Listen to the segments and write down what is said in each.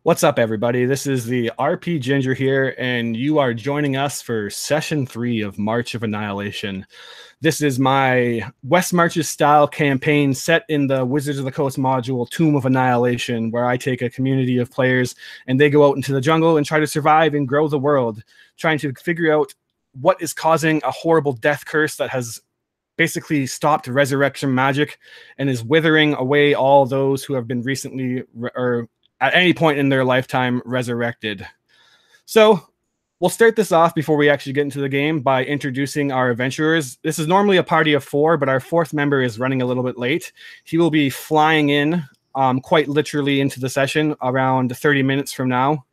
What's up, everybody? This is the RP Ginger here, and you are joining us for Session 3 of March of Annihilation. This is my West Marches style campaign set in the Wizards of the Coast module Tomb of Annihilation, where I take a community of players and they go out into the jungle and try to survive and grow the world, trying to figure out what is causing a horrible death curse that has basically stopped resurrection magic and is withering away all those who have been recently or at any point in their lifetime resurrected. So we'll start this off before we actually get into the game by introducing our adventurers. This is normally a party of 4, but our 4th member is running a little bit late. He will be flying in quite literally into the session around 30 minutes from now.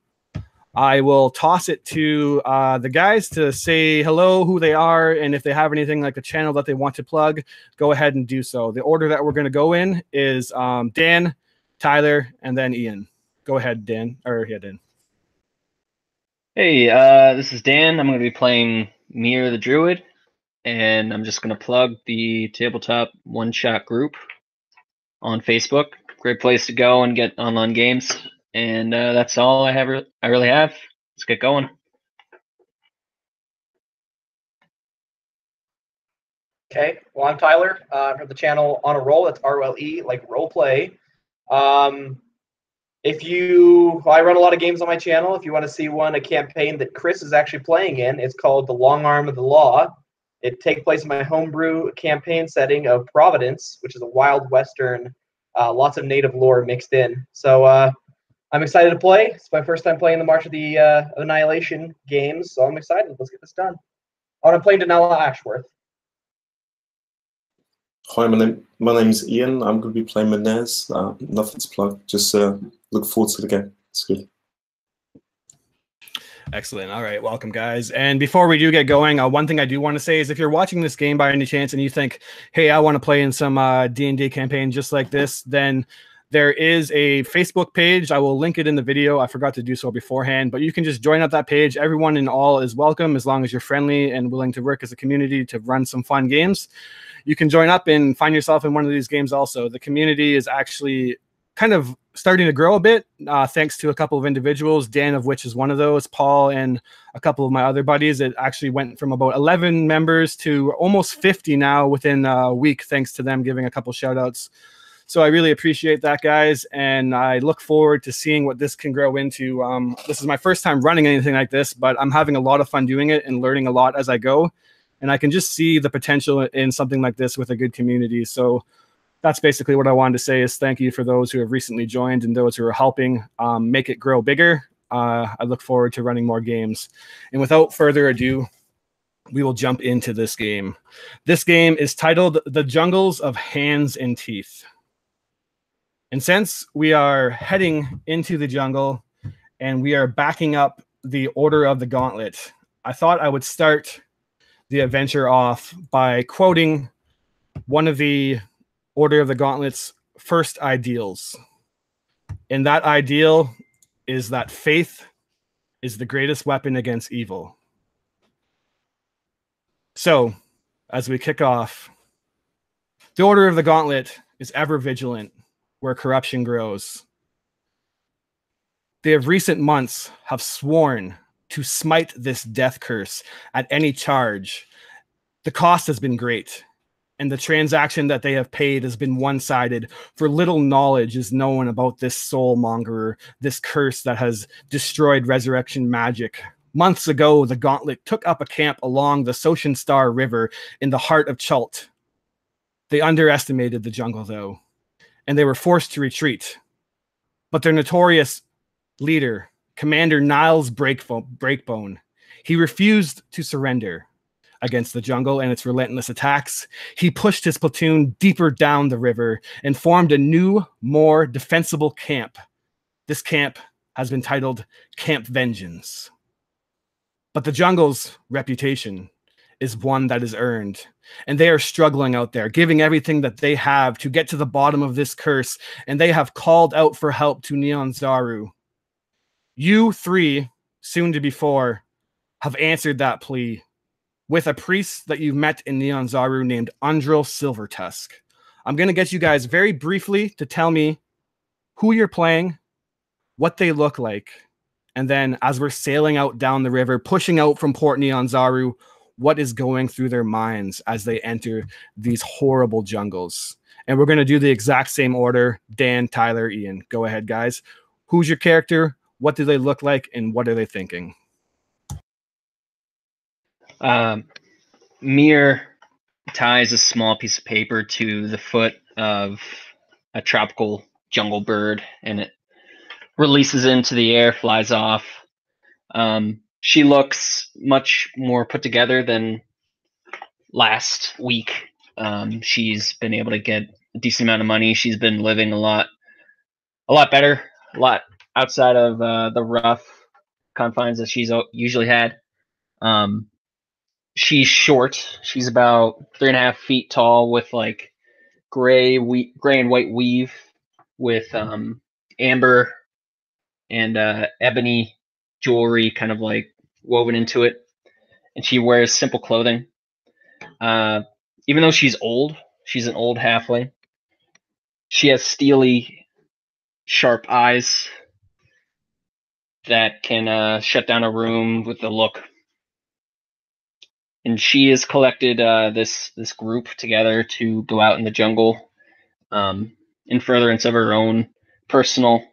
I will toss it to the guys to say hello, who they are, and if they have anything like a channel that they want to plug, go ahead and do so. The order that we're going to go in is Dan, Tyler, and then Ian. Go ahead, Dan. Dan. Hey, this is Dan. I'm going to be playing Mir the Druid, and I'm just going to plug the tabletop one-shot group on Facebook. Great place to go and get online games, and that's all I really have. Let's get going. Okay, well, I'm Tyler from the channel On a Roll. That's R-O-L-E, like role play. I run a lot of games on my channel. If you want to see a campaign that Chris is actually playing in, it's called The Long Arm of the Law. It takes place in my homebrew campaign setting of Providence, which is a wild western, lots of native lore mixed in. So I'm excited to play. It's my first time playing the March of the Annihilation games, so I'm excited. Let's get this done. I'm playing Danella Ashworth. Hi, my name's Ian. I'm going to be playing Menez. Nothing to plug. Just look forward to the game. It's good. Excellent. All right. Welcome, guys. And before we do get going, one thing I do want to say is if you're watching this game by any chance and you think, hey, I want to play in some D&D campaign just like this, then there is a Facebook page. I will link it in the video. I forgot to do so beforehand, but you can just join up that page. Everyone and all is welcome as long as you're friendly and willing to work as a community to run some fun games. You can join up and find yourself in one of these games also. The community is actually kind of starting to grow a bit, thanks to a couple of individuals, Dan of which is one of those, Paul and a couple of my other buddies. It actually went from about 11 members to almost 50 now within a week, thanks to them giving a couple shout outs. So I really appreciate that, guys, and I look forward to seeing what this can grow into. This is my first time running anything like this, but I'm having a lot of fun doing it and learning a lot as I go. And I can just see the potential in something like this with a good community. So that's basically what I wanted to say is thank you for those who have recently joined and those who are helping make it grow bigger. I look forward to running more games. And without further ado, we will jump into this game. This game is titled The Jungles of Hands and Teeth. And since we are heading into the jungle and we are backing up the Order of the Gauntlet, I thought I would start the adventure off by quoting one of the Order of the Gauntlet's first ideals. And that ideal is that faith is the greatest weapon against evil. So, as we kick off, the Order of the Gauntlet is ever vigilant where corruption grows. They of recent months have sworn to smite this death curse at any charge. The cost has been great, and the transaction that they have paid has been one-sided, for little knowledge is known about this soulmongerer, this curse that has destroyed resurrection magic. Months ago, the Gauntlet took up a camp along the Soshin Star River in the heart of Chult. They underestimated the jungle, though, and they were forced to retreat. But their notorious leader, Commander Niles Breakbone, he refused to surrender against the jungle and its relentless attacks. He pushed his platoon deeper down the river and formed a new, more defensible camp. This camp has been titled Camp Vengeance. But the jungle's reputation is one that is earned, and they are struggling out there, giving everything that they have to get to the bottom of this curse, and they have called out for help to Neon Zaru. You three, soon to be 4, have answered that plea with a priest that you've met in Neon Zaru named Undril Silvertusk. I'm going to get you guys very briefly to tell me who you're playing, what they look like. And then as we're sailing out down the river, pushing out from Port Nyanzaru, what is going through their minds as they enter these horrible jungles. And we're going to do the exact same order. Dan, Tyler, Ian. Go ahead, guys. Who's your character? What do they look like? And what are they thinking? Mir ties a small piece of paper to the foot of a tropical jungle bird, and it releases into the air, flies off. She looks much more put together than last week. She's been able to get a decent amount of money. She's been living a lot better, a lot outside of the rough confines that she's usually had. She's short. She's about 3.5 feet tall, with like gray and white weave, with amber and ebony jewelry kind of like woven into it. And she wears simple clothing. Even though she's old, she's an old halfling. She has steely, sharp eyes that can shut down a room with a look. And she has collected this group together to go out in the jungle in furtherance of her own personal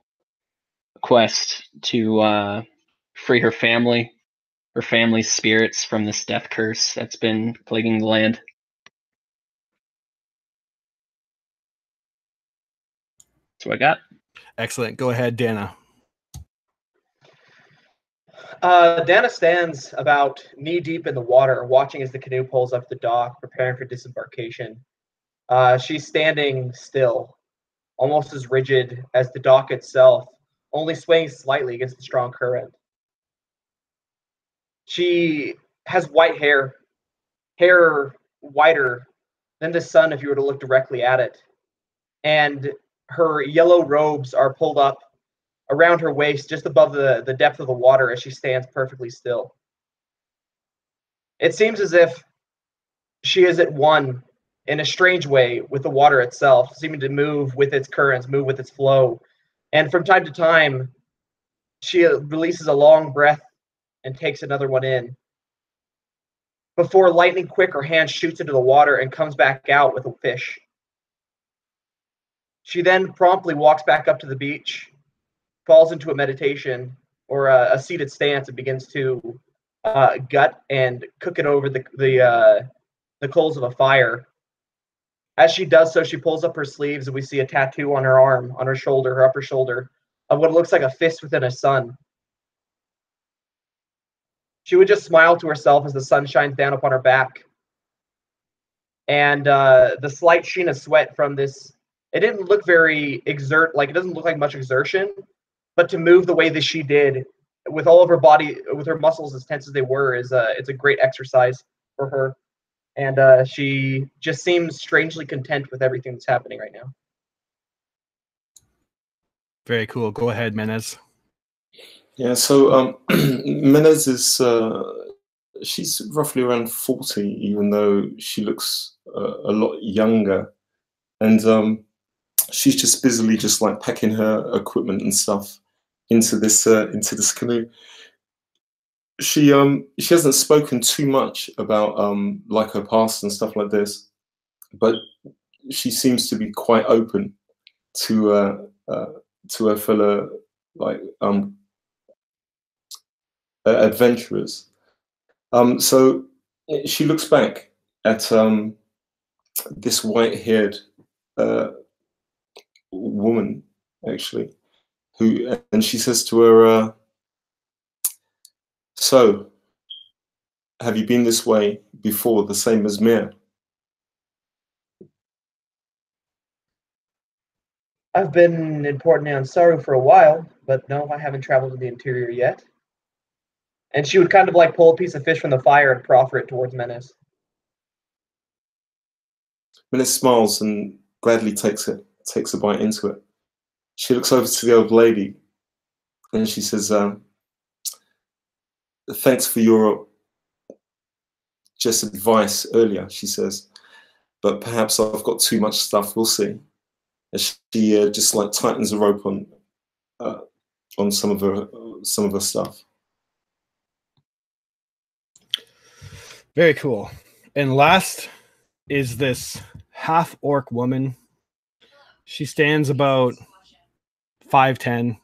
quest to free her family's spirits from this death curse that's been plaguing the land. That's what I got. Excellent. Go ahead, Dana. Dana stands about knee-deep in the water, watching as the canoe pulls up the dock, preparing for disembarkation. She's standing still, almost as rigid as the dock itself, only swaying slightly against the strong current. She has white hair whiter than the sun if you were to look directly at it. And her yellow robes are pulled up around her waist, just above the depth of the water, as she stands perfectly still. It seems as if she is at one, in a strange way, with the water itself, seeming to move with its currents, move with its flow. And from time to time, she releases a long breath and takes another one in, before lightning quick her hand shoots into the water and comes back out with a fish. She then promptly walks back up to the beach, falls into a meditation or a seated stance, and begins to gut and cook it over the coals of a fire. As she does so, she pulls up her sleeves, and we see a tattoo on her arm, on her shoulder, her upper shoulder, of what looks like a fist within a sun. She would just smile to herself as the sun shines down upon her back. And the slight sheen of sweat from this, it didn't look very it doesn't look like much exertion, but to move the way that she did, with all of her body, with her muscles as tense as they were, it's a great exercise for her. And she just seems strangely content with everything that's happening right now. Very cool. Go ahead, Menez. Yeah, so Menez is, she's roughly around 40, even though she looks a lot younger. And she's just busily just like packing her equipment and stuff into this canoe. She hasn't spoken too much about like her past and stuff like this, but she seems to be quite open to her fellow like adventurers. So she looks back at this white-haired woman, actually, and she says to her, "So, have you been this way before, the same as Mir?" I've been in Port Nyanzaru for a while, but no, I haven't traveled to the interior yet. And she would kind of like pull a piece of fish from the fire and proffer it towards Menace. Menace smiles and gladly takes a bite into it. She looks over to the old lady and she says, "Thanks for your just advice earlier," she says, "but perhaps I've got too much stuff, we'll see." And she just like tightens the rope on on some of the stuff. Very cool. And last is this half-orc woman. She stands about 5'10".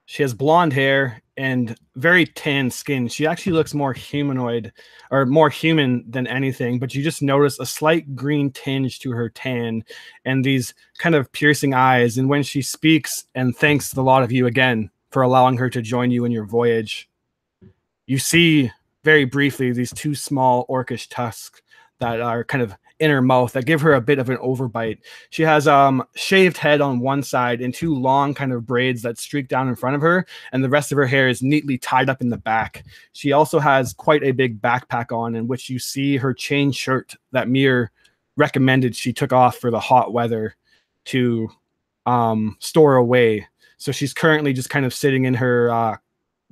She has blonde hair and very tan skin. She actually looks more humanoid or more human than anything, but you just notice a slight green tinge to her tan and these kind of piercing eyes. And when she speaks and thanks the lot of you again for allowing her to join you in your voyage, you see very briefly these two small orcish tusks that are kind of in her mouth that give her a bit of an overbite. She has shaved head on one side and two long kind of braids that streak down in front of her, and the rest of her hair is neatly tied up in the back. She also has quite a big backpack on, in which you see her chain shirt that Mir recommended she took off for the hot weather to store away. So she's currently just kind of sitting in her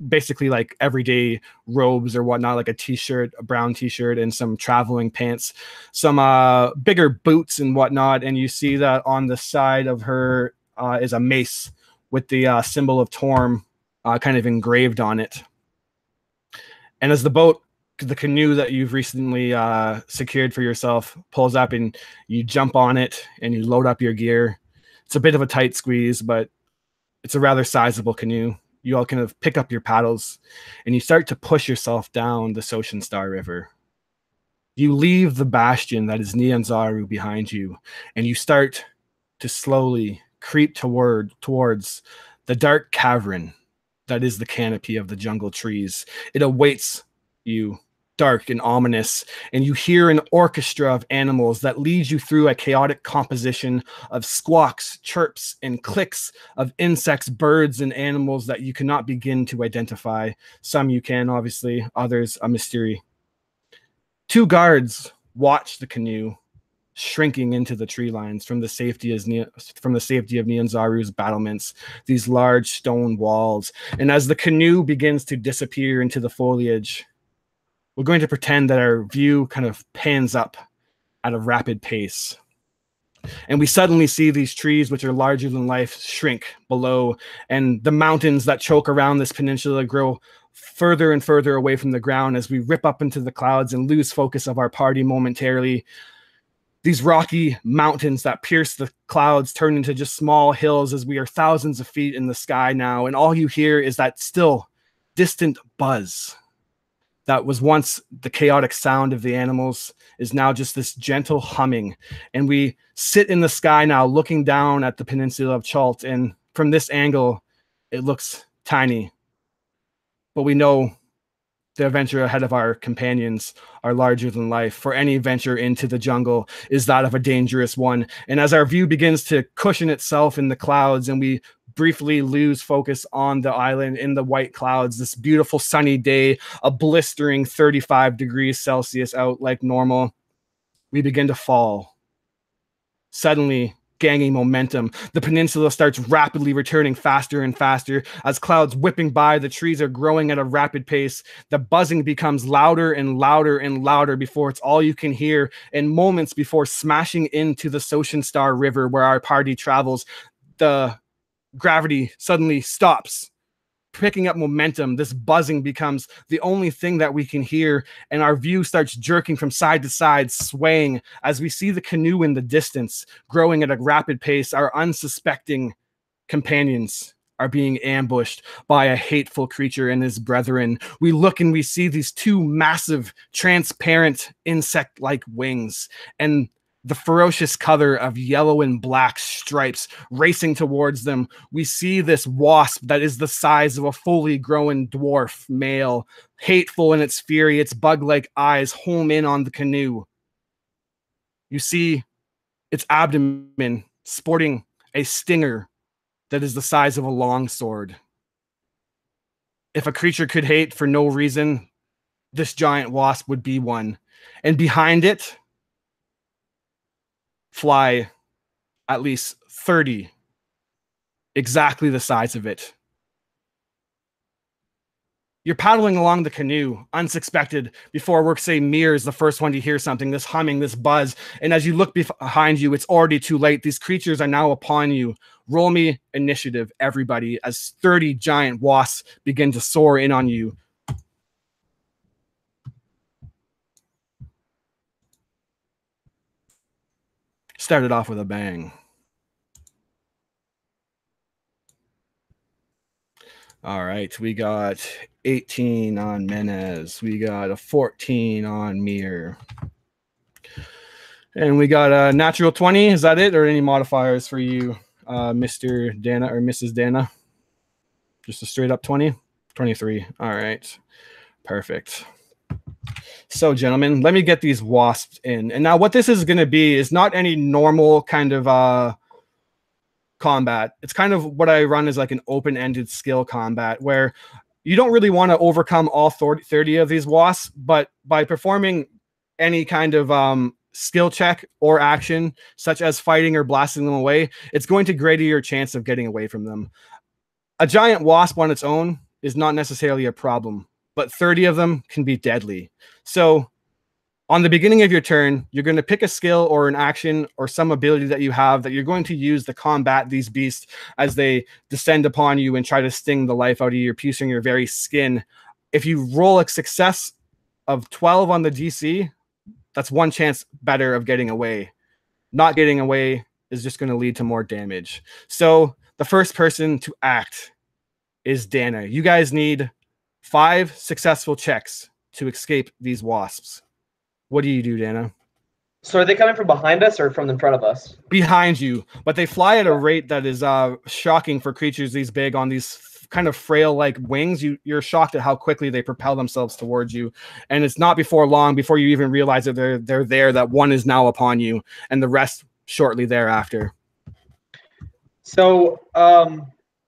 basically like everyday robes or whatnot, like a t-shirt, a brown t-shirt, and some traveling pants, some bigger boots and whatnot. And you see that on the side of her is a mace with the symbol of Torm kind of engraved on it. And as the canoe that you've recently secured for yourself pulls up, and you jump on it and you load up your gear, it's a bit of a tight squeeze, but it's a rather sizable canoe. You all kind of pick up your paddles and you start to push yourself down the Soshin Star River. You leave the bastion that is Nyanzaru behind you, and you start to slowly creep towards the dark cavern that is the canopy of the jungle trees. It awaits you, dark and ominous, and you hear an orchestra of animals that leads you through a chaotic composition of squawks, chirps, and clicks of insects, birds, and animals that you cannot begin to identify. Some you can, obviously, others a mystery. Two guards watch the canoe shrinking into the tree lines from the safety of Nyanzaru's battlements, these large stone walls. And as the canoe begins to disappear into the foliage, we're going to pretend that our view kind of pans up at a rapid pace. And we suddenly see these trees, which are larger than life, shrink below. And the mountains that choke around this peninsula grow further and further away from the ground as we rip up into the clouds and lose focus of our party momentarily. These rocky mountains that pierce the clouds turn into just small hills as we are thousands of feet in the sky now. And all you hear is that still distant buzz that was once the chaotic sound of the animals is now just this gentle humming. And we sit in the sky now looking down at the peninsula of Chult. And from this angle, it looks tiny. But we know the adventure ahead of our companions are larger than life. For any venture into the jungle is that of a dangerous one. And as our view begins to cushion itself in the clouds and we briefly lose focus on the island in the white clouds, this beautiful sunny day, a blistering 35 degrees Celsius out like normal, we begin to fall. Suddenly, gaining momentum, the peninsula starts rapidly returning faster and faster. As clouds whipping by, the trees are growing at a rapid pace. The buzzing becomes louder and louder and louder before it's all you can hear. And moments before smashing into the Soshin Star River where our party travels, the gravity suddenly stops, picking up momentum. This buzzing becomes the only thing that we can hear, and our view starts jerking from side to side, swaying as we see the canoe in the distance growing at a rapid pace. Our unsuspecting companions are being ambushed by a hateful creature and his brethren. We look and we see these two massive, transparent insect-like wings, and the ferocious color of yellow and black stripes racing towards them. We see this wasp that is the size of a fully grown dwarf male, hateful in its fury, its bug-like eyes home in on the canoe. You see its abdomen sporting a stinger that is the size of a longsword. If a creature could hate for no reason, this giant wasp would be one. And behind it fly at least 30, exactly the size of it. You're paddling along the canoe, unsuspected, before Worksay Mir is the first one to hear something, this humming, this buzz. And as you look behind you, it's already too late. These creatures are now upon you, Roll me initiative, everybody, as 30 giant wasps begin to soar in on you. Started off with a bang. All right, we got 18 on Menez. We got a 14 on Mir. And we got a natural 20. Is that it? Or any modifiers for you, Mr. Dana or Mrs. Dana? Just a straight up 20? 23. All right. Perfect. So, gentlemen, let me get these wasps in. And now what this is going to be is not any normal kind of combat. It's kind of what I run as like an open-ended skill combat where you don't really want to overcome all 30 of these wasps, but by performing any kind of skill check or action, such as fighting or blasting them away, it's going to greater your chance of getting away from them. A giant wasp on its own is not necessarily a problem, but 30 of them can be deadly. So on the beginning of your turn, you're going to pick a skill or an action or some ability that you have that you're going to use to combat these beasts as they descend upon you and try to sting the life out of you, piercing your very skin. If you roll a success of 12 on the DC, that's one chance better of getting away. Not getting away is just going to lead to more damage. So the first person to act is Dana. You guys need 5 successful checks to escape these wasps. What do you do, Dana? So are they coming from behind us or from in front of us? Behind you, but they fly at a rate that is shocking for creatures these big on these kind of frail like wings. You're shocked at how quickly they propel themselves towards you, and it's not before long before you even realize that they're there, that one is now upon you and the rest shortly thereafter. So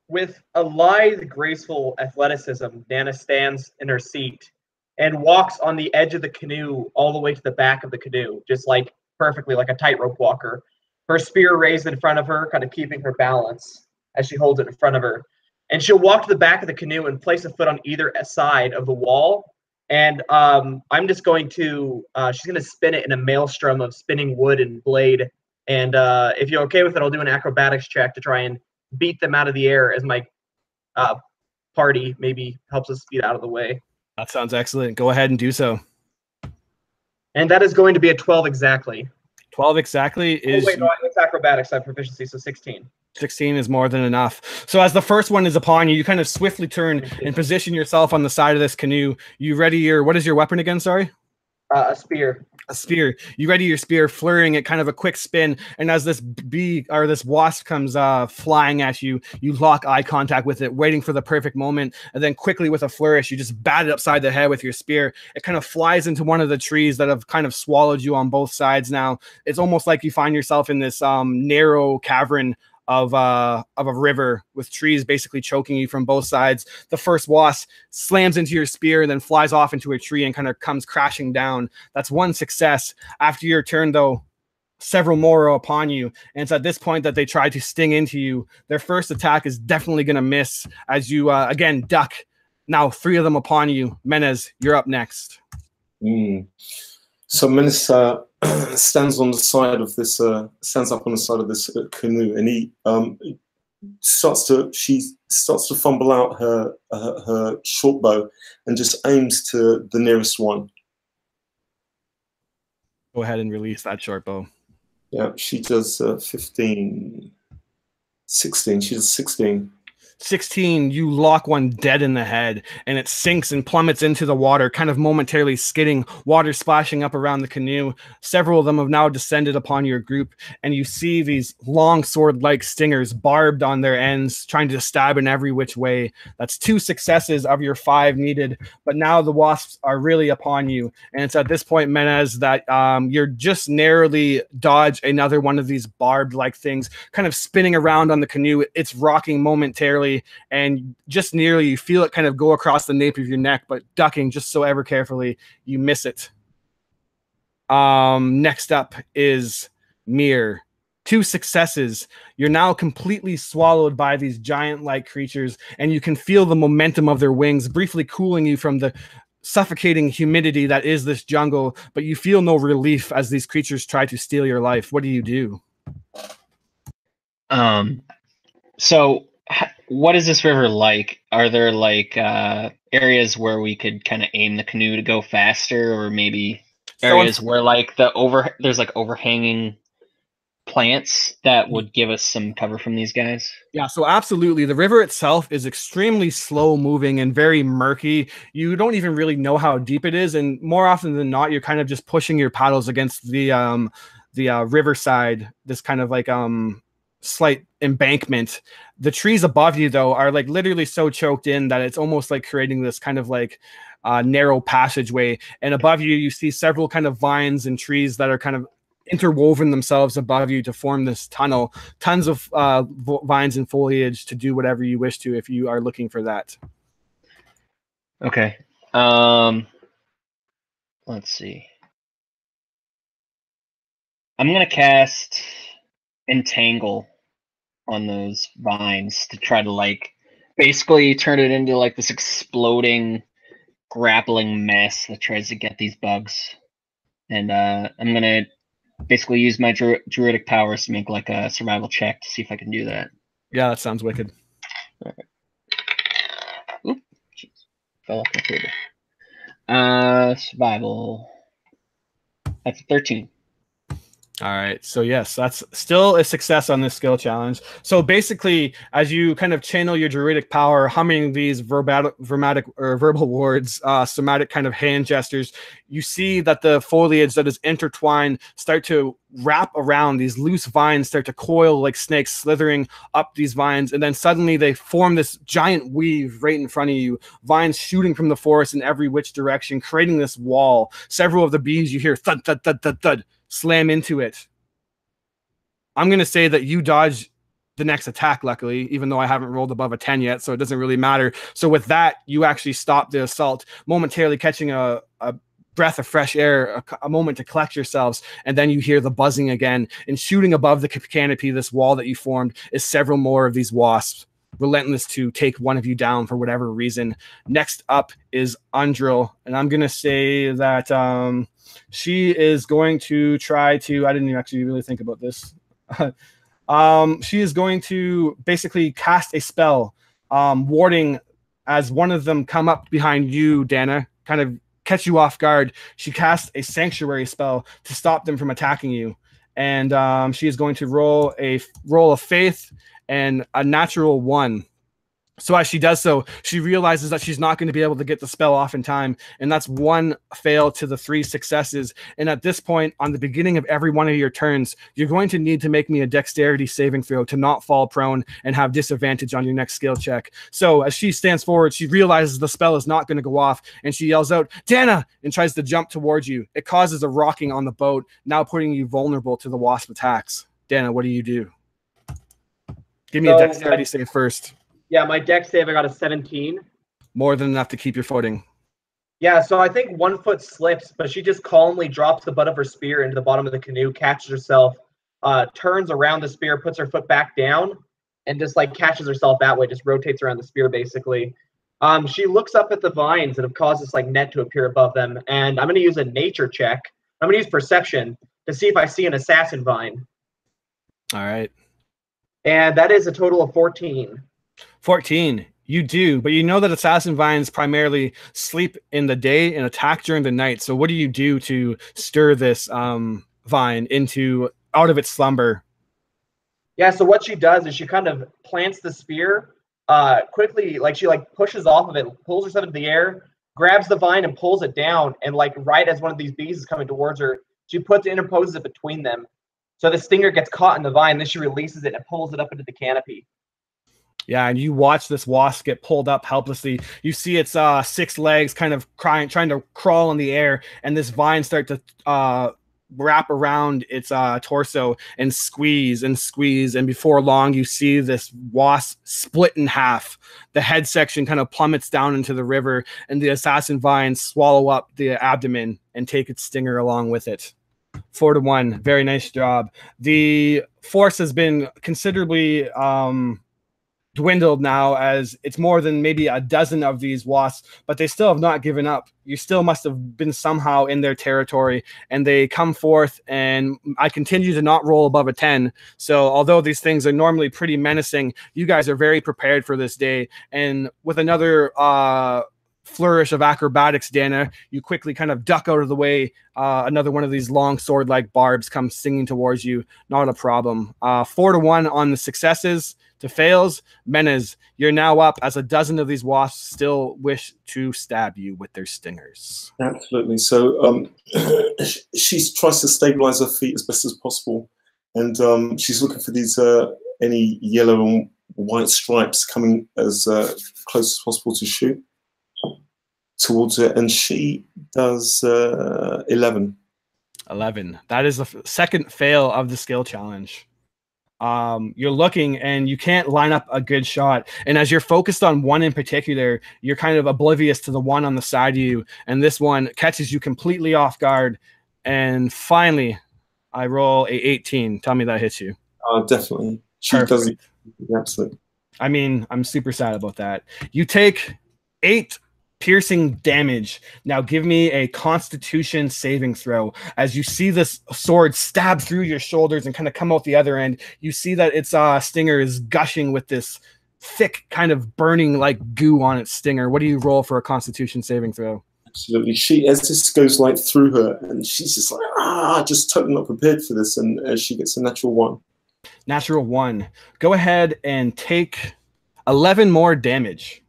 with a lithe, graceful athleticism, Dana stands in her seat and walks on the edge of the canoe all the way to the back of the canoe, just like perfectly like a tightrope walker. Her spear raised in front of her, kind of keeping her balance as she holds it in front of her. And she'll walk to the back of the canoe and place a foot on either side of the wall. And I'm just going to, she's going to spin it in a maelstrom of spinning wood and blade. And if you're okay with it, I'll do an acrobatics check to try and beat them out of the air as my party maybe helps us get out of the way. That sounds excellent. Go ahead and do so. And that is going to be a 12 exactly. 12 exactly is... Oh, wait, no, it's acrobatics. I have proficiency, so 16. 16 is more than enough. So as the first one is upon you, you kind of swiftly turn and position yourself on the side of this canoe. You ready your... What is your weapon again, sorry? A spear. A spear. You ready your spear, flurrying it, kind of a quick spin, and as this bee or this wasp comes flying at you, you lock eye contact with it, waiting for the perfect moment, and then quickly with a flourish, you just bat it upside the head with your spear. It kind of flies into one of the trees that have kind of swallowed you on both sides now. It's almost like you find yourself in this narrow cavern of a river with trees basically choking you from both sides. The first wasp slams into your spear and then flies off into a tree and kind of comes crashing down. That's one success. After your turn, though, several more are upon you, and it's at this point that they try to sting into you. Their first attack is definitely going to miss as you again duck. Now 3 of them upon you. Menez, you're up next. So Menace stands on the side of this, stands up on the side of this canoe, and he she starts to fumble out her short bow and just aims to the nearest one. Go ahead and release that short bow. Yeah, she does 15, 16. She does 16. 16, you lock one dead in the head, and it sinks and plummets into the water, kind of momentarily skidding, water splashing up around the canoe. Several of them have now descended upon your group, and you see these long sword-like stingers barbed on their ends, trying to stab in every which way. That's 2 successes of your 5 needed, but now the wasps are really upon you, and it's at this point, Menez, that you're just narrowly dodge another one of these barbed-like things, kind of spinning around on the canoe. It's rocking momentarily, and just nearly you feel it kind of go across the nape of your neck, but ducking just so ever carefully, you miss it. Next up is Mir. 2 successes. You're now completely swallowed by these giant-like creatures, and you can feel the momentum of their wings briefly cooling you from the suffocating humidity that is this jungle, but you feel no relief as these creatures try to steal your life. What do you do? So, what is this river like? Are there like areas where we could kind of aim the canoe to go faster, or maybe areas where like there's like overhanging plants that would give us some cover from these guys? Yeah, so absolutely. The river itself is extremely slow moving and very murky. You don't even really know how deep it is, and more often than not, you're kind of just pushing your paddles against the riverside, this kind of like slight embankment. The trees above you though are like literally so choked in that it's almost like creating this kind of like narrow passageway. And above you, you see several kind of vines and trees that are kind of interwoven themselves above you to form this tunnel. Tons of vines and foliage to do whatever you wish to if you are looking for that. Okay. Let's see. I'm gonna cast Entangle on those vines to try to like basically turn it into like this exploding grappling mess that tries to get these bugs. And I'm gonna basically use my druidic powers to make like a survival check to see if I can do that. Yeah, that sounds wicked. All right. Oop, jeez. Fell off my table. Survival. That's 13. All right. So yes, that's still a success on this skill challenge. So basically, as you kind of channel your druidic power, humming these verbal words, somatic kind of hand gestures, you see that the foliage that is intertwined start to wrap around. These loose vines start to coil like snakes, slithering up these vines, and then suddenly they form this giant weave right in front of you. Vines shooting from the forest in every which direction, creating this wall. Several of the bees you hear thud, thud, thud, thud, thud, slam into it. I'm going to say that you dodge the next attack, luckily, even though I haven't rolled above a 10 yet, so it doesn't really matter. So with that, you actually stop the assault, momentarily catching a breath of fresh air, a moment to collect yourselves, and then you hear the buzzing again. And shooting above the canopy, this wall that you formed, is several more of these wasps, relentless to take one of you down for whatever reason. Next up is Undrill, and I'm going to say that she is going to try to, I didn't even actually really think about this. She is going to basically cast a spell, warding as one of them come up behind you, Dana, kind of catch you off guard. She casts a sanctuary spell to stop them from attacking you. And she is going to roll of faith and a natural 1. So as she does so, she realizes that she's not going to be able to get the spell off in time. And that's 1 fail to the 3 successes. And at this point, on the beginning of every one of your turns, you're going to need to make me a dexterity saving throw to not fall prone and have disadvantage on your next skill check. So as she stands forward, she realizes the spell is not going to go off. And she yells out, "Dana!" and tries to jump towards you. It causes a rocking on the boat, now putting you vulnerable to the wasp attacks. Dana, what do you do? Give me a dexterity save first. Yeah, my dex save, I got a 17. More than enough to keep your footing. Yeah, so I think 1 foot slips, but she just calmly drops the butt of her spear into the bottom of the canoe, catches herself, turns around the spear, puts her foot back down, and just like catches herself that way, just rotates around the spear basically. She looks up at the vines that have caused this like net to appear above them, and I'm going to use a nature check. I'm going to use perception to see if I see an assassin vine. All right. And that is a total of 14. 14. You do, but you know that assassin vines primarily sleep in the day and attack during the night. So what do you do to stir this vine out of its slumber? Yeah, so what she does is she kind of plants the spear quickly, like she like pushes off of it, pulls herself into the air, grabs the vine and pulls it down, and like right as one of these bees is coming towards her, she interposes it between them. So the stinger gets caught in the vine, then she releases it and pulls it up into the canopy. Yeah, and you watch this wasp get pulled up helplessly. You see its 6 legs kind of trying to crawl in the air, and this vine start to wrap around its torso and squeeze and squeeze. And before long, you see this wasp split in half. The head section kind of plummets down into the river, and the assassin vines swallow up the abdomen and take its stinger along with it. 4-1. Very nice job. The force has been considerably dwindled now, as it's more than maybe a dozen of these wasps, but they still have not given up. You still must have been somehow in their territory, and they come forth, and I continue to not roll above a 10. So although these things are normally pretty menacing, you guys are very prepared for this day. And with another flourish of acrobatics, Dana, you quickly kind of duck out of the way. Another one of these long sword-like barbs comes singing towards you. Not a problem. 4-1 on the successes. To fails, Menez, you're now up, as a dozen of these wasps still wish to stab you with their stingers. Absolutely. So she tries to stabilize her feet as best as possible, and she's looking for these any yellow and white stripes coming as close as possible to shoot towards it, and she does 11. 11. That is the second fail of the skill challenge. You're looking and you can't line up a good shot, and as you're focused on one in particular, you're kind of oblivious to the one on the side of you, and this one catches you completely off guard. And finally, I roll a 18. Tell me that hits you. Definitely. She does it. Absolutely. I mean, I'm super sad about that. You take 8 piercing damage. Now give me a Constitution saving throw. As you see this sword stab through your shoulders and kind of come out the other end, you see that its stinger is gushing with this thick kind of burning like goo on its stinger. What do you roll for a Constitution saving throw? Absolutely. She, as this goes like through her, and she's just like, just totally not prepared for this, and she gets a natural 1. Natural 1. Go ahead and take 11 more damage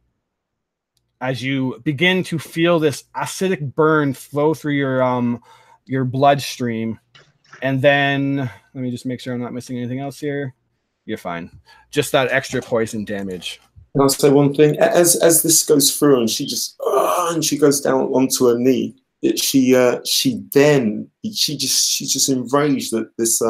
as you begin to feel this acidic burn flow through your bloodstream. And then, let me just make sure I'm not missing anything else here. You're fine. Just that extra poison damage. Can I say one thing? As this goes through, and she just, and she goes down onto her knee, she's just enraged that this,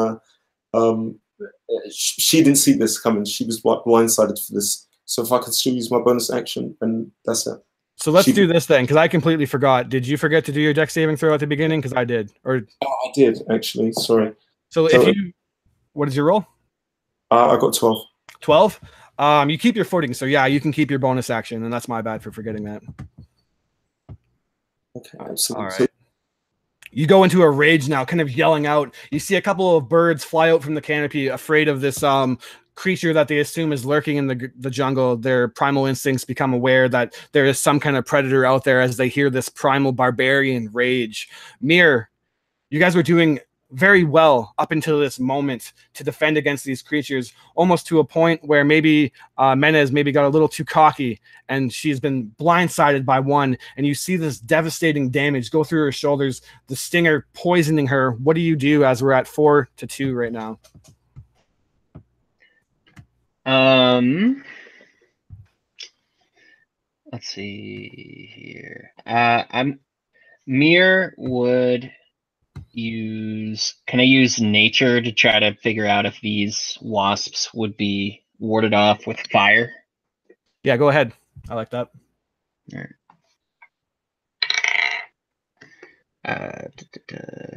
she didn't see this coming. She was blindsided for this. So if I could still use my bonus action, and that's it. So let's do this then, because I completely forgot. Did you forget to do your dex saving throw at the beginning? Because I did. I did, actually. Sorry. So if you, what is your roll? I got 12. 12? You keep your footing, so yeah, you can keep your bonus action, and that's my bad for forgetting that. Okay, absolutely. All right. You go into a rage now, kind of yelling out. You see a couple of birds fly out from the canopy, afraid of this creature that they assume is lurking in the jungle. Their primal instincts become aware that there is some kind of predator out there as they hear this primal barbarian rage. Mir, you guys were doing very well up until this moment to defend against these creatures, almost to a point where maybe Menez maybe got a little too cocky, and she's been blindsided by one, and you see this devastating damage go through her shoulders, the stinger poisoning her. What do you do as we're at 4-2 right now? Let's see here. Mir would use. Can I use nature to try to figure out if these wasps would be warded off with fire? Yeah, go ahead. I like that. All right.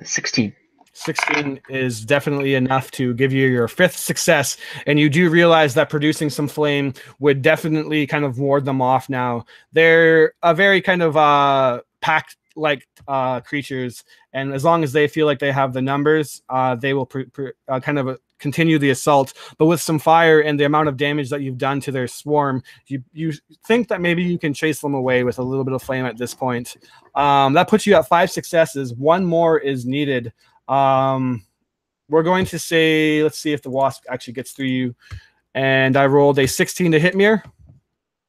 16. 16 is definitely enough to give you your 5th success, and you do realize that producing some flame would definitely kind of ward them off now. They're a very kind of packed like creatures, and as long as they feel like they have the numbers, they will kind of continue the assault. But with some fire and the amount of damage that you've done to their swarm, you think that maybe you can chase them away with a little bit of flame at this point. That puts you at 5 successes. 1 more is needed. We're going to say, let's see if the wasp actually gets through you. And I rolled a 16 to hit Mir.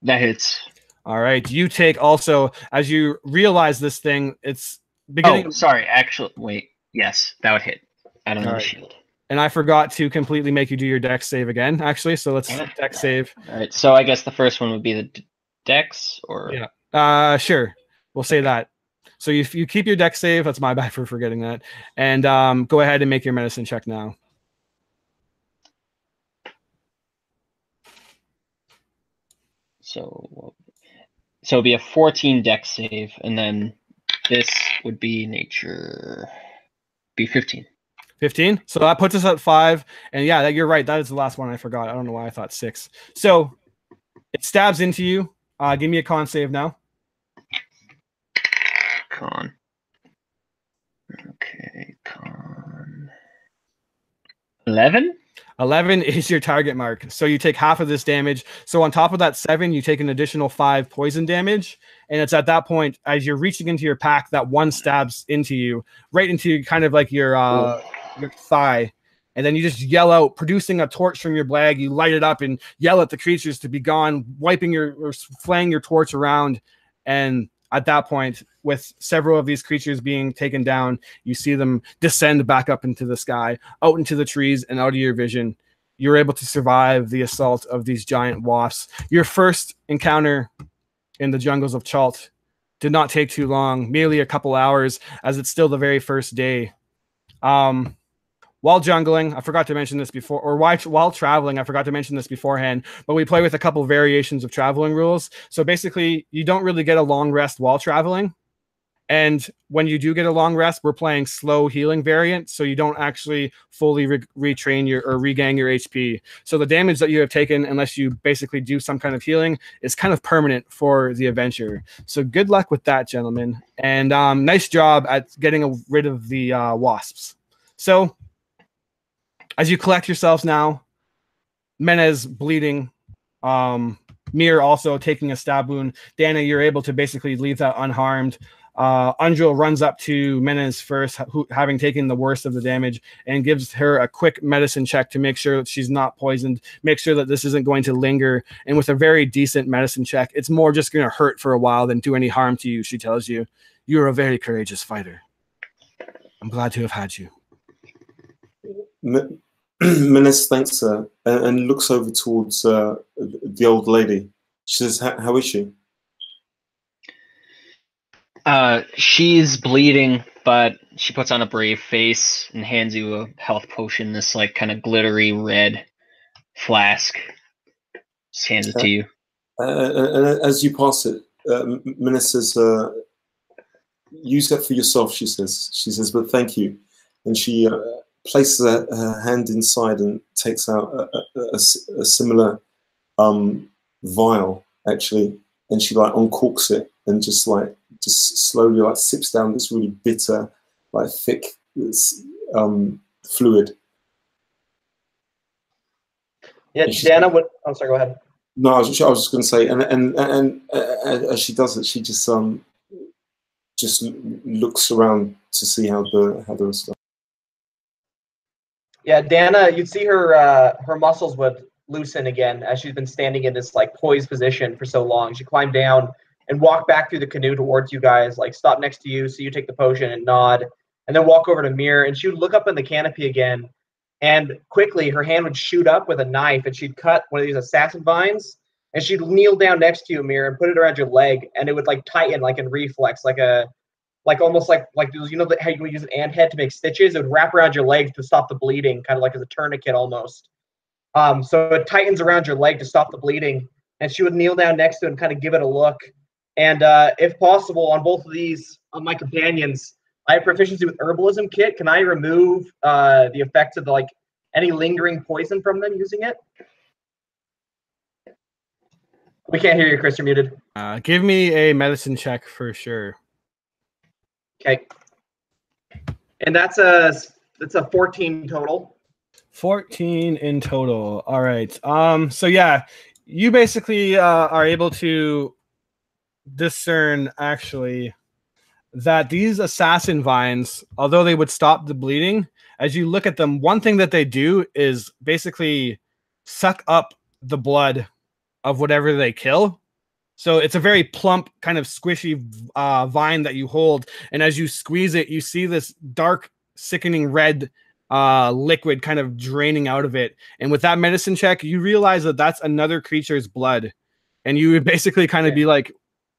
That hits. All right. You take also, as you realize this thing, it's beginning. Oh, sorry. Actually, wait. Yes, that would hit. I don't know the shield. And I forgot to completely make you do your dex save again, actually. So let's dex save. All right. So I guess the first one would be the dex, or yeah. Sure. We'll say that. So if you keep your dex save, that's my bad for forgetting that. And go ahead and make your medicine check now. So it'd be a 14 dex save, and then this would be nature, be 15. 15. So that puts us at 5. And yeah, you're right. That is the last one I forgot. I don't know why I thought 6. So It stabs into you. Give me a con save now. Con. Okay, con. 11? 11 is your target mark. So you take half of this damage. So on top of that 7, you take an additional 5 poison damage. And it's at that point, as you're reaching into your pack, that one stabs into you, right into kind of like your thigh. And then you just yell out, producing a torch from your blag. You light it up and yell at the creatures to be gone, wiping or flaying your torch around. And at that point, with several of these creatures being taken down, you see them descend back up into the sky, out into the trees, and out of your vision. You're able to survive the assault of these giant wasps. Your first encounter in the jungles of Chult did not take too long, merely a couple hours, as it's still the very first day. While jungling, I forgot to mention this before, or while traveling, I forgot to mention this beforehand, but we play with a couple variations of traveling rules. So basically, you don't really get a long rest while traveling. And when you do get a long rest, we're playing slow healing variant, so you don't actually fully retrain or regain your HP. So the damage that you have taken, unless you basically do some kind of healing, is kind of permanent for the adventure. So good luck with that, gentlemen. And nice job at getting rid of the wasps. So as you collect yourselves now, Menez bleeding, Mir also taking a stab wound. Dana, you're able to basically leave that unharmed. Undril runs up to Menez first, having taken the worst of the damage, and gives her a quick medicine check to make sure that she's not poisoned, make sure that this isn't going to linger. And with a very decent medicine check, it's more just going to hurt for a while than do any harm to you. She tells you, "You're a very courageous fighter. I'm glad to have had you." Menez thanks her and looks over towards the old lady. She says, "How is she?" She's bleeding, but she puts on a brave face and hands you a health potion, this like kind of glittery red flask. Just hands it to you. And as you pass it, Menez says, "Use that for yourself," she says. She says, "But thank you." And she places her hand inside and takes out a similar vial, actually, and she like uncorks it and just slowly like sips down this really bitter, like thick fluid. Yeah, Dana would. I'm sorry. Go ahead. No, I was just going to say, and as she does it, she just looks around to see how the rest of. Yeah, Dana, you'd see her her muscles would loosen again as she's been standing in this like poised position for so long. She climbed down and walk back through the canoe towards you guys, like stop next to you, so you take the potion and nod, and then walk over to Mir, and she would look up in the canopy again, and quickly her hand would shoot up with a knife, and she'd cut one of these assassin vines, and she'd kneel down next to you, Mir, and put it around your leg, and it would like tighten like in reflex, almost like you know how you use an ant head to make stitches. It would wrap around your leg to stop the bleeding, kind of like as a tourniquet almost. So it tightens around your leg to stop the bleeding, and she would kneel down next to it and kind of give it a look. And if possible, on both of these, on my companions, I have proficiency with herbalism kit. Can I remove the effects of any lingering poison from them using it? We can't hear you, Chris. You're muted. Give me a medicine check for sure. Okay. And that's a 14 total. 14 in total. All right. So yeah, you basically are able to discern actually that these assassin vines, although they would stop the bleeding, as you look at them, one thing that they do is basically suck up the blood of whatever they kill. So it's a very plump, kind of squishy vine that you hold, and as you squeeze it, you see this dark, sickening red liquid kind of draining out of it. And with that medicine check, you realize that that's another creature's blood, and you would basically kind of be like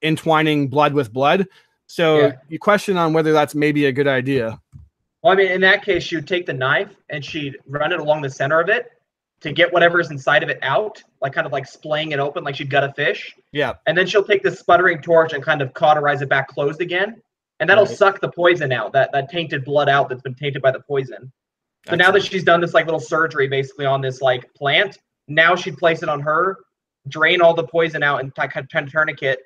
entwining blood with blood. So you question on whether that's maybe a good idea. Well, I mean, in that case, she would take the knife and she'd run it along the center of it to get whatever's inside of it out, kind of splaying it open like she'd gut a fish. Yeah. And then she'll take this sputtering torch and kind of cauterize it back closed again. And that'll suck the poison out, that tainted blood out that's been tainted by the poison. So now that she's done this little surgery basically on this plant, now she'd place it on her, drain all the poison out and kind of tourniquet,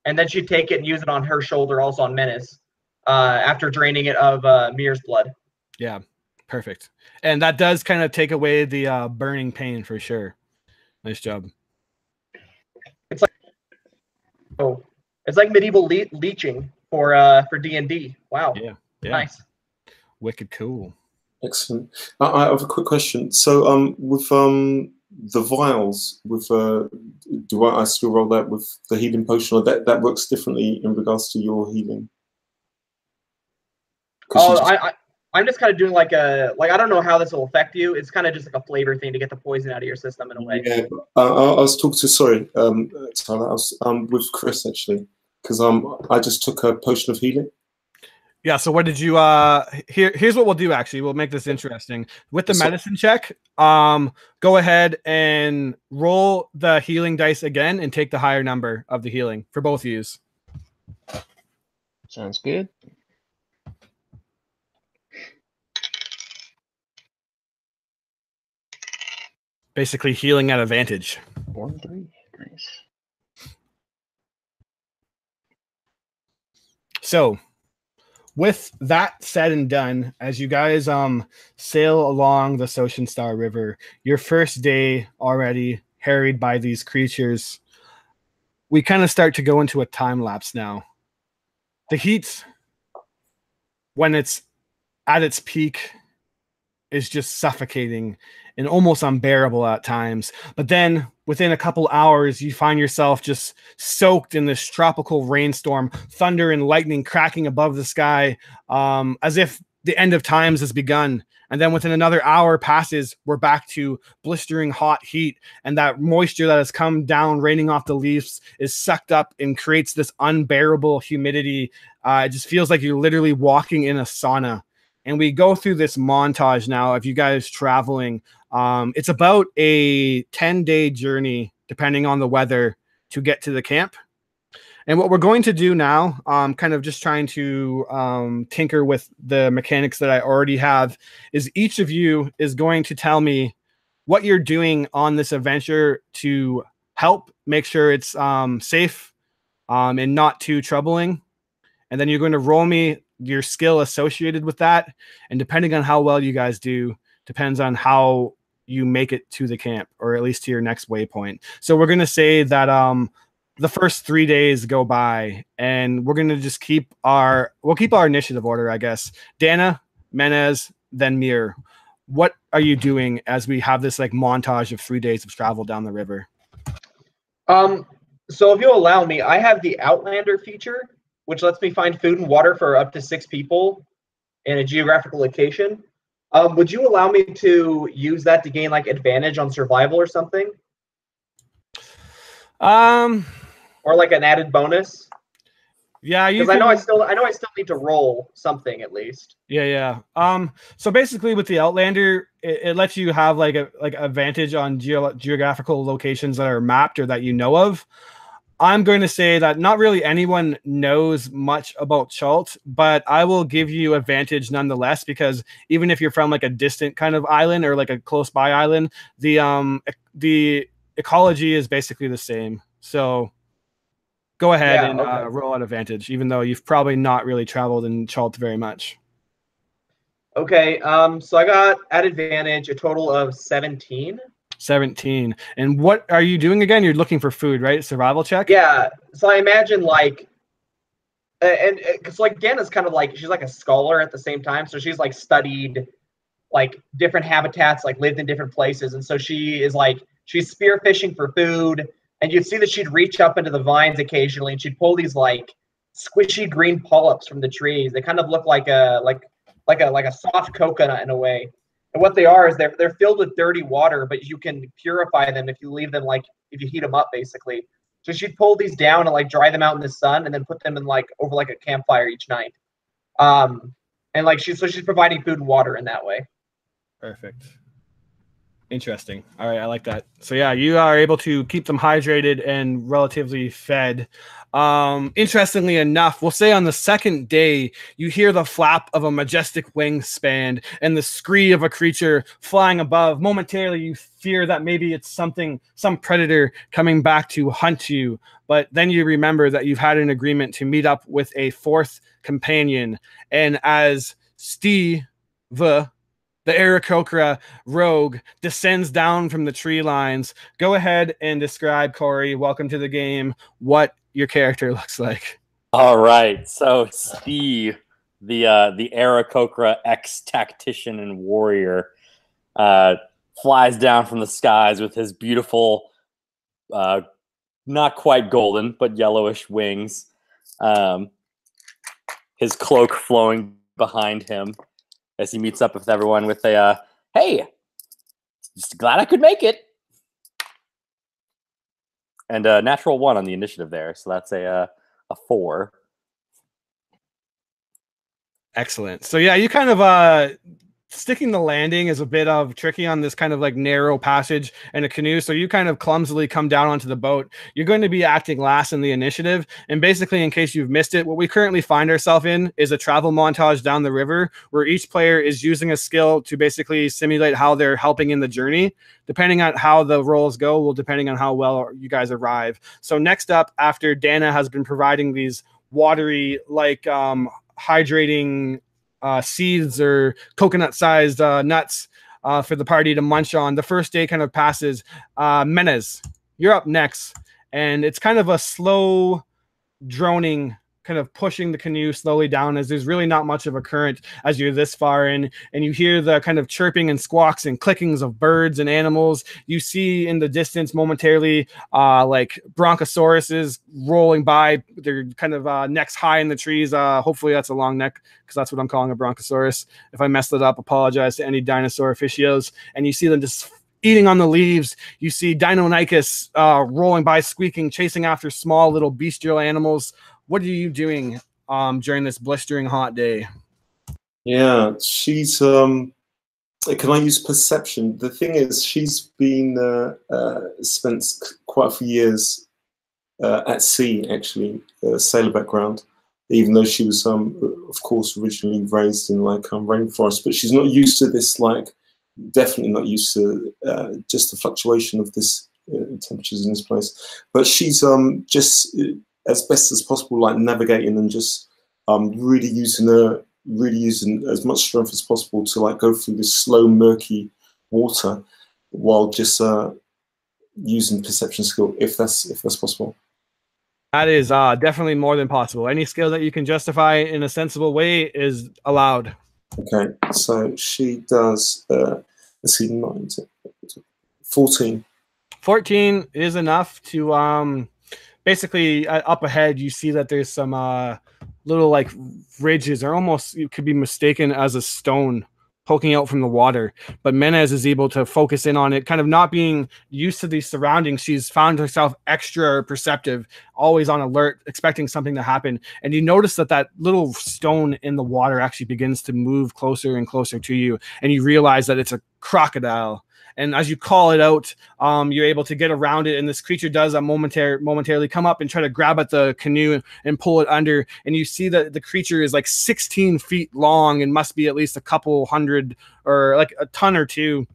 and then she'd take it and use it on her shoulder, also on Menace, after draining it of Mir's blood. Yeah, perfect. And that does kind of take away the burning pain for sure. Nice job. It's like medieval leeching for D&D. Wow. Yeah. Nice. Wicked cool. Excellent. I have a quick question. So, with the vials, do I still roll that with the healing potion, or that works differently in regards to your healing? I'm just kind of doing like I don't know how this will affect you. It's kind of just like a flavor thing to get the poison out of your system in a way. Yeah, I was talking to Tyler, I was with Chris actually, because I just took a potion of healing. Yeah, so what did you here's what we'll do actually. We'll make this interesting. With the medicine check, go ahead and roll the healing dice again and take the higher number of the healing for both yous. Sounds good. Basically healing at advantage. 4 and 3. Nice. So with that said and done, as you guys sail along the Soshin Star River, your first day already harried by these creatures, we kind of start to go into a time lapse now. The heat, when it's at its peak, is just suffocating and almost unbearable at times. But then within a couple hours, you find yourself just soaked in this tropical rainstorm, thunder and lightning cracking above the sky, as if the end of times has begun. And then within another hour passes, we're back to blistering hot heat, and that moisture that has come down raining off the leaves is sucked up and creates this unbearable humidity. It just feels like you're literally walking in a sauna. And we go through this montage now of you guys traveling. It's about a 10-day journey, depending on the weather, to get to the camp. And what we're going to do now, kind of just trying to tinker with the mechanics that I already have, is each of you is going to tell me what you're doing on this adventure to help make sure it's safe and not too troubling. And then you're going to roll me your skill associated with that. And depending on how well you guys do, depends on how you make it to the camp, or at least to your next waypoint. So we're going to say that the first 3 days go by, and we're going to just keep our initiative order, I guess. Dana, Menez, then Mir. What are you doing as we have this like montage of 3 days of travel down the river? So if you'll allow me, I have the Outlander feature, which lets me find food and water for up to 6 people in a geographical location. Would you allow me to use that to gain like advantage on survival or something? Or like an added bonus? Yeah, because I know I still need to roll something at least. Yeah. So basically, with the Outlander, it lets you have like advantage on geographical locations that are mapped or that you know of. I'm going to say that not really anyone knows much about Chult, but I will give you advantage nonetheless, because even if you're from like a distant kind of island or like a close by island, the ecology is basically the same. So go ahead and roll out advantage, even though you've probably not really traveled in Chult very much. Okay, so I got at advantage a total of 17. 17. And what are you doing again? You're looking for food, right? Survival check? Yeah. So I imagine like, and because like Dana's kind of like, she's like a scholar at the same time. So she's like studied like different habitats, like lived in different places. And so she is like, she's spearfishing for food. And you'd see that she'd reach up into the vines occasionally and she'd pull these like squishy green polyps from the trees. They kind of look like a soft coconut in a way. And what they are is they're filled with dirty water, but you can purify them if you leave them, like if you heat them up, basically. So she'd pull these down and like dry them out in the sun, and then put them in like over like a campfire each night. And like she's providing food and water in that way. Perfect. Interesting. All right, I like that. So yeah, you are able to keep them hydrated and relatively fed. Interestingly enough, we'll say on the second day, you hear the flap of a majestic wingspan and the scream of a creature flying above. Momentarily, you fear that maybe it's some predator coming back to hunt you. But then you remember that you've had an agreement to meet up with a fourth companion. And as Steve, the Aarakocra rogue, descends down from the tree lines, go ahead and describe, Corey, welcome to the game, what your character looks like. All right, so Steve, the Aarakocra ex-tactician and warrior, flies down from the skies with his beautiful, not quite golden, but yellowish wings, his cloak flowing behind him, as he meets up with everyone with a, hey, just glad I could make it. And a natural 1 on the initiative there. So that's a 4. Excellent. So yeah, you kind of sticking the landing is a bit of tricky on this kind of like narrow passage in a canoe. So you kind of clumsily come down onto the boat. You're going to be acting last in the initiative. And basically, in case you've missed it, what we currently find ourselves in is a travel montage down the river where each player is using a skill to basically simulate how they're helping in the journey. Depending on how the rolls go, will depending on how well you guys arrive. So next up, after Dana has been providing these watery, like hydrating seeds or coconut-sized nuts for the party to munch on. The first day kind of passes. Menez, you're up next, and it's kind of a slow, droning, kind of pushing the canoe slowly down as there's really not much of a current as you're this far in, and you hear the kind of chirping and squawks and clickings of birds and animals. You see in the distance momentarily like brontosauruses rolling by. They're kind of necks high in the trees. Hopefully that's a long neck, because that's what I'm calling a brontosaurus. If I messed it up, apologize to any dinosaur aficionados. And you see them just eating on the leaves. You see Deinonychus rolling by, squeaking, chasing after small little bestial animals. What are you doing during this blistering hot day? Yeah, she's can I use perception? The thing is, she's been spent quite a few years at sea, actually, sailor background, even though she was of course originally raised in like rainforest, but she's not used to this, like definitely not used to just the fluctuation of this temperatures in this place. But she's just as best as possible, like navigating and just really using as much strength as possible to like go through this slow, murky water while just using perception skill, if that's possible. That is definitely more than possible. Any skill that you can justify in a sensible way is allowed. Okay, so she does, let's see, 14. 14 is enough to basically up ahead. You see that there's some little like ridges, or almost you could be mistaken as a stone poking out from the water. But Menez is able to focus in on it, kind of not being used to these surroundings. She's found herself extra perceptive, always on alert, expecting something to happen. And you notice that that little stone in the water actually begins to move closer and closer to you. And you realize that it's a crocodile. And as you call it out, you're able to get around it, and this creature does momentarily come up and try to grab at the canoe and pull it under. And you see that the creature is like 16 feet long and must be at least a couple hundred, or like a ton or two.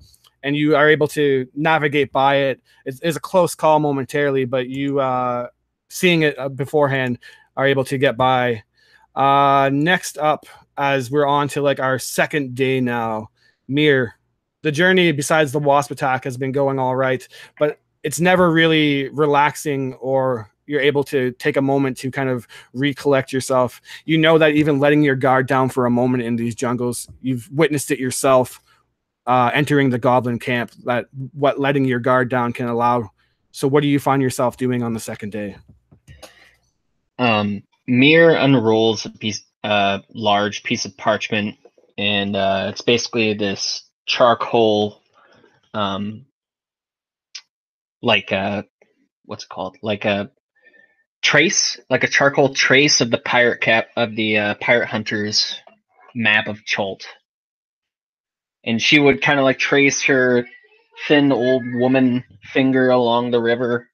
And you are able to navigate by it. It's a close call momentarily, but you, seeing it beforehand, are able to get by. Next up, as we're on to like our second day now, Mir. The journey, besides the wasp attack, has been going all right, but it's never really relaxing, or you're able to take a moment to kind of recollect yourself. You know that even letting your guard down for a moment in these jungles, you've witnessed it yourself, entering the goblin camp, that what letting your guard down can allow. So what do you find yourself doing on the second day? Mir unrolls a large piece of parchment, and it's basically this charcoal, like a, what's it called, like a trace, like a charcoal trace of the pirate hunters map of Cholt. And she would kind of like trace her thin old woman finger along the river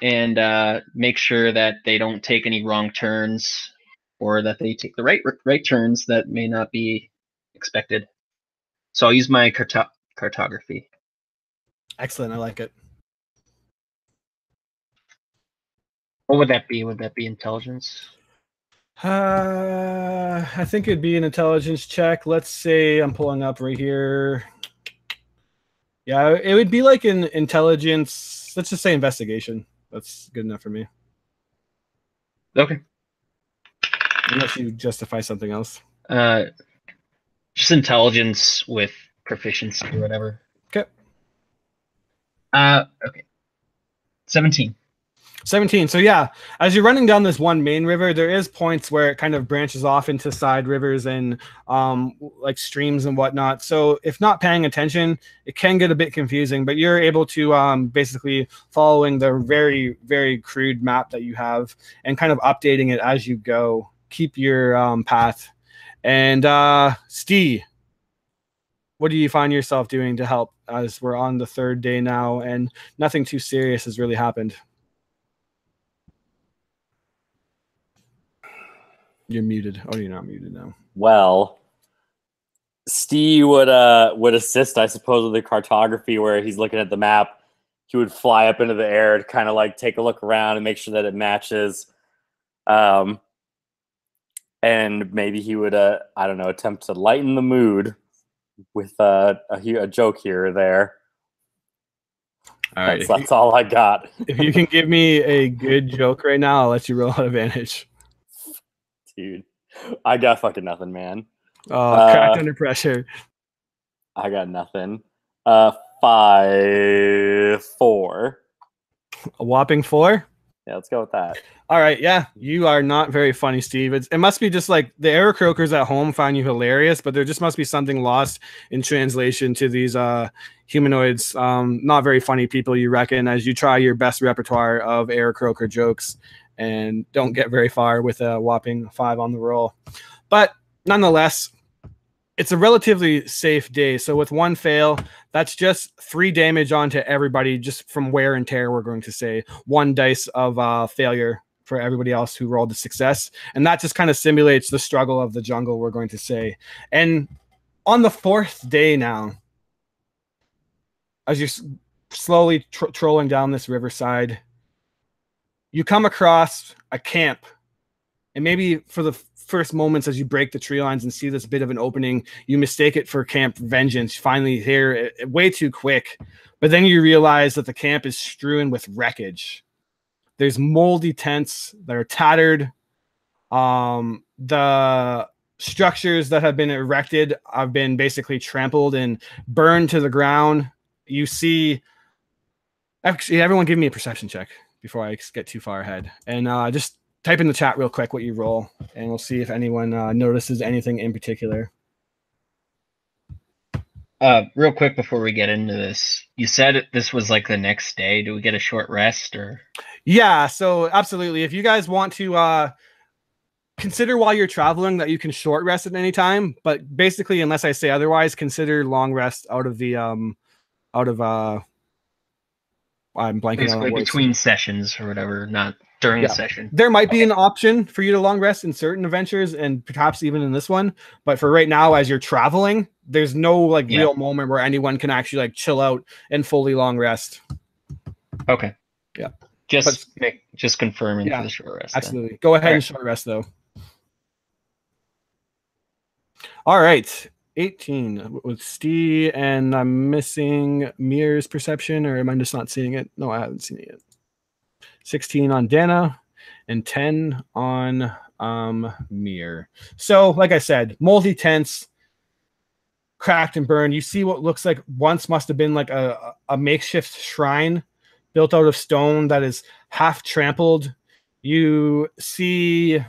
and make sure that they don't take any wrong turns, or that they take the right turns that may not be expected. So I'll use my cartography. Excellent. I like it. What would that be? Would that be intelligence? I think it'd be an intelligence check. Let's say I'm pulling up right here. Yeah, it would be like an intelligence. Let's just say investigation. That's good enough for me. Okay. Unless you justify something else. Just intelligence with proficiency or whatever. Okay. Okay. 17. 17. So yeah, as you're running down this one main river, there is points where it kind of branches off into side rivers and like streams and whatnot. So if not paying attention, it can get a bit confusing, but you're able to basically following the very, very crude map that you have and kind of updating it as you go. Keep your path. And Steve, what do you find yourself doing to help as we're on the third day now and nothing too serious has really happened? You're muted. Oh, you're not muted now. Well, Steve would assist, I suppose, with the cartography where he's looking at the map. He would fly up into the air to kind of like take a look around and make sure that it matches. And maybe he would, I don't know, attempt to lighten the mood with a joke here or there. All right. That's all I got. If you can give me a good joke right now, I'll let you roll out advantage. Dude, I got fucking nothing, man. Oh, cracked under pressure. I got nothing. 5, 4. A whopping 4? Yeah, let's go with that. All right, yeah, you are not very funny, Steve. It must be just like the Aarakocras at home find you hilarious, but there just must be something lost in translation to these humanoids. Not very funny people, you reckon, as you try your best repertoire of Aarakocra jokes and don't get very far with a whopping 5 on the roll. But nonetheless, it's a relatively safe day. So with 1 fail, that's just 3 damage onto everybody just from wear and tear, we're going to say. 1 dice of failure for everybody else who rolled a success. And that just kind of simulates the struggle of the jungle, we're going to say. And on the 4th day now, as you're slowly trolling down this riverside, you come across a camp. And maybe for the first moments as you break the tree lines and see this bit of an opening, you mistake it for Camp Vengeance. Finally here, way too quick. But then you realize that the camp is strewn with wreckage. There's moldy tents that are tattered. The structures that have been erected have been basically trampled and burned to the ground. You see... Actually, everyone give me a perception check before I get too far ahead. And just type in the chat real quick what you roll, and we'll see if anyone notices anything in particular. Real quick before we get into this, you said this was like the next day. Do we get a short rest or? Yeah, so absolutely. If you guys want to consider while you're traveling that you can short rest at any time, but basically, unless I say otherwise, consider long rest out of the I'm blanking basically on words. Between sessions or whatever, not during a session. There might be an option for you to long rest in certain adventures and perhaps even in this one. But for right now, as you're traveling, there's no like real moment where anyone can actually like chill out and fully long rest. Okay. Yeah. Just confirming for the short rest. Absolutely. Then. Go ahead and short rest though. All right. 18 with Steve, and I'm missing Mir's perception, or am I just not seeing it? No, I haven't seen it yet. 16 on Dana and 10 on Mir. So, like I said, moldy tents, cracked and burned. You see what looks like once must have been like a makeshift shrine built out of stone that is half trampled. You see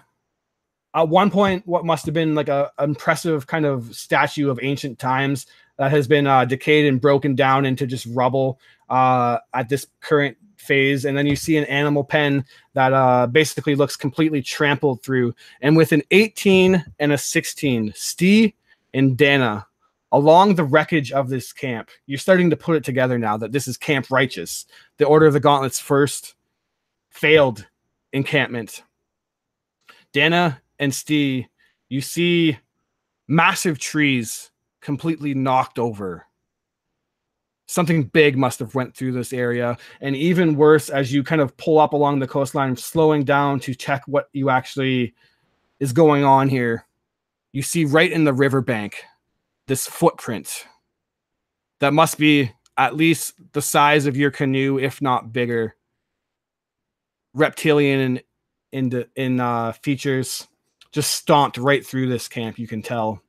at one point what must have been like a impressive kind of statue of ancient times that has been decayed and broken down into just rubble at this current phase. And then you see an animal pen that basically looks completely trampled through. And with an 18 and a 16, Steve and Dana, along the wreckage of this camp, you're starting to put it together now that this is Camp Righteous, the Order of the Gauntlet's first failed encampment. Dana and Stee, you see massive trees completely knocked over. Something big must have went through this area. And even worse, as you kind of pull up along the coastline, slowing down to check what you actually is going on here, you see right in the riverbank this footprint that must be at least the size of your canoe, if not bigger. Reptilian in features, just stomped right through this camp, you can tell.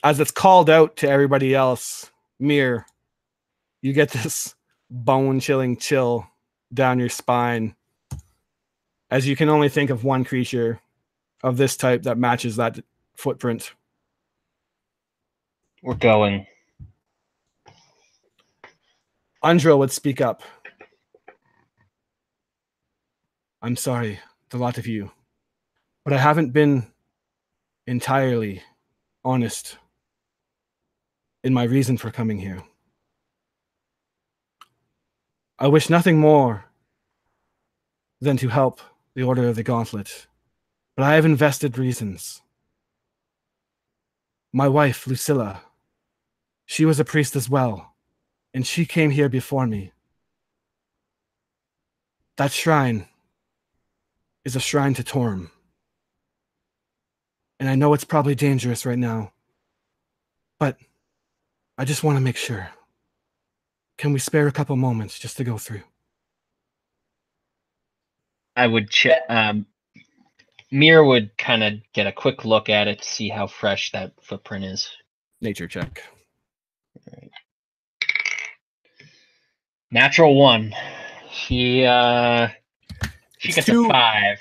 As it's called out to everybody else, Mir, you get this bone-chilling chill down your spine, as you can only think of one creature of this type that matches that footprint. We're going. Undril would speak up. I'm sorry, the lot of you, but I haven't been entirely honest in my reason for coming here. I wish nothing more than to help the Order of the Gauntlet, but I have invested reasons. My wife, Lucilla, she was a priest as well, and she came here before me. That shrine is a shrine to Torm. And I know it's probably dangerous right now, but I just want to make sure. Can we spare a couple moments just to go through? I would check. Mir would kind of get a quick look at it to see how fresh that footprint is. Nature check. All right. Natural 1. She gets a 5.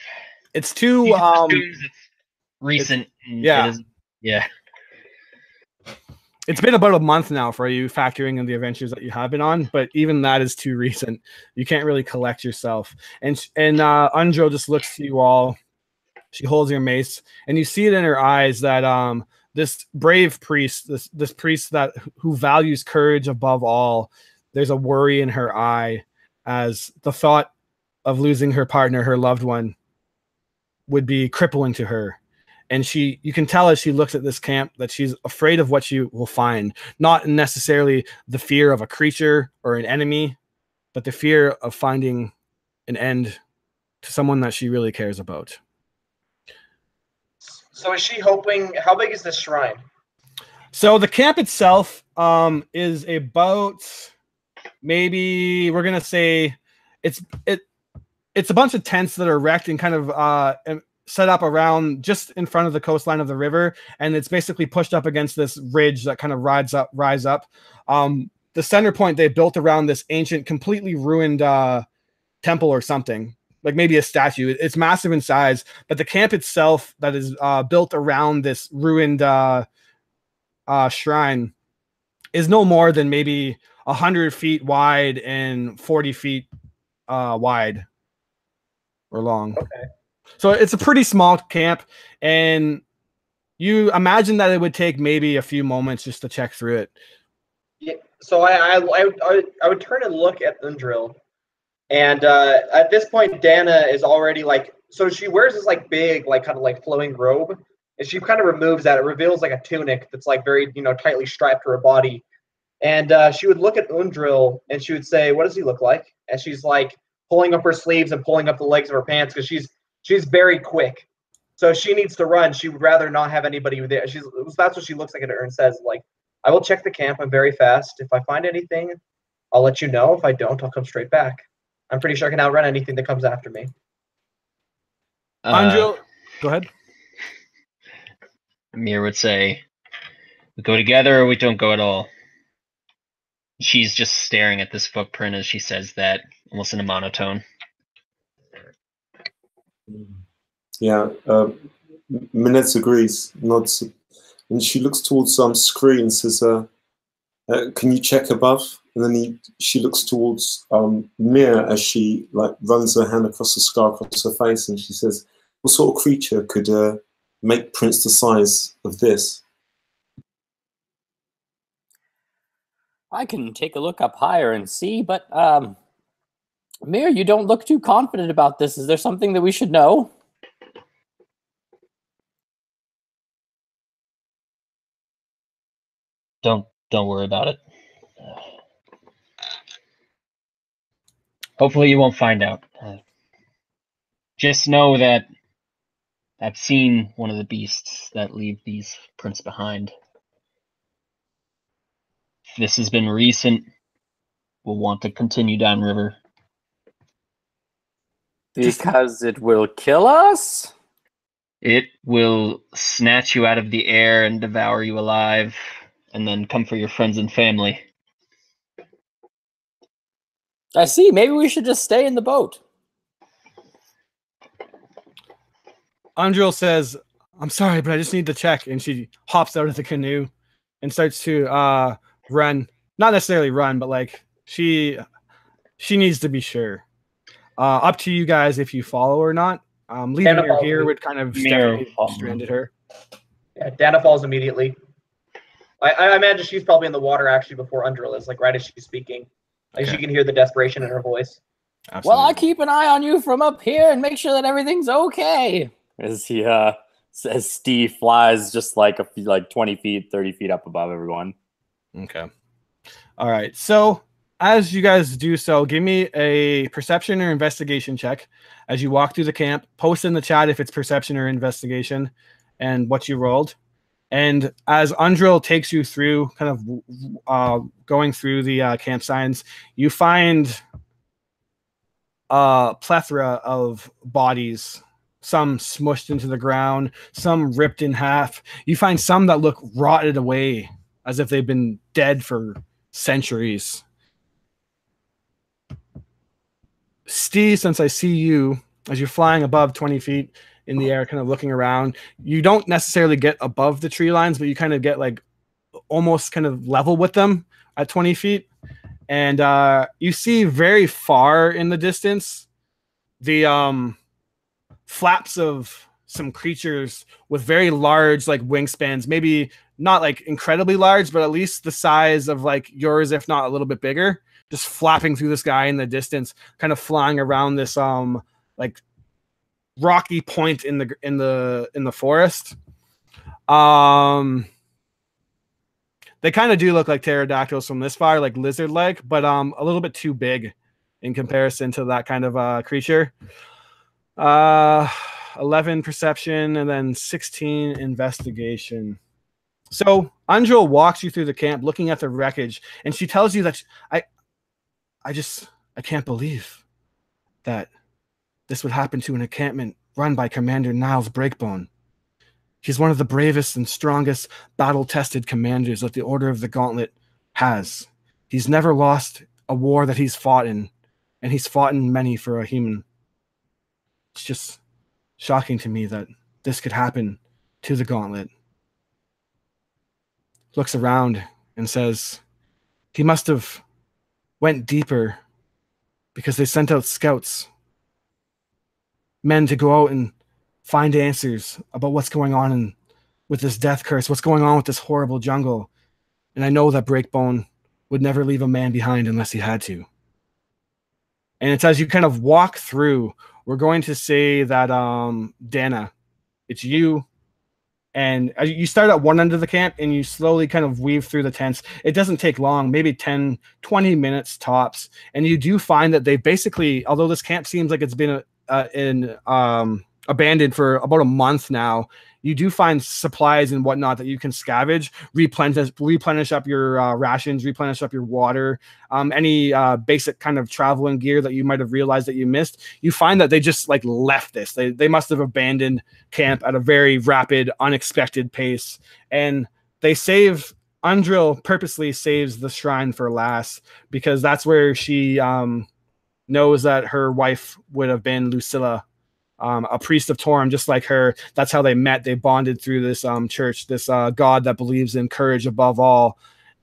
It's too. She assumes it's recent. Yeah. Yeah. It's been about a month now for you, factoring in the adventures that you have been on, but even that is too recent. You can't really collect yourself. And Undro just looks to you all. She holds your mace, and you see it in her eyes that this brave priest, this priest who values courage above all, there's a worry in her eye as the thought of losing her partner, her loved one, would be crippling to her. And you can tell as she looks at this camp that she's afraid of what she will find. Not necessarily the fear of a creature or an enemy, but the fear of finding an end to someone that she really cares about. So is she hoping, how big is this shrine? So the camp itself is about, maybe we're going to say it's a bunch of tents that are wrecked and kind of set up around just in front of the coastline of the river, and it's basically pushed up against this ridge that kind of rise up. The center point they built around this ancient, completely ruined temple or something, like maybe a statue. It's massive in size, but the camp itself that is built around this ruined shrine is no more than maybe 100 feet wide and 40 feet wide or long. Okay. So it's a pretty small camp, and you imagine that it would take maybe a few moments just to check through it. Yeah, so I would turn and look at Undril, and at this point, Dana is already like, so she wears this like big, like kind of like flowing robe, and she kind of removes that. It reveals like a tunic that's like very, tightly strapped to her body, and she would look at Undril and she would say, "What does he look like?" And she's like pulling up her sleeves and pulling up the legs of her pants because she's very quick. So if she needs to run, she would rather not have anybody there. That's what she looks like at her and says, like, "I will check the camp. I'm very fast. If I find anything, I'll let you know. If I don't, I'll come straight back. I'm pretty sure I can outrun anything that comes after me." Angel, go ahead. Mir would say, "We go together or we don't go at all." She's just staring at this footprint as she says that, almost in a monotone. Yeah, Minette agrees, nods, and she looks towards screen and says, "Can you check above?" And then she looks towards Mir as she like runs her hand across the scar across her face, and she says, "What sort of creature could make prints the size of this? I can take a look up higher and see, but Mir, you don't look too confident about this. Is there something that we should know? Don't worry about it. Hopefully you won't find out. Just know that I've seen one of the beasts that leave these prints behind. If this has been recent, we'll want to continue downriver. Because it will kill us? It will snatch you out of the air and devour you alive, and then come for your friends and family. I see. Maybe we should just stay in the boat. Andril says, I'm sorry, but I just need to check. And she hops out of the canoe and starts to run. Not necessarily run, but like she needs to be sure. Up to you guys if you follow or not. Leaving her here would kind of stranded her. Yeah, Dana falls immediately. I imagine she's probably in the water actually before Andril is, like right as she's speaking. Like she can hear the desperation in her voice. Absolutely. Well, I keep an eye on you from up here and make sure that everything's okay. As he as Steve flies just like 20 feet, 30 feet up above everyone. Okay. All right. So as you guys do so, give me a perception or investigation check as you walk through the camp. Post in the chat if it's perception or investigation and what you rolled. And as Andril takes you through, kind of going through the camp signs, you find a plethora of bodies, some smushed into the ground, some ripped in half. You find some that look rotted away as if they've been dead for centuries. Steve, since I see you as you're flying above 20 feet in the air, kind of looking around, you don't necessarily get above the tree lines, but you kind of get like almost kind of level with them at 20 feet. And you see very far in the distance the flaps of some creatures with very large like wingspans, maybe not like incredibly large, but at least the size of like yours, if not a little bit bigger, just flapping through the sky in the distance, kind of flying around this like rocky point in the forest. They kind of do look like pterodactyls from this far, like lizard-like, but a little bit too big in comparison to that kind of creature. 11 perception and then 16 investigation. So Andril walks you through the camp looking at the wreckage, and she tells you that I can't believe that this would happen to an encampment run by Commander Niles Breakbone. He's one of the bravest and strongest battle-tested commanders that the Order of the Gauntlet has. He's never lost a war that he's fought in, and he's fought in many for a human. It's just shocking to me that this could happen to the Gauntlet. Looks around and says, he must have went deeper because they sent out scouts, men to go out and find answers about what's going on with this death curse, what's going on with this horrible jungle. And I know that Breakbone would never leave a man behind unless he had to. And it's as you kind of walk through, we're going to say that Dana, it's you, and you start at one end of the camp and you slowly kind of weave through the tents. It doesn't take long, maybe 10, 20 minutes tops. And you do find that they basically, although this camp seems like it's been abandoned for about a month now, you do find supplies and whatnot that you can scavenge, replenish up your rations, replenish up your water, any basic kind of traveling gear that you might have realized that you missed. You find that they just like left this. They must have abandoned camp at a very rapid, unexpected pace. And they Andril purposely saves the shrine for last because that's where she knows that her wife would have been Lucilla, a priest of Torum, just like her. That's how they met. They bonded through this church, this god that believes in courage above all.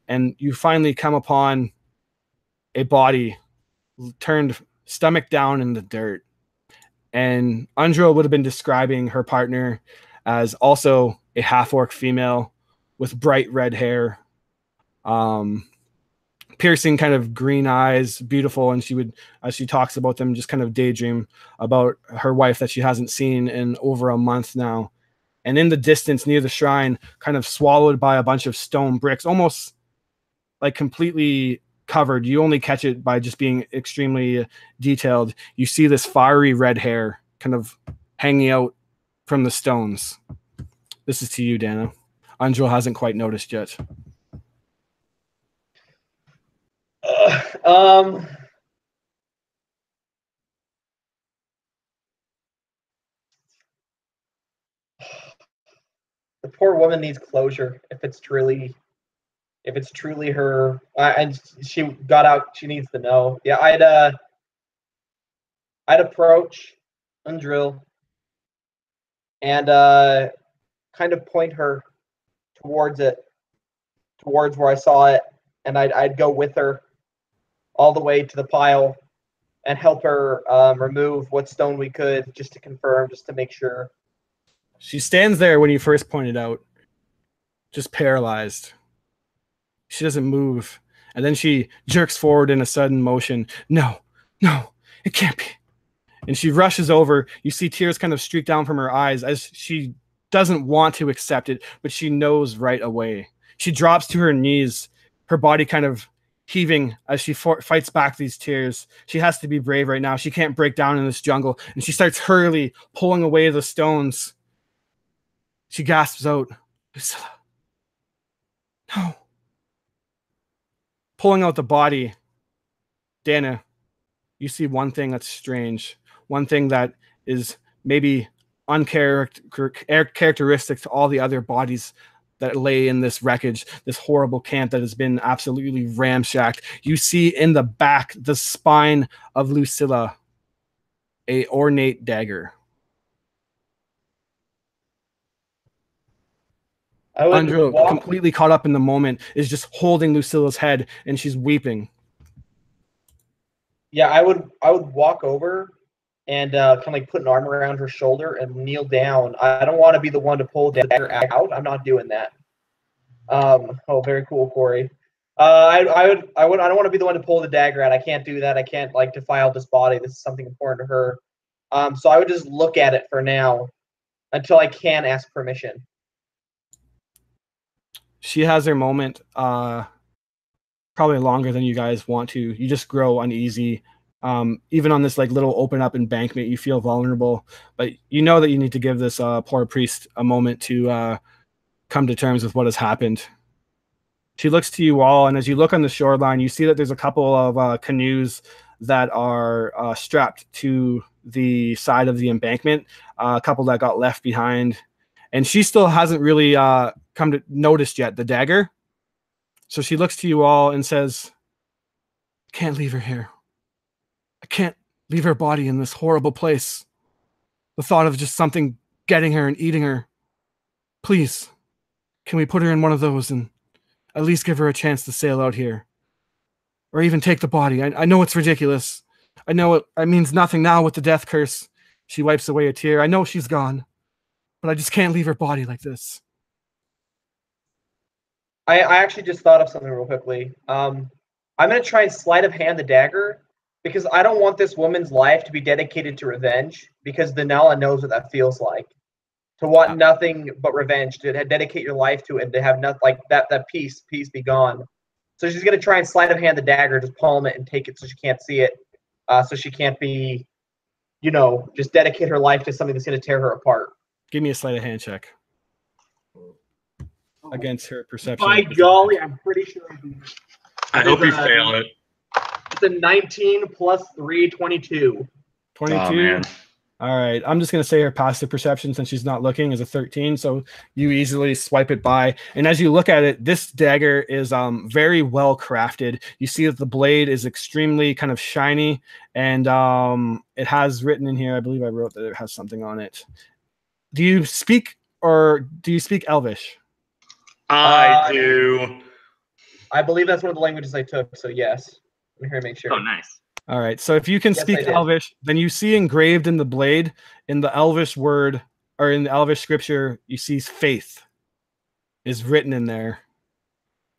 And you finally come upon a body turned stomach down in the dirt. And Andril would have been describing her partner as also a half-orc female with bright red hair, piercing kind of green eyes, beautiful. And she would, as she talks about them, just kind of daydream about her wife that she hasn't seen in over a month now. And in the distance near the shrine, kind of swallowed by a bunch of stone bricks, almost like completely covered. You only catch it by just being extremely detailed. You see this fiery red hair kind of hanging out from the stones. This is to you, Dana. Andril hasn't quite noticed yet. The poor woman needs closure. If it's truly her, and she got out, she needs to know. Yeah, I'd approach Andril and kind of point her towards where I saw it, and I'd go with her all the way to the pile and help her remove what stone we could, just to confirm, just to make sure. She stands there when you first pointed out, just paralyzed. She doesn't move. And then she jerks forward in a sudden motion. No, it can't be. And she rushes over. You see tears kind of streak down from her eyes as she doesn't want to accept it, but she knows right away. She drops to her knees, her body kind of heaving as she fights back these tears. She has to be brave right now. She can't break down in this jungle. And she starts hurriedly pulling away the stones. She gasps out, Lucilla. No. Pulling out the body, Dana, you see one thing that's strange. One thing that is maybe uncharacteristic to all the other bodies that lay in this wreckage, this horrible camp that has been absolutely ramshacked. You see in the back the spine of Lucilla, a ornate dagger. Andrew, completely caught up in the moment, is just holding Lucilla's head, and she's weeping. Yeah, I would walk over and kind of like put an arm around her shoulder and kneel down. I don't want to be the one to pull the dagger out. I'm not doing that. Oh, very cool, Corey. I don't want to be the one to pull the dagger out. I can't do that. I can't like defile this body. This is something important to her. So I would just look at it for now until I can ask permission. She has her moment, probably longer than you guys want to. You just grow uneasy. Even on this like little open up embankment, you feel vulnerable, but you know that you need to give this poor priest a moment to come to terms with what has happened. She looks to you all, and as you look on the shoreline, you see that there's a couple of canoes that are strapped to the side of the embankment, a couple that got left behind, and she still hasn't really come to notice yet the dagger. So she looks to you all and says, I can't leave her here. I can't leave her body in this horrible place. The thought of just something getting her and eating her. Please, can we put her in one of those and at least give her a chance to sail out here? Or even take the body. I know it's ridiculous. I know it means nothing now with the death curse. She wipes away a tear. I know she's gone, but I just can't leave her body like this. I actually just thought of something real quickly. I'm going to try and sleight of hand the dagger, because I don't want this woman's life to be dedicated to revenge, because Danella knows what that feels like. To want nothing but revenge, to dedicate your life to it, and to have nothing like that peace be gone. So she's going to try and sleight of hand the dagger, just palm it and take it so she can't see it. So she can't be, just dedicate her life to something that's going to tear her apart. Give me a sleight of hand check. Against her perception. By golly, I'm pretty sure I hope you fail it. It's a 19 plus 3, 22. 22? Oh, man. All right. I'm just going to say her passive perception, since she's not looking, is a 13. So you easily swipe it by. And as you look at it, this dagger is very well crafted. You see that the blade is extremely kind of shiny. And it has written in here, I believe I wrote that it has something on it. Do you speak Elvish? I do. I believe that's one of the languages I took, so yes. Let me make sure. Oh, nice. All right. So if you can speak Elvish, then you see engraved in the blade, in the Elvish word, or in the Elvish scripture, you see faith is written in there.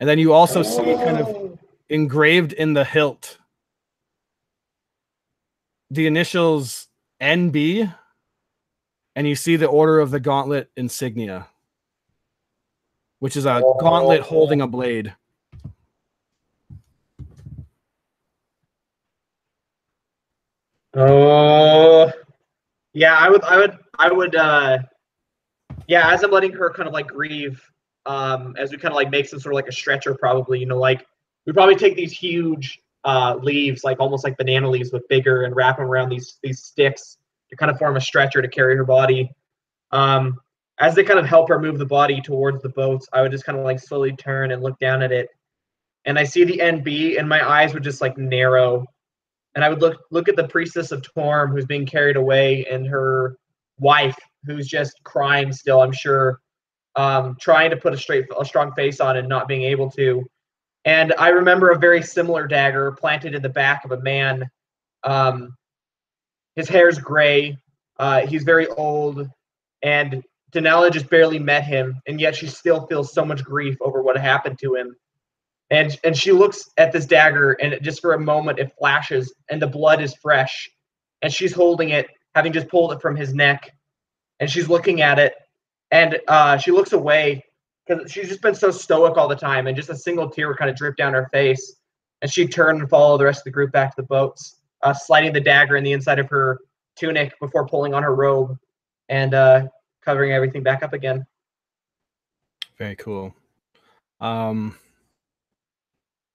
And then you also see kind of engraved in the hilt the initials NB, and you see the Order of the Gauntlet insignia, which is a gauntlet holding a blade. Oh, yeah. I would. Yeah, as I'm letting her kind of like grieve, as we kind of like make some sort of like a stretcher, probably. You know, like we probably take these huge leaves, like almost like banana leaves, but bigger, and wrap them around these sticks to kind of form a stretcher to carry her body. As they kind of help her move the body towards the boats, I would just kind of like slowly turn and look down at it, and I see the NB, and my eyes would just like narrow, and I would look at the priestess of Torm who's being carried away, and her wife who's just crying still, I'm sure, trying to put a strong face on and not being able to. And I remember a very similar dagger planted in the back of a man. His hair's gray. He's very old, and Danella just barely met him, and yet she still feels so much grief over what happened to him. And she looks at this dagger, and just for a moment it flashes, and the blood is fresh, and she's holding it, having just pulled it from his neck, and she's looking at it, and she looks away because she's just been so stoic all the time, and just a single tear would kind of drip down her face, and she'd turn and follow the rest of the group back to the boats, sliding the dagger in the inside of her tunic before pulling on her robe and covering everything back up again. Very cool.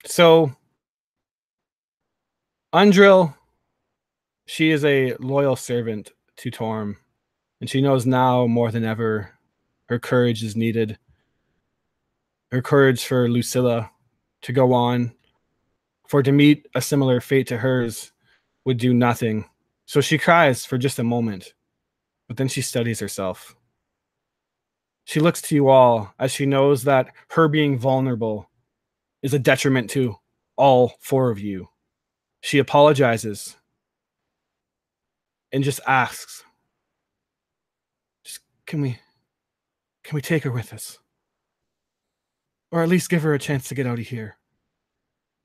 So Undrill, she is a loyal servant to Torm, and she knows now more than ever her courage is needed. Her courage for Lucilla to go on, for to meet a similar fate to hers would do nothing. So she cries for just a moment, but then she steadies herself. She looks to you all as she knows that her being vulnerable is a detriment to all four of you. She apologizes and just asks, can we take her with us? Or at least give her a chance to get out of here.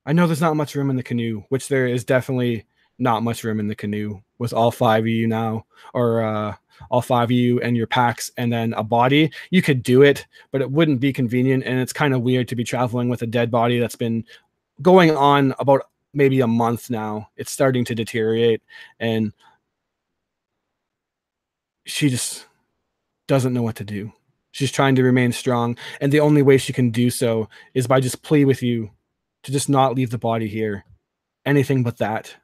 I know there's not much room in the canoe, which there is definitely not much room in the canoe with all five of you now, or all five of you and your packs, and then a body. You could do it, but it wouldn't be convenient, and it's kind of weird to be traveling with a dead body that's been going on about maybe a month now. It's starting to deteriorate, and she just doesn't know what to do. She's trying to remain strong, and the only way she can do so is by just plea with you to just not leave the body here. Anything but that.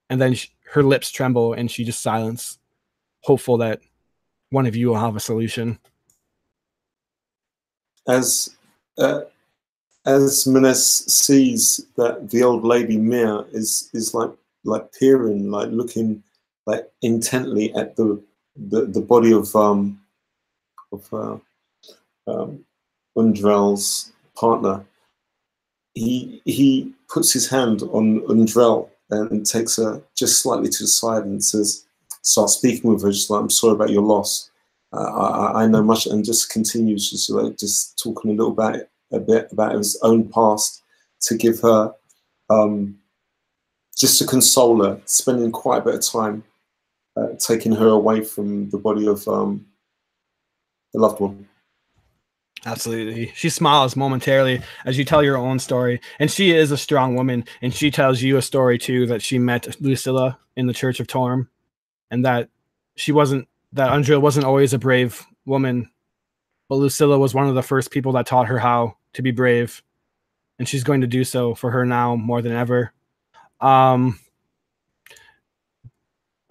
And then her lips tremble, and she just silence, hopeful that one of you will have a solution. As Menes sees that the old lady Mia is like peering, like looking like intently at the body of Undrell's partner, he puts his hand on Undrell and takes her just slightly to the side and starts speaking with her, just like, I'm sorry about your loss. I know much, and just continues just talking a bit about his own past to give her, just to console her, spending quite a bit of time taking her away from the body of the loved one. Absolutely. She smiles momentarily as you tell your own story. And she is a strong woman. And she tells you a story too, that she met Lucilla in the Church of Torm, and that Undrill wasn't always a brave woman, but Lucilla was one of the first people that taught her how to be brave. And she's going to do so for her now more than ever.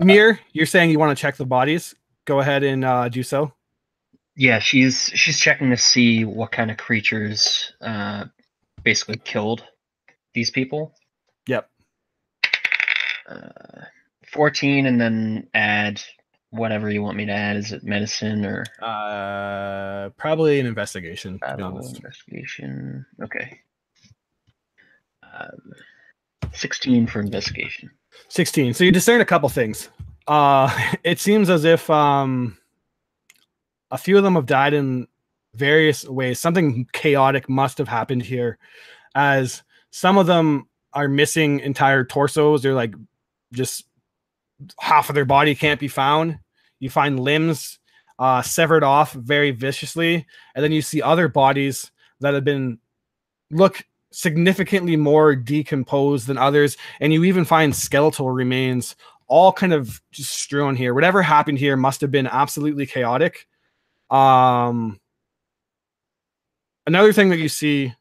Mir, you're saying you want to check the bodies. Go ahead and do so. Yeah, she's checking to see what kind of creatures basically killed these people. Yep. 14, and then add whatever you want me to add. Is it medicine or probably an investigation, to be honest. Investigation. Okay. 16 for investigation. 16. So you discern a couple things. It seems as if a few of them have died in various ways. Something chaotic must have happened here, as some of them are missing entire torsos. They're like just half of their body can't be found. You find limbs severed off very viciously, and then you see other bodies that have been look significantly more decomposed than others, and you even find skeletal remains all kind of just strewn here. Whatever happened here must have been absolutely chaotic. Another thing that you see,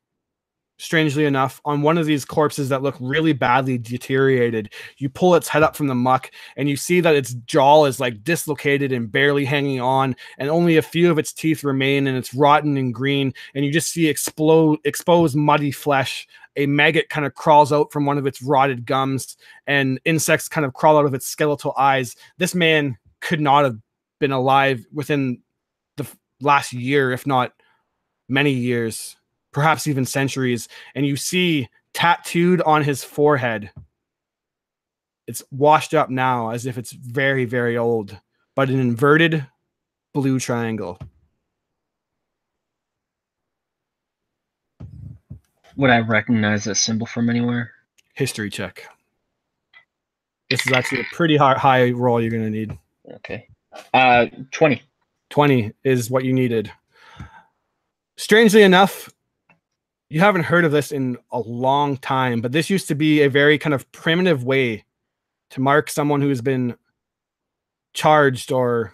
strangely enough, on one of these corpses that look really badly deteriorated, you pull its head up from the muck and you see that its jaw is like dislocated and barely hanging on, and only a few of its teeth remain, and it's rotten and green, and you just see exposed muddy flesh. A maggot kind of crawls out from one of its rotted gums, and insects kind of crawl out of its skeletal eyes. This man could not have been alive within the last year, if not many years, perhaps even centuries. And you see tattooed on his forehead, it's washed up now as if it's very, very old, but an inverted blue triangle. Would I recognize that symbol from anywhere? History check. This is actually a pretty high roll you're going to need. Okay. 20. 20 is what you needed. Strangely enough, you haven't heard of this in a long time, but this used to be a very kind of primitive way to mark someone who's been charged or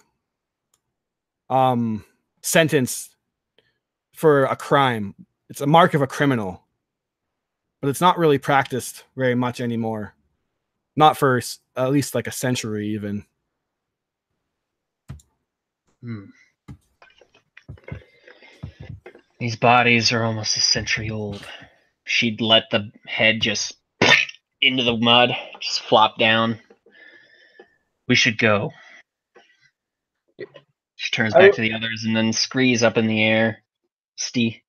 sentenced for a crime. It's a mark of a criminal, but it's not really practiced very much anymore. Not for at least like a century even. These bodies are almost a century old. She'd let the head just into the mud, just flop down. We should go. She turns back to the others and then screes up in the air. Stee.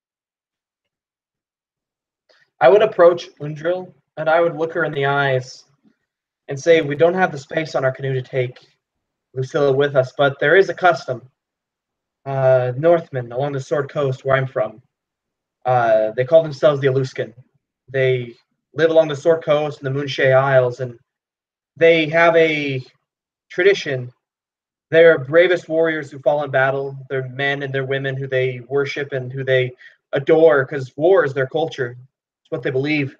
I would approach Undril and I would look her in the eyes and say, we don't have the space on our canoe to take Lucilla with us, but there is a custom. Northmen along the Sword Coast, where I'm from, they call themselves the Aluskan. They live along the Sword Coast and the Moonshae Isles, and they have a tradition. They're bravest warriors who fall in battle. They're men and they're women who they worship and who they adore, because war is their culture. It's what they believe.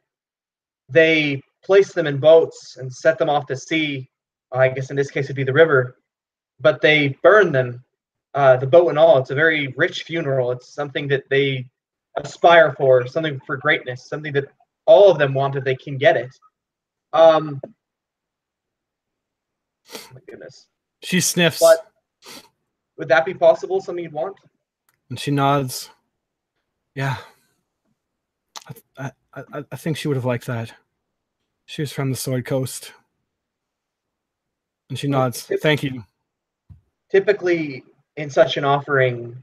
They place them in boats and set them off to sea. I guess in this case it'd be the river, but they burn them. The boat and all. It's a very rich funeral. It's something that they aspire for, something for greatness, something that all of them want if they can get it. Oh my goodness. She sniffs. But would that be possible? Something you'd want? And she nods. Yeah. I think she would have liked that. She was from the Sword Coast. And she nods. Thank you. Typically, in such an offering,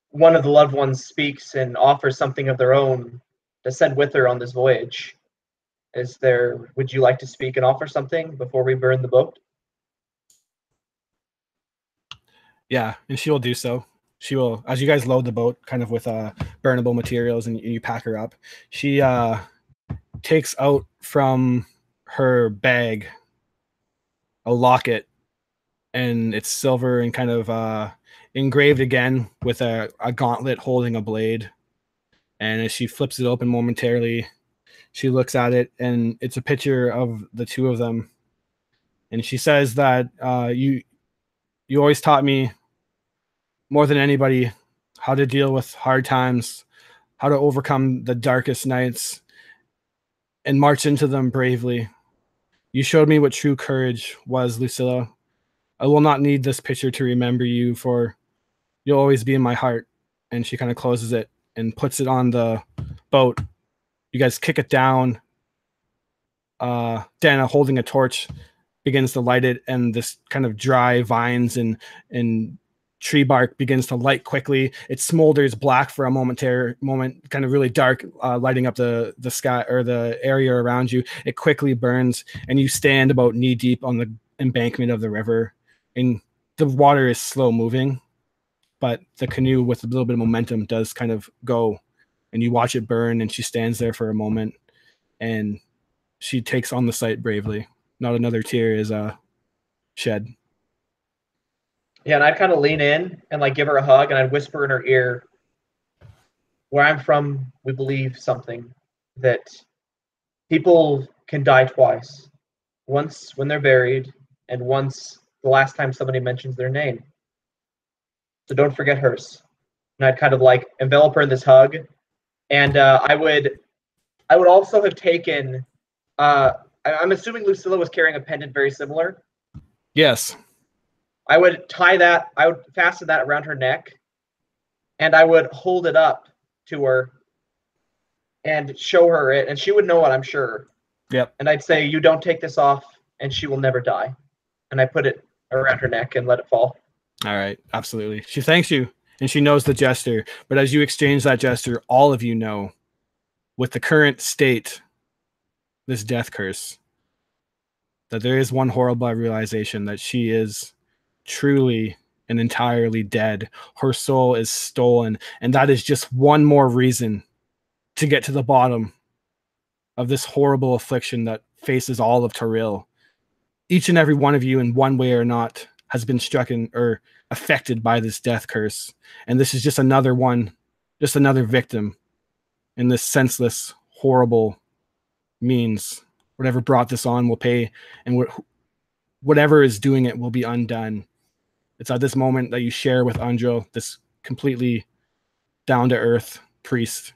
one of the loved ones speaks and offers something of their own to send with her on this voyage. Would you like to speak and offer something before we burn the boat? Yeah, and she will do so. She will, as you guys load the boat kind of with burnable materials and you pack her up, she takes out from her bag a locket, and it's silver and kind of engraved again with a gauntlet holding a blade. And as she flips it open momentarily, she looks at it, and it's a picture of the two of them. And she says that you always taught me more than anybody how to deal with hard times, how to overcome the darkest nights and march into them bravely. You showed me what true courage was, Lucilla. I will not need this picture to remember you, for you'll always be in my heart. And she kind of closes it and puts it on the boat. You guys kick it down. Dana, holding a torch, begins to light it, and this kind of dry vines and tree bark begins to light quickly. It smolders black for a moment, kind of really dark, lighting up the sky or the area around you. It quickly burns, and you stand about knee deep on the embankment of the river, and the water is slow moving. but the canoe with a little bit of momentum does kind of go, and you watch it burn, and she stands there for a moment, and she takes on the sight bravely. Not another tear is shed. Yeah, and I'd kind of lean in and like give her a hug, and I'd whisper in her ear, "Where I'm from, we believe something, that people can die twice. Once when they're buried, and once the last time somebody mentions their name. So don't forget hers." And I'd kind of like envelop her in this hug, and I would also have taken. I'm assuming Lucilla was carrying a pendant very similar. Yes. I would tie that. I would fasten that around her neck, and I would hold it up to her and show her it, and she would know it, I'm sure. Yep. And I'd say, "You don't take this off, and she will never die." And I put it around her neck and let it fall. All right. Absolutely. She thanks you, and she knows the gesture. But as you exchange that gesture, all of you know, with the current state, this death curse, that there is one horrible realization that she is truly and entirely dead. Her soul is stolen, and that is just one more reason to get to the bottom of this horrible affliction that faces all of Toril. Each and every one of you, in one way or not, has been struck or affected by this death curse, and this is just another one, just another victim in this senseless, horrible means. Whatever brought this on will pay, and whatever is doing it will be undone. It's at this moment that you share with Andro, this completely down-to-earth priest,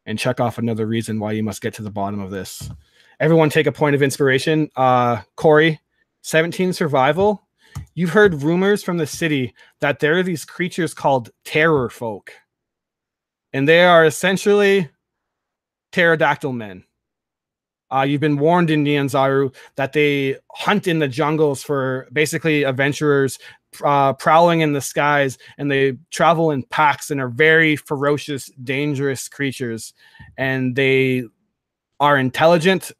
and check off another reason why you must get to the bottom of this. Everyone take a point of inspiration. Corey, 17 survival. You've heard rumors from the city that there are these creatures called terror folk, and they are essentially pterodactyl men. You've been warned in Nyanzaru that they hunt in the jungles for basically adventurers prowling in the skies, and they travel in packs and are very ferocious, dangerous creatures. And they are intelligent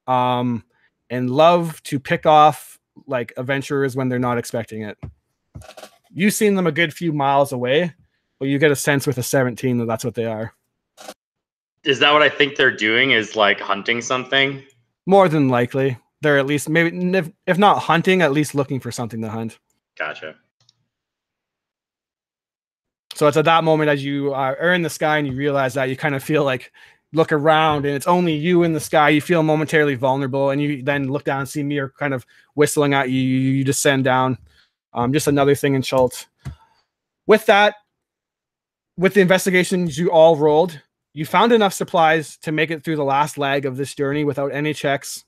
and love to pick off like adventurers when they're not expecting it. You've seen them a good few miles away, but you get a sense with a 17 that that's what they are. Is that what I think they're doing? Is like hunting something? More than likely. They're at least, maybe, if not hunting, at least looking for something to hunt. Gotcha. So it's at that moment as you are in the sky and you realize that, you kind of feel like, look around and it's only you in the sky. You feel momentarily vulnerable, and you then look down and see Mir kind of whistling at you. You descend down. Just another thing in Schultz. With that, with the investigations you all rolled, you found enough supplies to make it through the last leg of this journey without any checks.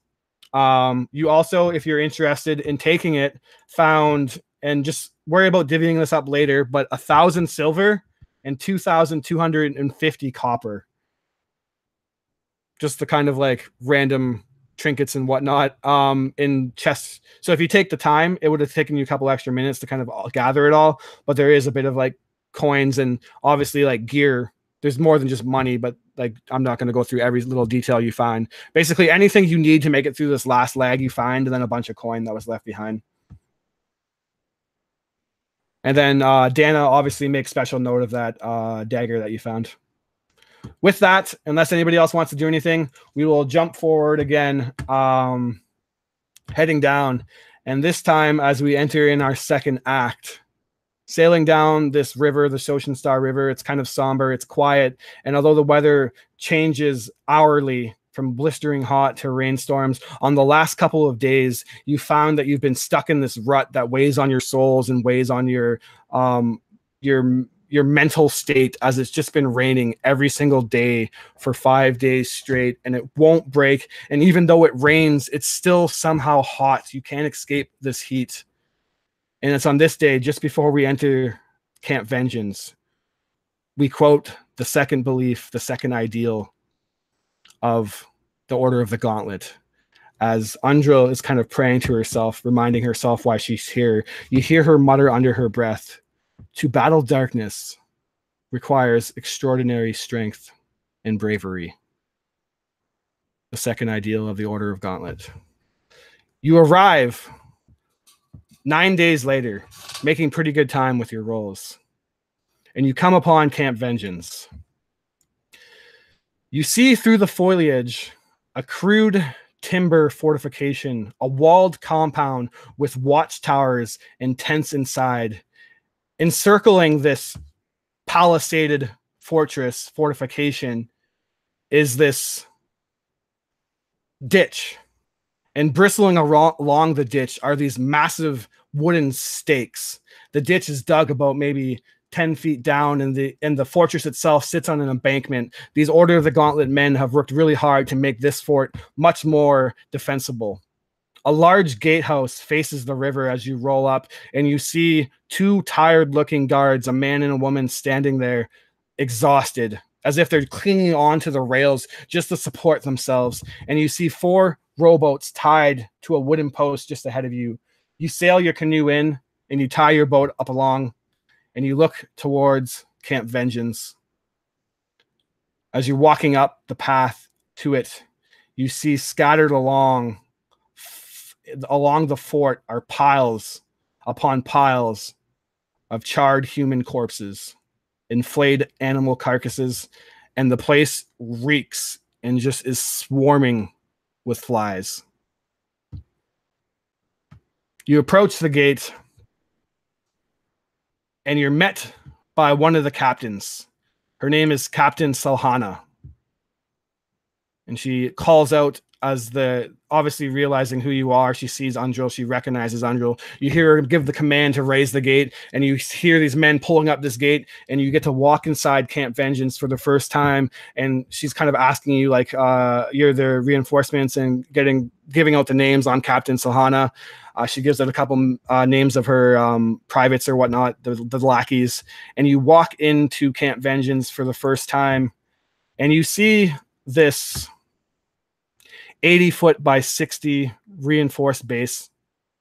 You also, if you're interested in taking it, found, and just worry about divvying this up later, but 1,000 silver and 2,250 copper. Just the kind of like random trinkets and whatnot in chests. So if you take the time, it would have taken you a couple extra minutes to kind of gather it all, but there is a bit of like coins and obviously like gear. There's more than just money, but like I'm not going to go through every little detail you find. Basically anything you need to make it through this last leg you find, and then a bunch of coin that was left behind. And then Dana obviously makes special note of that dagger that you found. With that, unless anybody else wants to do anything, we will jump forward again, heading down. And this time, as we enter in our second act, sailing down this river, the Ocean Star River, it's kind of somber, it's quiet. And although the weather changes hourly from blistering hot to rainstorms, on the last couple of days, you found that you've been stuck in this rut that weighs on your souls and weighs on your mental state, as it's just been raining every single day for 5 days straight, and it won't break. And even though it rains, it's still somehow hot. You can't escape this heat. And it's on this day, just before we enter Camp Vengeance, we quote the second belief, the second ideal of the Order of the Gauntlet. As Andro is kind of praying to herself, reminding herself why she's here, you hear her mutter under her breath, "To battle darkness requires extraordinary strength and bravery." The second ideal of the Order of Gauntlet. You arrive 9 days later making pretty good time with your rolls. And you come upon Camp Vengeance. You see through the foliage a crude timber fortification, a walled compound with watchtowers and tents inside. Encircling this palisaded fortification is this ditch. And bristling along the ditch are these massive wooden stakes. The ditch is dug about maybe 10 feet down, and the fortress itself sits on an embankment. These Order of the Gauntlet men have worked really hard to make this fort much more defensible. A large gatehouse faces the river as you roll up, and you see two tired-looking guards, a man and a woman, standing there, exhausted, as if they're clinging onto the rails just to support themselves. And you see 4 rowboats tied to a wooden post just ahead of you. You sail your canoe in, and you tie your boat up along, and you look towards Camp Vengeance. As you're walking up the path to it, you see scattered along the fort are piles upon piles of charred human corpses, inflated animal carcasses, and the place reeks and just is swarming with flies. You approach the gate, and you're met by one of the captains. Her name is Captain Salhana. And she calls out, as obviously realizing who you are. She sees Undril. She recognizes Undril. You hear her give the command to raise the gate, and you hear these men pulling up this gate, and you get to walk inside Camp Vengeance for the first time. And she's kind of asking you, like, you're the reinforcements, and giving out the names on Captain Salhana. She gives out a couple names of her privates or whatnot, the lackeys. And you walk into Camp Vengeance for the first time, and you see this 80-foot by 60 reinforced base.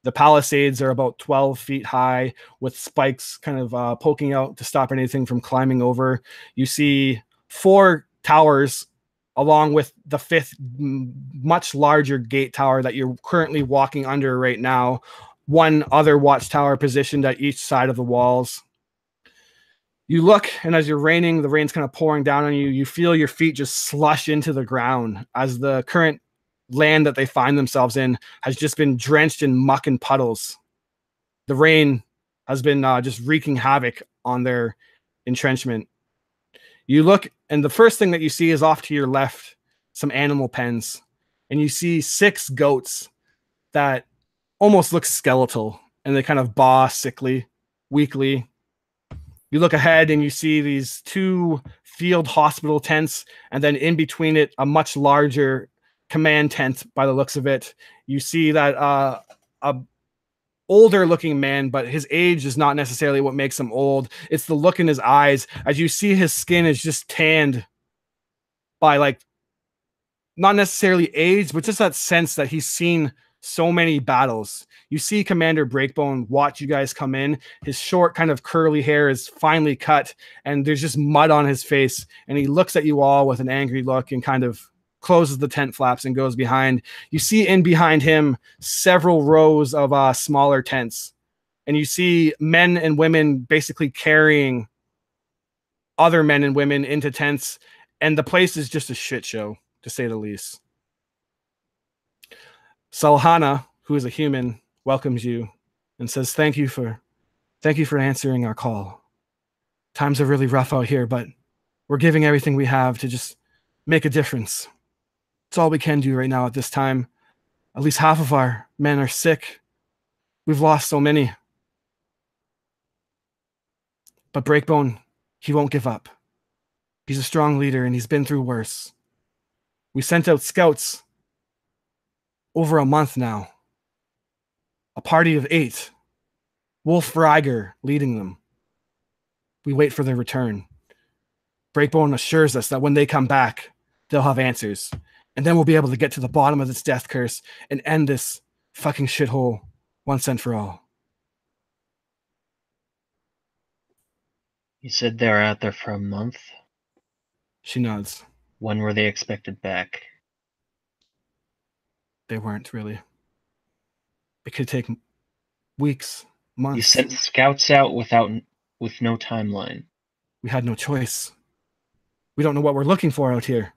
The palisades are about 12 feet high with spikes kind of poking out to stop anything from climbing over. You see 4 towers along with the 5th much larger gate tower that you're currently walking under right now. 1 other watchtower positioned at each side of the walls. You look, and as you're raining, the rain's kind of pouring down on you. You feel your feet just slush into the ground as the current land that they find themselves in has just been drenched in muck and puddles. The rain has been just wreaking havoc on their entrenchment. You look, and the first thing that you see is off to your left, some animal pens. And you see 6 goats that almost look skeletal, and they kind of baa sickly, weakly. You look ahead, and you see these 2 field hospital tents, and then in between it, a much larger command tent by the looks of it. You see that a older looking man, but his age is not necessarily what makes him old. It's the look in his eyes. As you see, his skin is just tanned by, like, not necessarily age, but just that sense that he's seen so many battles. You see Commander Breakbone watch you guys come in. His short kind of curly hair is finely cut, and there's just mud on his face, and he looks at you all with an angry look and kind of closes the tent flaps and goes behind. You see in behind him several rows of smaller tents, and you see men and women basically carrying other men and women into tents, and the place is just a shit show, to say the least. Salhana, who is a human, welcomes you and says, thank you for answering our call. Times are really rough out here, but we're giving everything we have to just make a difference. It's all we can do right now at this time. At least half of our men are sick. We've lost so many. But Breakbone, he won't give up. He's a strong leader, and he's been through worse. We sent out scouts over a month now. A party of 8. Wolf Reiger leading them. We wait for their return. Breakbone assures us that when they come back, they'll have answers. And then we'll be able to get to the bottom of this death curse and end this fucking shithole once and for all. You said they were out there for a month? She nods. When were they expected back? They weren't really. It could take weeks, Months. You sent scouts out with no timeline. We had no choice. We don't know what we're looking for out here.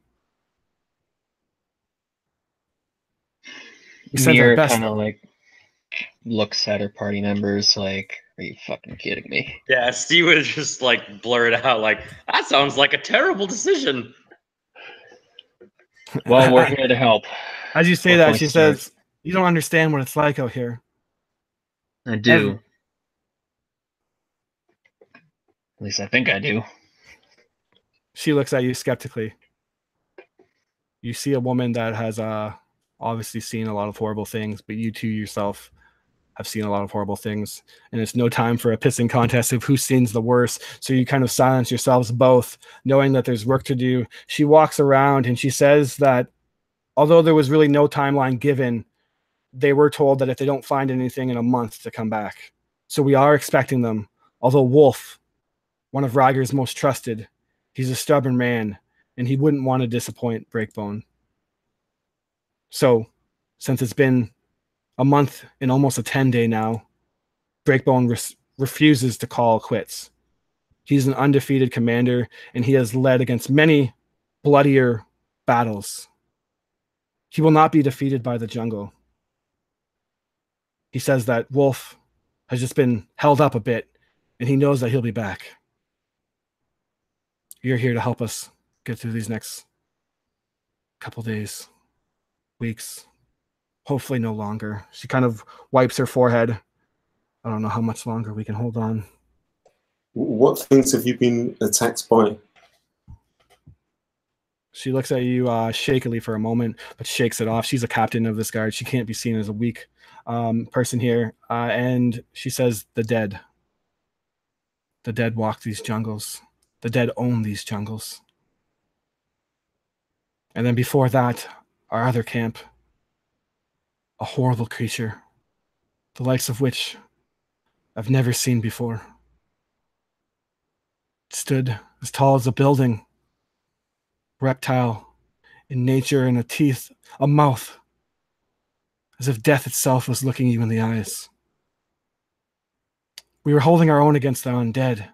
We sent our Mir best. kind of like looks at her party members like, "Are you fucking kidding me?" Yeah, Steve would just like blur it out like, that sounds like a terrible decision. Well, we're here to help. As you say What that, can we she start? says, "You don't understand what it's like out here." I do. At least I think I do. She looks at you skeptically. You see a woman that has obviously seen a lot of horrible things, but you too yourself have seen a lot of horrible things. And it's no time for a pissing contest of who sins the worst. So you kind of silence yourselves both, knowing that there's work to do. She walks around and she says that although there was really no timeline given, they were told that if they don't find anything in a month to come back. So we are expecting them. Although Wolf, one of Ryger's most trusted, he's a stubborn man, and he wouldn't want to disappoint Breakbone. So, since it's been a month and almost a 10-day now, Breakbone refuses to call quits. He's an undefeated commander, and he has led against many bloodier battles. He will not be defeated by the jungle. He says that Wolf has just been held up a bit, and he knows that he'll be back. You're here to help us get through these next couple days, weeks, hopefully no longer. She kind of wipes her forehead. I don't know how much longer we can hold on. What things have you been attacked by? She looks at you shakily for a moment, but shakes it off. She's a captain of this guard. She can't be seen as a weak person here. And she says, the dead. The dead walk these jungles. The dead own these jungles. And then before that, our other camp, a horrible creature, the likes of which I've never seen before. It stood as tall as a building, reptile in nature, and a mouth, as if death itself was looking you in the eyes. We were holding our own against the undead,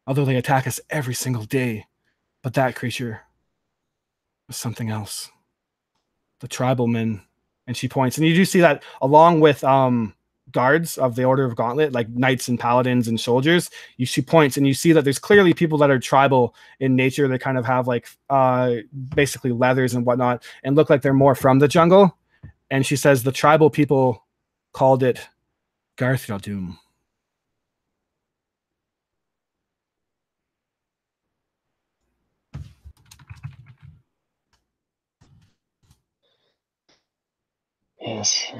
although they attack us every single day. But that creature was something else. The tribal men. And she points. And you do see that along with guards of the Order of Gauntlet, like knights and paladins and soldiers, she points and you see that there's clearly people that are tribal in nature. They kind of have like basically leathers and whatnot and look like they're more from the jungle. And she says the tribal people called it Garth Doom. Yes.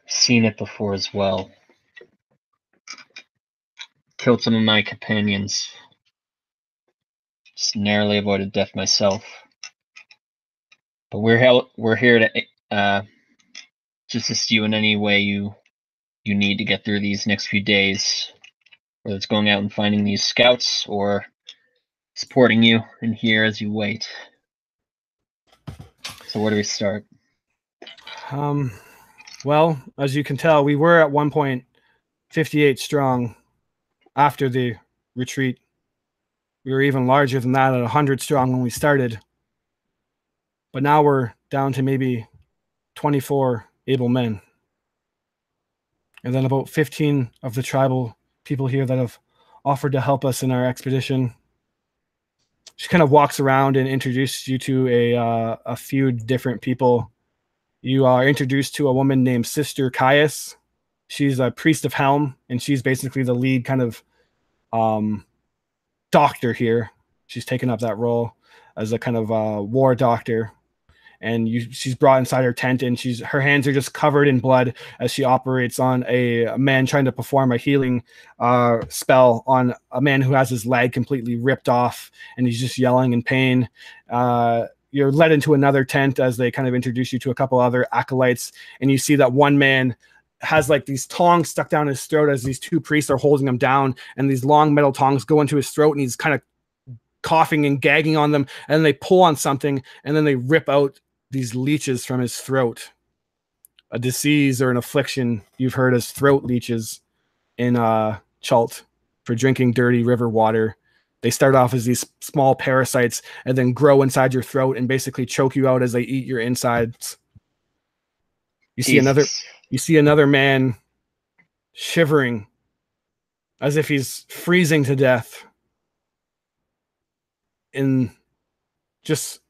Seen it before as well. Killed some of my companions. Just narrowly avoided death myself. But we're here to assist you in any way you need to get through these next few days. Whether it's going out and finding these scouts or supporting you in here as you wait. So where do we start? Well, as you can tell, we were at one point 58 strong after the retreat. We were even larger than that at 100 strong when we started. But now we're down to maybe 24 able men. And then about 15 of the tribal people here that have offered to help us in our expedition. She kind of walks around and introduces you to a few different people. You are introduced to a woman named Sister Caius. She's a priest of Helm, and she's basically the lead kind of doctor here. She's taken up that role as a kind of war doctor. And she's brought inside her tent, and her hands are just covered in blood as she operates on a man trying to perform a healing spell on a man who has his leg completely ripped off, and he's just yelling in pain. You're led into another tent as they kind of introduce you to a couple other acolytes, and you see that one man has like these tongs stuck down his throat as these two priests are holding him down, and these long metal tongs go into his throat, and he's kind of coughing and gagging on them, and then they pull on something, and then they rip out these leeches from his throat. a disease or an affliction you've heard as throat leeches in Chult for drinking dirty river water. They start off as these small parasites and then grow inside your throat and basically choke you out as they eat your insides. You see another man shivering as if he's freezing to death in just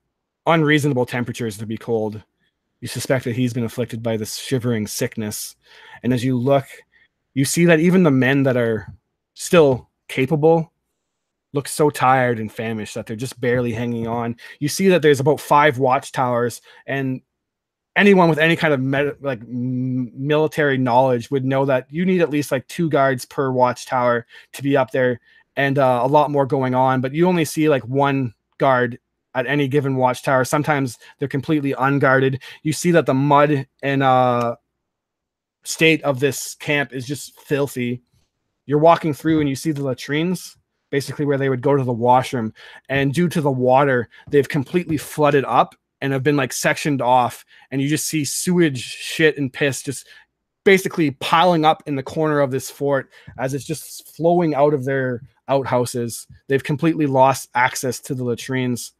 unreasonable temperatures to be cold. You suspect that he's been afflicted by this shivering sickness. And as you look, you see that even the men that are still capable look so tired and famished that they're just barely hanging on. You see that there's about 5 watchtowers, and anyone with any kind of military knowledge would know that you need at least like 2 guards per watchtower to be up there, and a lot more going on. But you only see like 1 guard at any given watchtower. Sometimes they're completely unguarded. You see that the mud and state of this camp is just filthy. You're walking through and you see the latrines, basically where they would go to the washroom, and due to the water, they've completely flooded up and have been like sectioned off, and you just see sewage, shit, and piss just basically piling up in the corner of this fort as it's just flowing out of their outhouses. They've completely lost access to the latrines,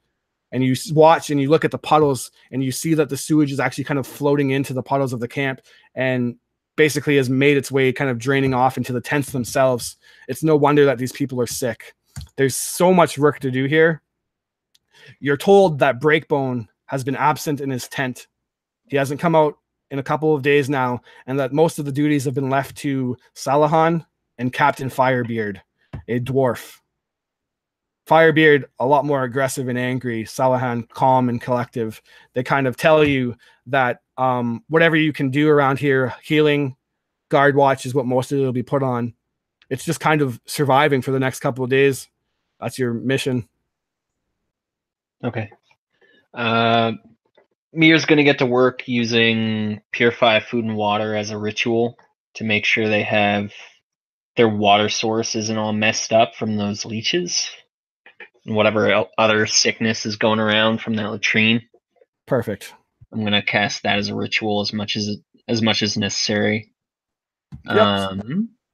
and you watch and you look at the puddles and you see that the sewage is actually kind of floating into the puddles of the camp and basically has made its way kind of draining off into the tents themselves. It's no wonder that these people are sick. There's so much work to do here. You're told that Breakbone has been absent in his tent. He hasn't come out in a couple of days now, and that most of the duties have been left to Salahan and Captain Firebeard, a dwarf. Firebeard, a lot more aggressive and angry. Salahan, calm and collective. They kind of tell you that whatever you can do around here, healing, guard watch is what most of it will be put on. It's just kind of surviving for the next couple of days. That's your mission. Okay. Mir's going to get to work using Purify Food and Water as a ritual to make sure they have their water source isn't all messed up from those leeches and whatever other sickness is going around from that latrine. Perfect. I'm going to cast that as a ritual as much as necessary. Yep.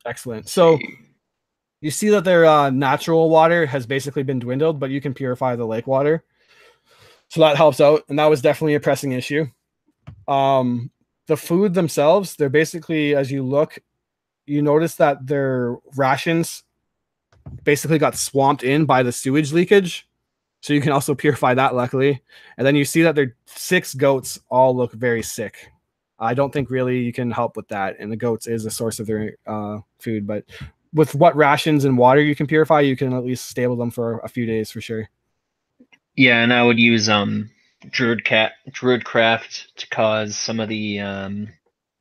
Excellent. So you see that their natural water has basically been dwindled, but you can purify the lake water. So that helps out, and that was definitely a pressing issue. The food themselves, they're basically, as you look, you notice that their rations basically got swamped in by the sewage leakage. So you can also purify that, luckily. And then you see that their 6 goats all look very sick. I don't think really you can help with that, and the goats is a source of their food. But with what rations and water you can purify, you can at least stable them for a few days for sure. Yeah, and I would use Druidcraft to cause some of the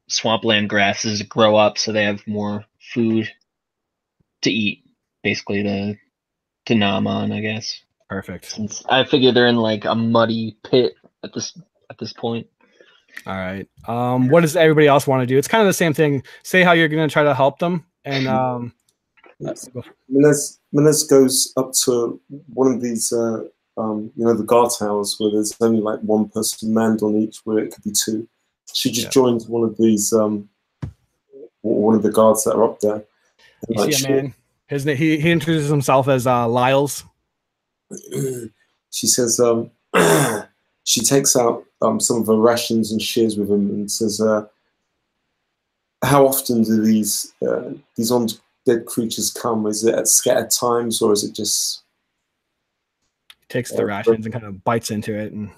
swampland grasses to grow up so they have more food to eat, basically to nom on, I guess. Perfect. Since I figure they're in like a muddy pit at this point. All right. What does everybody else want to do? It's kind of the same thing. Say how you're going to try to help them, and Menez goes up to one of these, the guard towers where there's only like 1 person manned on each, where it could be 2. She just joins one of these, one of the guards that are up there. You see a man. His name, he introduces himself as Lyles. She says, she takes out some of her rations and shares with him and says, how often do these undead creatures come? Is it at scattered times, or is it just... Takes the rations and kind of bites into it. And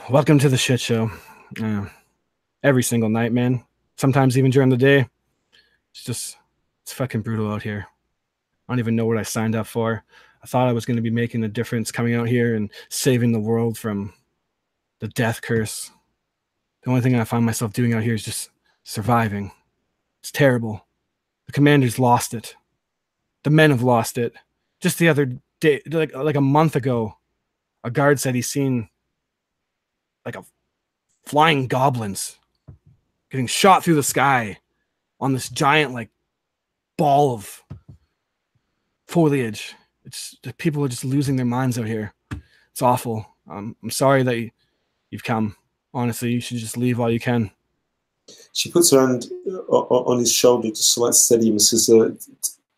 welcome to the shit show. Every single night, man. Sometimes even during the day. It's fucking brutal out here. I don't even know what I signed up for. I thought I was going to be making a difference coming out here and saving the world from the death curse. The only thing I find myself doing out here is just surviving. It's terrible. The commander's lost it. The men have lost it. Just the other day, like a month ago, a guard said he's seen like a flying goblins getting shot through the sky on this giant like ball of foliage. People are just losing their minds out here. It's awful. I'm sorry that you've come. Honestly, you should just leave while you can. She puts her hand on his shoulder just to like steady him and says,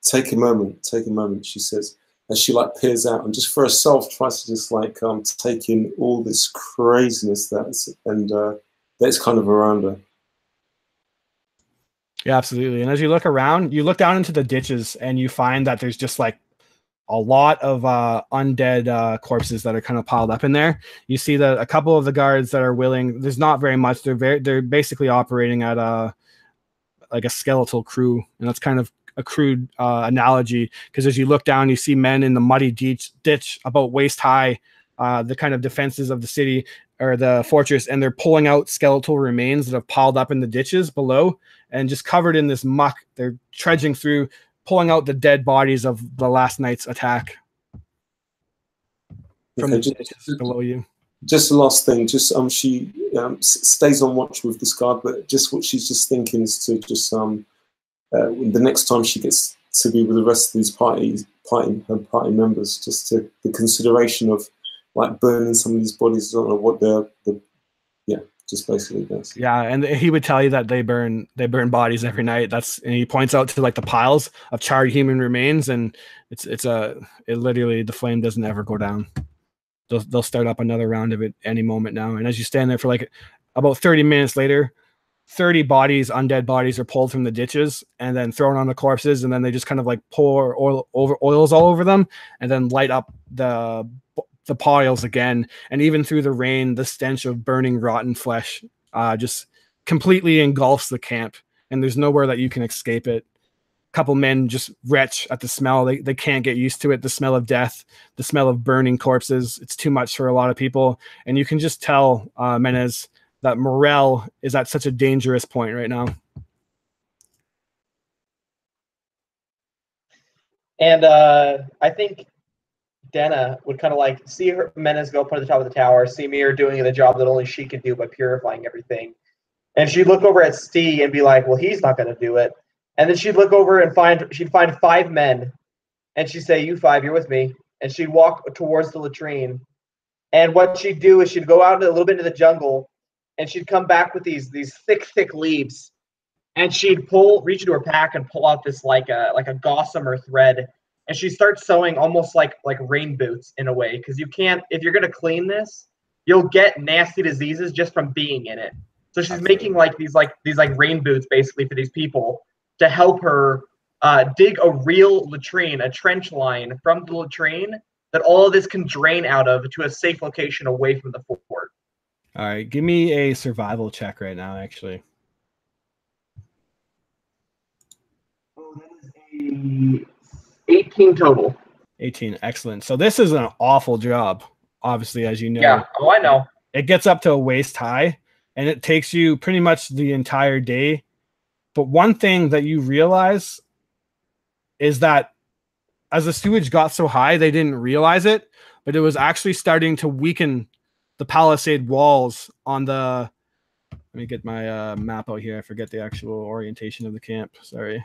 take a moment, she says, as she like peers out and just for herself tries to just like take in all this craziness that's kind of around her. Yeah, absolutely. And as you look around, you look down into the ditches and you find that there's just like a lot of undead corpses that are kind of piled up in there. You see that a couple of the guards that are willing, there's not very much. They're basically operating at like a skeletal crew, and that's kind of a crude analogy, because as you look down, you see men in the muddy ditch about waist high, the kind of defenses of the city or the fortress, and they're pulling out skeletal remains that have piled up in the ditches below, and just covered in this muck. They're trudging through, pulling out the dead bodies of the last night's attack from the ditches below you. Just the last thing, just she stays on watch with this guard, but just what she's just thinking is to just the next time she gets to be with the rest of these her party members, just to the consideration of like burning some of these bodies. I don't know what just basically this. Yeah, and he would tell you that they burn bodies every night. And he points out to like the piles of charred human remains, and it literally, the flame doesn't ever go down. They'll start up another round of it any moment now. And as you stand there for like about 30 minutes later, 30 bodies, undead bodies, are pulled from the ditches and then thrown on the corpses, and then they just kind of like pour oils all over them and then light up the piles again. And even through the rain, the stench of burning rotten flesh just completely engulfs the camp, and there's nowhere that you can escape it. A couple men just retch at the smell. They can't get used to it. The smell of death, the smell of burning corpses, it's too much for a lot of people. And you can just tell, Menez, that morale is at such a dangerous point right now. And I think Denna would kind of like see her Menez go up to the top of the tower, see Mir doing the job that only she can do by purifying everything. And she'd look over at Stee and be like, well, he's not going to do it. And then she'd look over and she'd find 5 men. And she'd say, you 5, you're with me. And she'd walk towards the latrine. And what she'd do is she'd go out a little bit into the jungle, and she'd come back with these thick leaves. And she'd reach into her pack and pull out this like a gossamer thread. And she starts sewing almost like rain boots in a way, because you can't, if you're gonna clean this, you'll get nasty diseases just from being in it. So she's making like these rain boots basically for these people to help her dig a real latrine, a trench line from the latrine that all of this can drain out of to a safe location away from the fort. All right, give me a survival check right now, actually. Oh, that is a 18 total. 18, excellent. So this is an awful job, obviously, as you know. Yeah, oh, I know. It gets up to a waist high, and it takes you pretty much the entire day. But one thing that you realize is that as the sewage got so high, they didn't realize it, but it was actually starting to weaken the palisade walls on the... Let me get my map out here. I forget the actual orientation of the camp. Sorry.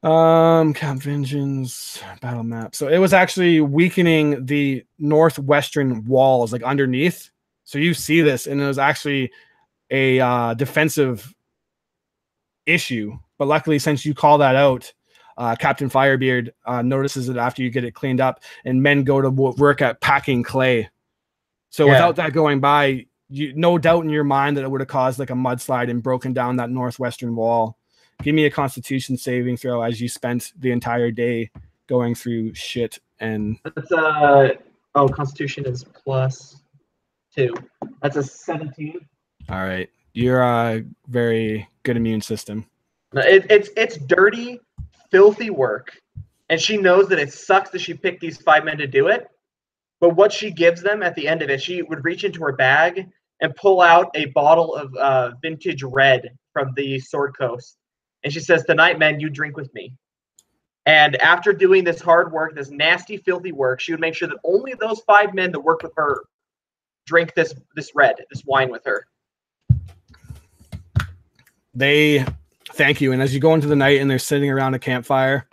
Camp Vengeance, battle map. So it was actually weakening the northwestern walls, like underneath. So you see this, and it was actually a defensive issue. But luckily, since you call that out, Captain Firebeard notices it after you get it cleaned up, and men go to work at packing clay. So without that going by, no doubt in your mind that it would have caused like a mudslide and broken down that northwestern wall. Give me a Constitution saving throw as you spent the entire day going through shit. And that's Constitution is +2. That's a 17. All right, you're a very good immune system. It's dirty, filthy work, and she knows that it sucks that she picked these 5 men to do it. But what she gives them at the end of it, she would reach into her bag and pull out a bottle of vintage red from the Sword Coast. And she says, tonight, men, you drink with me. And after doing this hard work, this nasty, filthy work, she would make sure that only those 5 men that worked with her drink this wine with her. They thank you. And as you go into the night and they're sitting around a campfire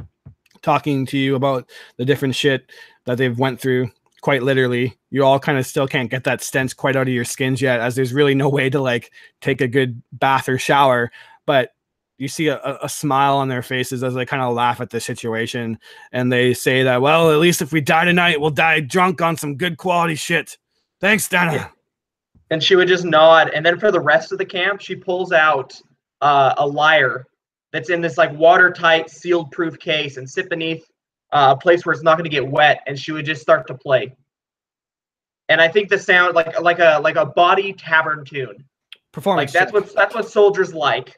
talking to you about the different shit that they've went through, quite literally. You all kind of still can't get that stench quite out of your skins yet, as there's really no way to like take a good bath or shower. But you see a smile on their faces as they kind of laugh at the situation, and they say that, well, at least if we die tonight, we'll die drunk on some good quality shit. Thanks, Dana. Yeah. And she would just nod. And then for the rest of the camp, she pulls out a lyre that's in this like watertight, sealed proof case and sit beneath a place where it's not going to get wet. And she would just start to play. And I think the sound like a body tavern tune. Performance. Like that's what soldiers like.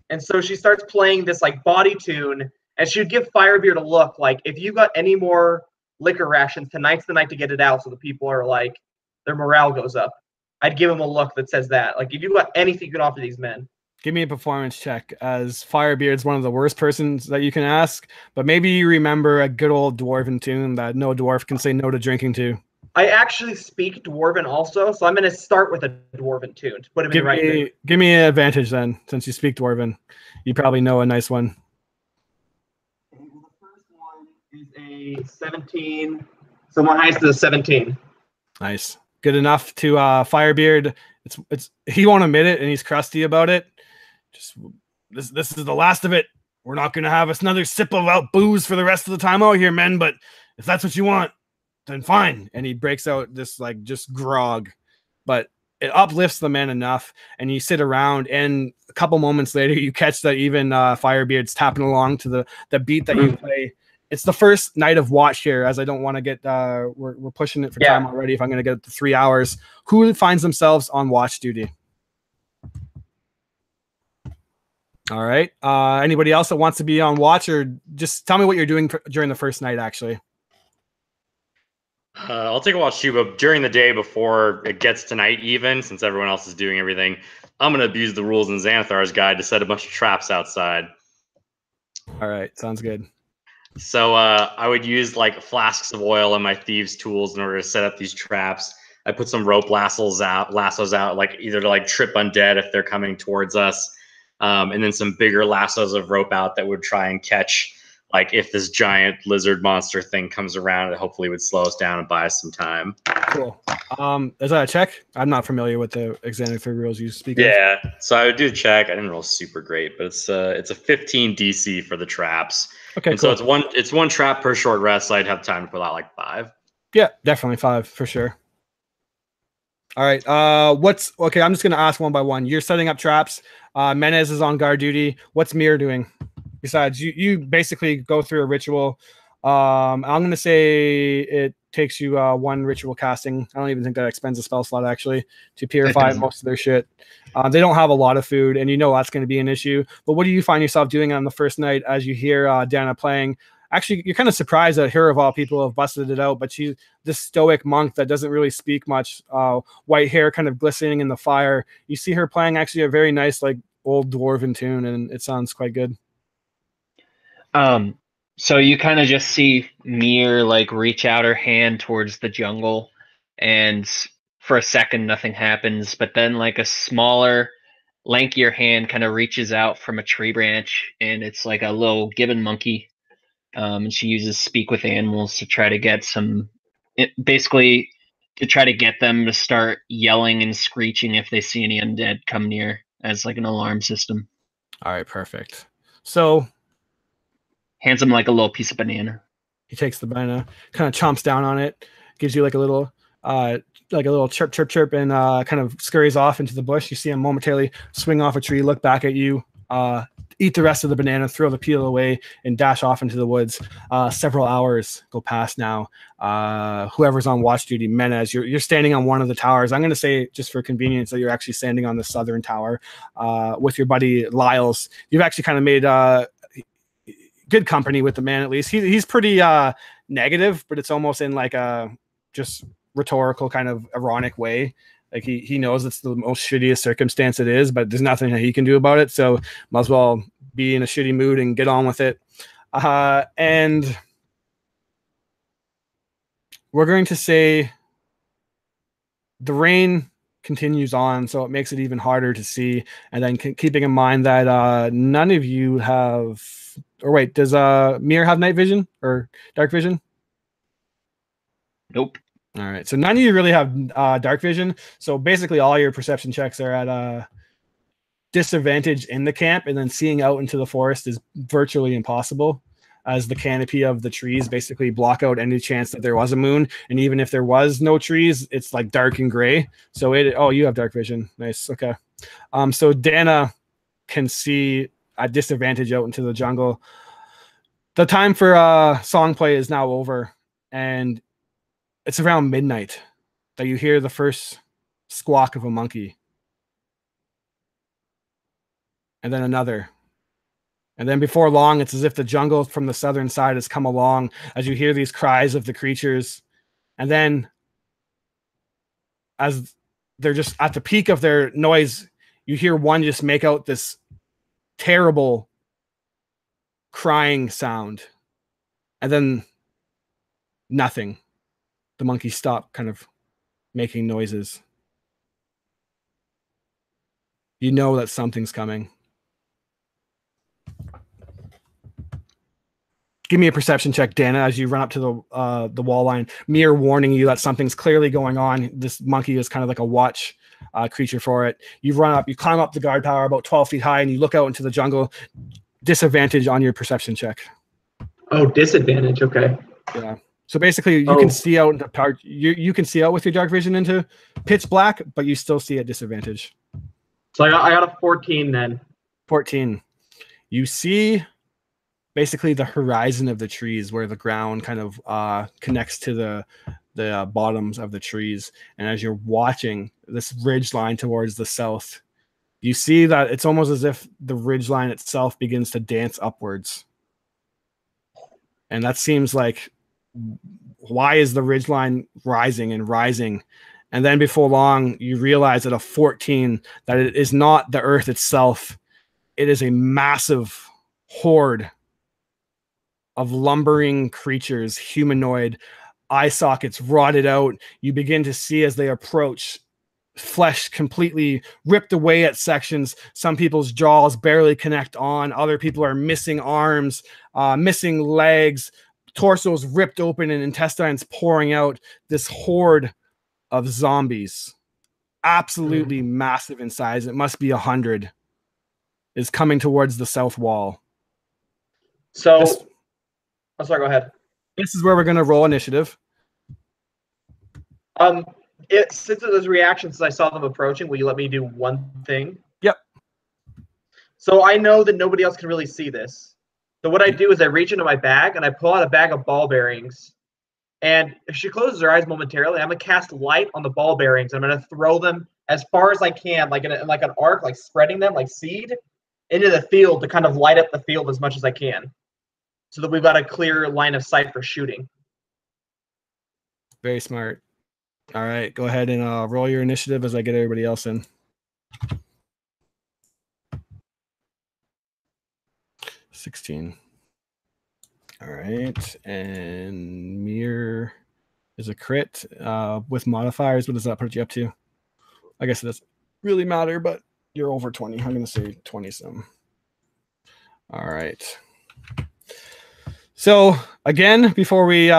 And so she starts playing this like body tune, and she would give Firebeard a look like, if you got any more liquor rations, tonight's the night to get it out, so the people are like, their morale goes up. I'd give him a look that says that. Like, if you got anything you can offer these men. Give me a performance check, as Firebeard's one of the worst persons that you can ask, but maybe you remember a good old dwarven tune that no dwarf can say no to drinking to. I actually speak Dwarven also, so I'm going to start with a Dwarven tune to put him in the right mood. Give me an advantage then, since you speak Dwarven. You probably know a nice one. The first one is a 17. So my highest is a 17. Nice. Good enough to Firebeard. It's he won't admit it, and he's crusty about it. Just this is the last of it. We're not going to have us another sip of booze for the rest of the time out here, men, but if that's what you want, then fine. And he breaks out this like just grog, but it uplifts the men enough, and you sit around, and a couple moments later you catch that even Firebeard's tapping along to the beat that you play. It's the first night of watch here, as I don't want to get we're pushing it for time already if I'm going to get up to 3 hours. Who finds themselves on watch duty? All right. Anybody else that wants to be on watch, or just tell me what you're doing during the first night actually. I'll take a watch too, but during the day before it gets to night, even since everyone else is doing everything, I'm going to abuse the rules in Xanathar's guide to set a bunch of traps outside. All right, sounds good. So I would use like flasks of oil and my thieves' tools in order to set up these traps. I put some rope lassos out, like either to like trip undead if they're coming towards us, and then some bigger lassos of rope out that would try and catch. Like if this giant lizard monster thing comes around, it hopefully would slow us down and buy us some time. Cool. Is that a check? I'm not familiar with the Xanathar rules you speak of. Yeah, so I would do the check. I didn't roll super great, but it's a 15 DC for the traps. Okay, and cool. So it's one trap per short rest, so I'd have time to pull out like 5. Yeah, definitely 5 for sure. All right. Okay? I'm just gonna ask one by one. You're setting up traps. Menez is on guard duty. What's Mir doing? Besides, you basically go through a ritual. I'm going to say it takes you 1 ritual casting. I don't even think that expends a spell slot, actually, to purify most of their shit. They don't have a lot of food, and you know that's going to be an issue. But what do you find yourself doing on the first night as you hear Dana playing? Actually, you're kind of surprised that her, of all people, have busted it out, but she's this stoic monk that doesn't really speak much. White hair kind of glistening in the fire. You see her playing actually a very nice, like, old dwarven tune, and it sounds quite good. So you kind of just see Mir like reach out her hand towards the jungle, and for a second nothing happens, but then like a smaller, lankier hand kind of reaches out from a tree branch, and it's like a little gibbon monkey. And she uses speak with animals to try to get basically to try to get them to start yelling and screeching if they see any undead come near, as like an alarm system. All right, perfect. So hands him like a little piece of banana. He takes the banana, kind of chomps down on it, gives you like a little chirp, chirp, chirp, and kind of scurries off into the bush. You see him momentarily swing off a tree, look back at you, eat the rest of the banana, throw the peel away, and dash off into the woods. Several hours go past now. Whoever's on watch duty, Menez, you're standing on one of the towers. I'm going to say, just for convenience, that you're actually standing on the southern tower with your buddy Lyles. You've actually kind of made good company with the man, at least. He's pretty negative, but it's almost in like a just rhetorical kind of ironic way. Like he knows it's the most shittiest circumstance it is, but there's nothing that he can do about it. So might as well be in a shitty mood and get on with it. And we're going to say the rain continues on, so it makes it even harder to see. And then keeping in mind that none of you have, or wait, does Mir have night vision or dark vision? Nope. All right. So none of you really have dark vision. So basically all your perception checks are at disadvantage in the camp, and then seeing out into the forest is virtually impossible, as the canopy of the trees basically block out any chance that there was a moon. And even if there was no trees, it's like dark and gray. So you have dark vision. Nice. Okay. So Dana can see at disadvantage out into the jungle. The time for song play is now over, and it's around midnight that you hear the first squawk of a monkey. And then another. And then before long, it's as if the jungle from the southern side has come along as you hear these cries of the creatures. And then as they're just at the peak of their noise, you hear one just make out this terrible crying sound. And then nothing. The monkeys stop kind of making noises. You know that something's coming. Give me a perception check, Dana, as you run up to the wall line. Mir warning you that something's clearly going on. This monkey is kind of like a watch creature for it. You run up, you climb up the guard tower about 12 feet high, and you look out into the jungle. Disadvantage on your perception check. Oh, disadvantage. Okay. Yeah. So basically, you can see out into you can see out with your dark vision into pitch black, but you still see at disadvantage. So I got a 14 then. 14. You see basically the horizon of the trees where the ground kind of connects to the bottoms of the trees. And as you're watching this ridge line towards the south, you see that it's almost as if the ridge line itself begins to dance upwards. And that seems like, why is the ridge line rising and rising? And then before long, you realize at a 14 that it is not the earth itself. It is a massive horde of lumbering creatures, humanoid, eye sockets rotted out. You begin to see as they approach, flesh completely ripped away at sections. Some people's jaws barely connect on. Other people are missing arms, missing legs, torsos ripped open and intestines pouring out. This horde of zombies, absolutely massive in size. It must be 100, is coming towards the south wall. So, sorry, go ahead. This is where we're going to roll initiative. Since there's reactions, since I saw them approaching, will you let me do one thing? Yep. So I know that nobody else can really see this. So what I do is I reach into my bag and I pull out a bag of ball bearings. And if she closes her eyes momentarily, I'm gonna cast light on the ball bearings. I'm gonna throw them as far as I can, like in an arc, like spreading them like seed into the field to kind of light up the field as much as I can, so that we've got a clear line of sight for shooting. Very smart. All right, go ahead and roll your initiative as I get everybody else in. 16. All right, and Mir is a crit with modifiers. What does that put you up to? I guess it doesn't really matter, but you're over 20. I'm going to say 20 some. All right. So again, before we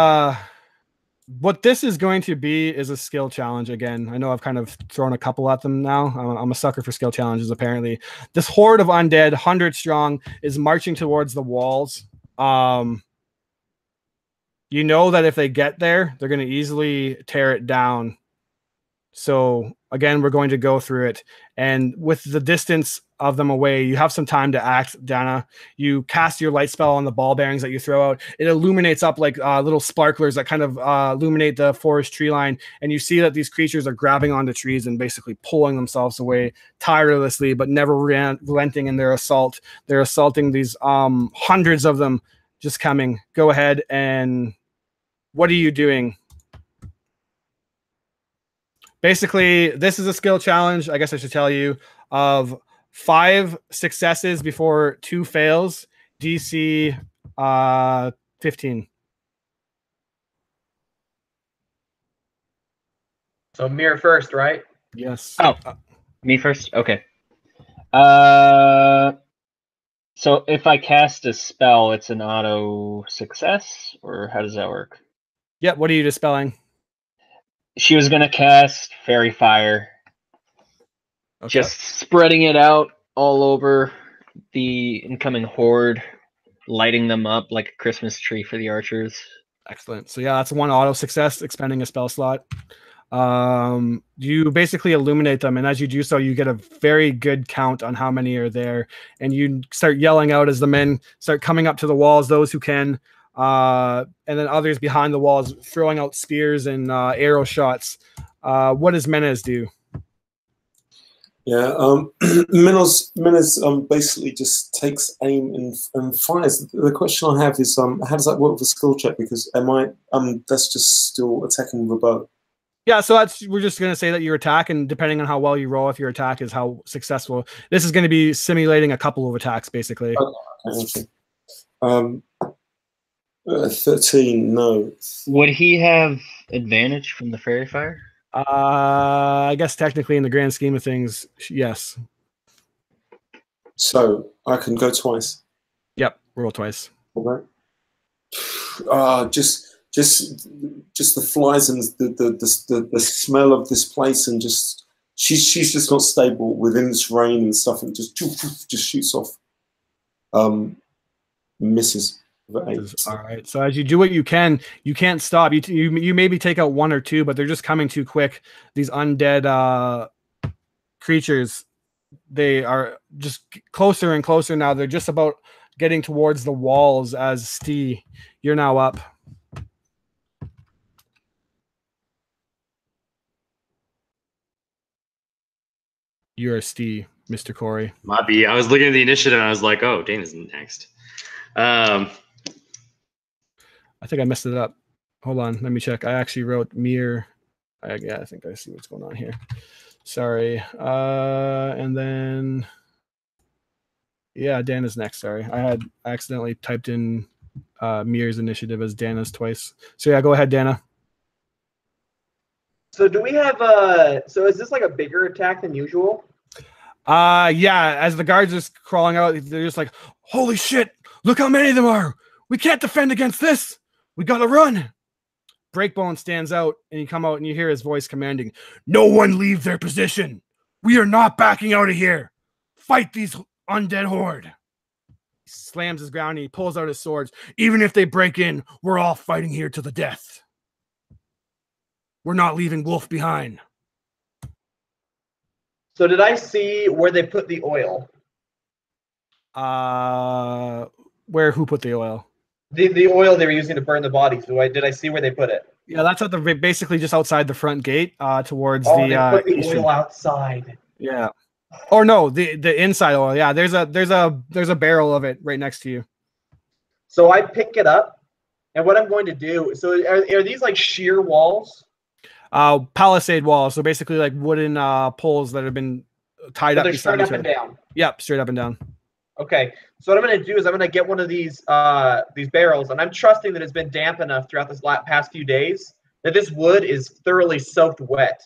what this is going to be is a skill challenge again. I know I've kind of thrown a couple at them now. I'm a sucker for skill challenges, apparently. This horde of undead, 100 strong, is marching towards the walls. You know that if they get there, they're going to easily tear it down. So again, we're going to go through it. And with the distance of them away, you have some time to act, Dana. You cast your light spell on the ball bearings that you throw out. It illuminates up like little sparklers that kind of illuminate the forest tree line. And you see that these creatures are grabbing onto trees and basically pulling themselves away tirelessly, but never relenting in their assault. They're assaulting these hundreds of them just coming. Go ahead, and what are you doing? Basically, this is a skill challenge, I guess I should tell you, of 5 successes before 2 fails, DC 15. So Mir first, right? Yes. Oh, me first? Okay. So if I cast a spell, it's an auto success, or how does that work? Yeah, what are you dispelling? She was gonna cast Fairy Fire, Okay. just spreading it out all over the incoming horde, lighting them up like a Christmas tree for the archers. Excellent. So yeah, that's one auto success, expending a spell slot. You basically illuminate them, and as you do so, you get a very good count on how many are there, and you start yelling out as the men start coming up to the walls, those who can, and then others behind the walls throwing out spears and arrow shots. What does Menez do? Yeah, Minos basically just takes aim and fires. The question I have is, how does that work with a skill check? Because that's just still attacking with a bow. Yeah, so we're just gonna say that your attack, and depending on how well you roll, if your attack is how successful, this is going to be simulating a couple of attacks, basically. Okay. 13, no. Would he have advantage from the Fairy Fire? I guess technically, in the grand scheme of things, yes. So I can go twice. Yep, roll twice. Okay. Just the flies and the smell of this place, and just she's just not stable within this rain and stuff, and just shoots off. Misses. All right. So as you do what you can't stop. You maybe take out one or two, but they're just coming too quick. These undead creatures, they are just closer and closer now. They're just about getting towards the walls. As Stee, you're now up. You're Stee, Mr. Corey. Might be. I was looking at the initiative and I was like, oh, Dana's next. I think I messed it up. Hold on, let me check. I actually wrote Mir. Yeah, I think I see what's going on here. Sorry. And then, yeah, Dana's next. Sorry, I accidentally typed in Mir's initiative as Dana's twice. So yeah, go ahead, Dana. So do we have so is this like a bigger attack than usual? Yeah, as the guards are crawling out, they're just like, holy shit, look how many of them are. We can't defend against this. We gotta run. Breakbone stands out, and you come out and you hear his voice commanding, no one leave their position. We are not backing out of here. Fight these undead horde. He slams his ground and he pulls out his swords. Even if they break in, we're all fighting here to the death. We're not leaving Wolf behind. So did I see where they put the oil? Who put the oil? The oil they were using to burn the bodies. Did I see where they put it? Yeah, that's at the basically just outside the front gate, towards they the put the oil outside. Yeah. Or no, the inside oil. Yeah, there's a barrel of it right next to you. So I pick it up, and what I'm going to do. So are these like sheer walls? Palisade walls. So basically like wooden poles that have been tied up. They're straight up and down. Yep, straight up and down. Okay, so what I'm going to do is I'm going to get one of these barrels, and I'm trusting that it's been damp enough throughout this past few days that this wood is thoroughly soaked wet.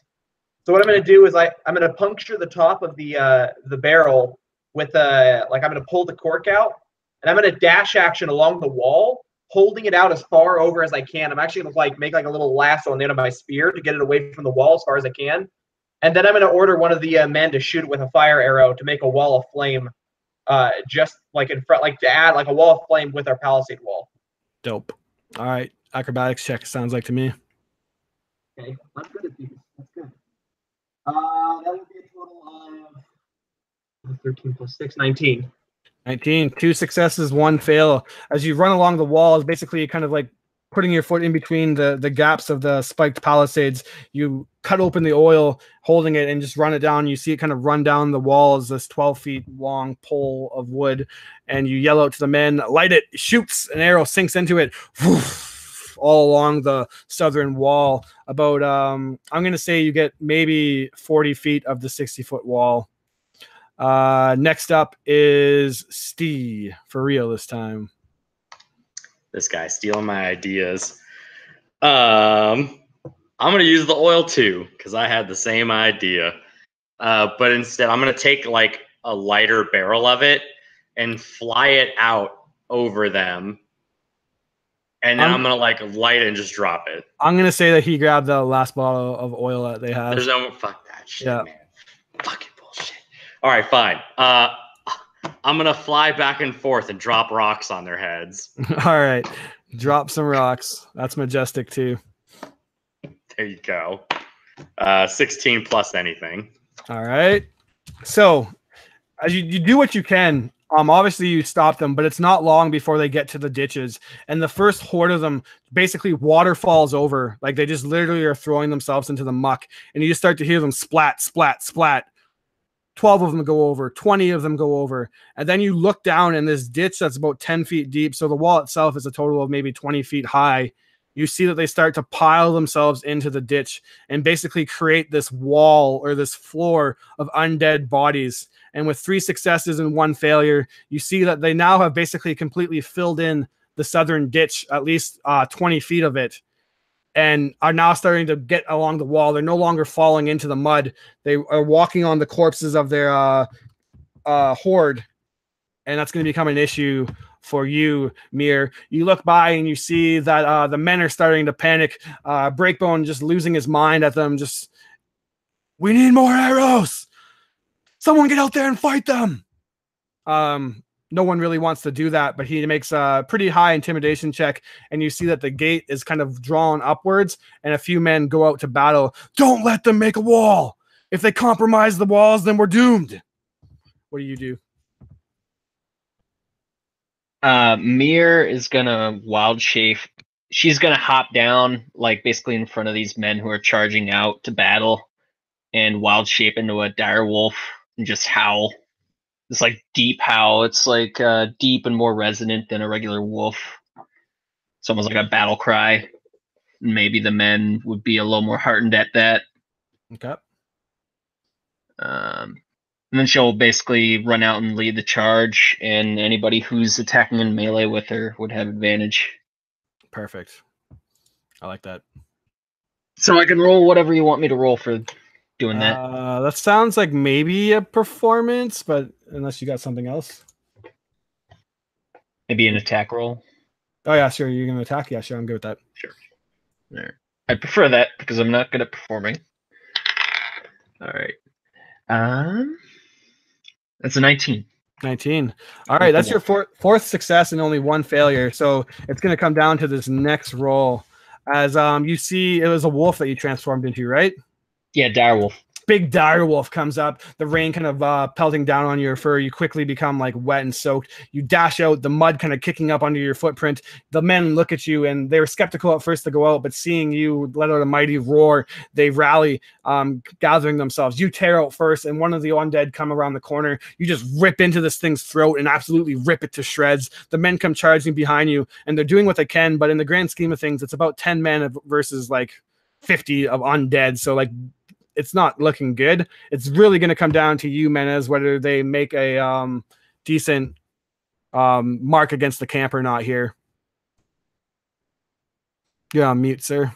So what I'm going to do is I'm going to puncture the top of the barrel with I'm going to pull the cork out, and I'm going to dash action along the wall, holding it out as far over as I can. I'm actually going to make like a little lasso on the end of my spear to get it away from the wall as far as I can, and then I'm going to order one of the men to shoot it with a fire arrow to make a wall of flame. Just like in front, like to add like a wall of flame with our palisade wall. Dope. All right, acrobatics check. Sounds like to me. Okay, I'm good at these. That's good. That would be a total of 13 plus 6, 19. 19. 2 successes, 1 fail. As you run along the walls, basically kind of like putting your foot in between the gaps of the spiked palisades, you cut open the oil, holding it, and just run it down. You see it kind of run down the walls, this 12 feet long pole of wood, and you yell out to the men, light it, shoots, an arrow sinks into it, woof, all along the southern wall. About, I'm going to say you get maybe 40 feet of the 60-foot wall. Next up is Stee, for real this time. This guy stealing my ideas. I'm gonna use the oil too because I had the same idea, but instead I'm gonna take like a lighter barrel of it and fly it out over them, and then I'm gonna like light it and just drop it. I'm gonna say that he grabbed the last bottle of oil that they have. There's no fuck that shit, Yeah. man. Fucking bullshit. All right, fine. I'm gonna fly back and forth and drop rocks on their heads. All right, drop some rocks. That's majestic too. There you go. 16 plus anything. All right. So as you do what you can. Obviously you stop them, but it's not long before they get to the ditches. And the first horde of them, basically water falls over. Like they just literally are throwing themselves into the muck. And you just start to hear them splat, splat, splat. 12 of them go over, 20 of them go over. And then you look down in this ditch that's about 10 feet deep. So the wall itself is a total of maybe 20 feet high. You see that they start to pile themselves into the ditch and basically create this wall or this floor of undead bodies. And with 3 successes and 1 failure, you see that they now have basically completely filled in the southern ditch, at least 20 feet of it, and are now starting to get along the wall. They're no longer falling into the mud. They are walking on the corpses of their horde, and that's going to become an issue for you, Mir. You look by and you see that the men are starting to panic. Breakbone just losing his mind at them. Just, we need more arrows. Someone get out there and fight them. No one really wants to do that, but he makes a pretty high intimidation check, and you see that the gate is kind of drawn upwards, and a few men go out to battle. Don't let them make a wall. If they compromise the walls, then we're doomed. What do you do? Mir is gonna wild shape. She's gonna hop down, like basically in front of these men who are charging out to battle, and wild shape into a dire wolf and just howl. It's like deep howl. It's like deep and more resonant than a regular wolf. It's almost like a battle cry. Maybe the men would be a little more heartened at that. Okay. And then she'll basically run out and lead the charge, and anybody who's attacking in melee with her would have advantage. Perfect. I like that. So I can roll whatever you want me to roll for doing that. That sounds like maybe a performance, but unless you got something else. Maybe an attack roll. Oh yeah, sure. You're gonna attack? Yeah, sure. I'm good with that. Sure. There. I prefer that because I'm not good at performing. All right. That's a 19. 19. All right, that's your fourth success and only 1 failure. So it's going to come down to this next roll. As you see, it was a wolf that you transformed into, right? Yeah, direwolf. Big dire wolf comes up, the rain kind of pelting down on your fur. You quickly become like wet and soaked. You dash out, the mud kind of kicking up under your footprint. The men look at you and they were skeptical at first to go out, but seeing you let out a mighty roar, they rally, gathering themselves. You tear out first, and one of the undead come around the corner. You just rip into this thing's throat and absolutely rip it to shreds. The men come charging behind you, and they're doing what they can, but in the grand scheme of things, it's about 10 men versus like 50 of undead. So like, it's not looking good. It's really going to come down to you, Menez, whether they make a decent mark against the camp or not here. You're on mute, sir.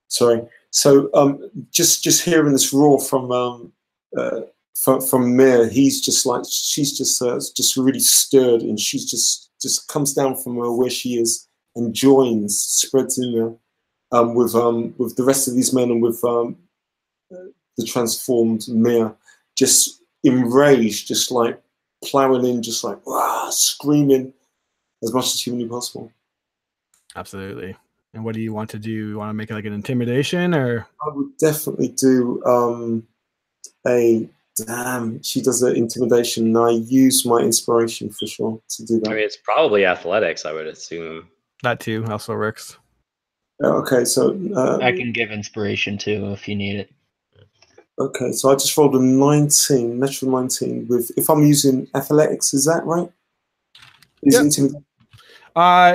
Sorry. So just hearing this roar from Mir, he's just like, she's just really stirred, and she's just comes down from where she is and joins, spreads in there with the rest of these men and with the transformed Mir, just enraged, just like plowing in, just like screaming as much as humanly possible. Absolutely. And what do you want to do? You want to make it like an intimidation, or? I would definitely do she does the intimidation, and I use my inspiration for sure to do that. I mean, it's probably athletics, I would assume. That too also works. Okay, so I can give inspiration too if you need it. Okay, so I just rolled a 19, natural 19 with, if I'm using athletics, is that right? Yep.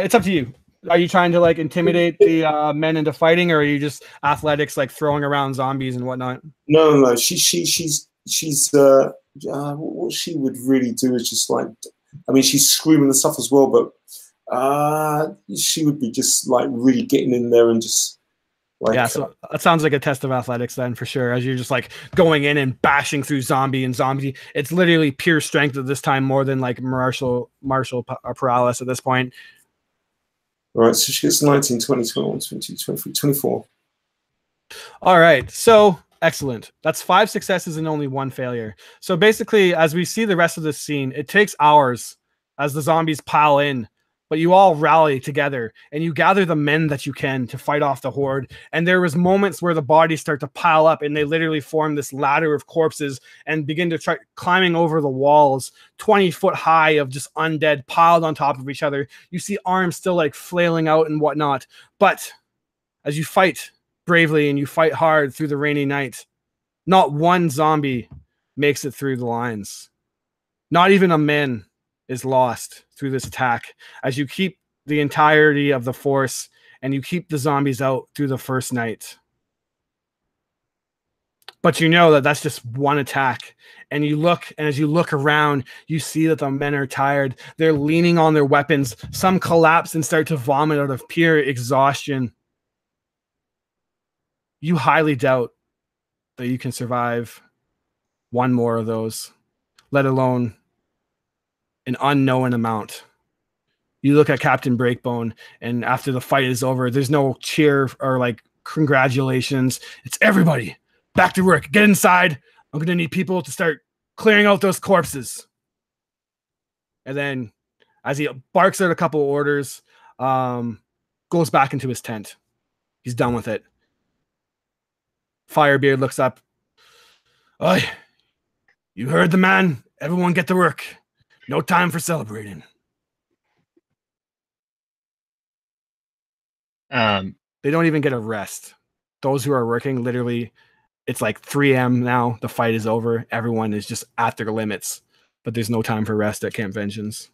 It's up to you. Are you trying to like intimidate the men into fighting, or are you just athletics, like throwing around zombies and whatnot? No. She's what she would really do is just like, I mean, she's screaming and stuff as well, but she would be just like really getting in there and just like, yeah. So that sounds like a test of athletics then, for sure. As you're just like going in and bashing through zombie. It's literally pure strength at this time, more than like martial paralysis at this point. All right, so she gets 19, 20, 21, 22, 23, 24. All right, so excellent. That's 5 successes and only 1 failure. So basically, as we see the rest of this scene, it takes hours as the zombies pile in, but you all rally together and you gather the men that you can to fight off the horde. And there was moments where the bodies start to pile up and they literally form this ladder of corpses and begin to try climbing over the walls, 20-foot high of just undead piled on top of each other. You see arms still like flailing out and whatnot. But as you fight bravely and you fight hard through the rainy night, not one zombie makes it through the lines. Not even a man is lost through this attack as you keep the entirety of the force and you keep the zombies out through the first night. But you know that that's just one attack. And you look, and as you look around, you see that the men are tired. They're leaning on their weapons. Some collapse and start to vomit out of pure exhaustion. You highly doubt that you can survive one more of those, let alone an unknown amount. You look at Captain Breakbone, and after the fight is over, there's no cheer or like congratulations. It's everybody back to work. Get inside. I'm going to need people to start clearing out those corpses. And then as he barks out a couple orders, goes back into his tent. He's done with it. Firebeard looks up. Oi, you heard the man. Everyone get to work. No time for celebrating. They don't even get a rest. Those who are working, literally, it's like 3 a.m. now. The fight is over. Everyone is just at their limits. But there's no time for rest at Camp Vengeance.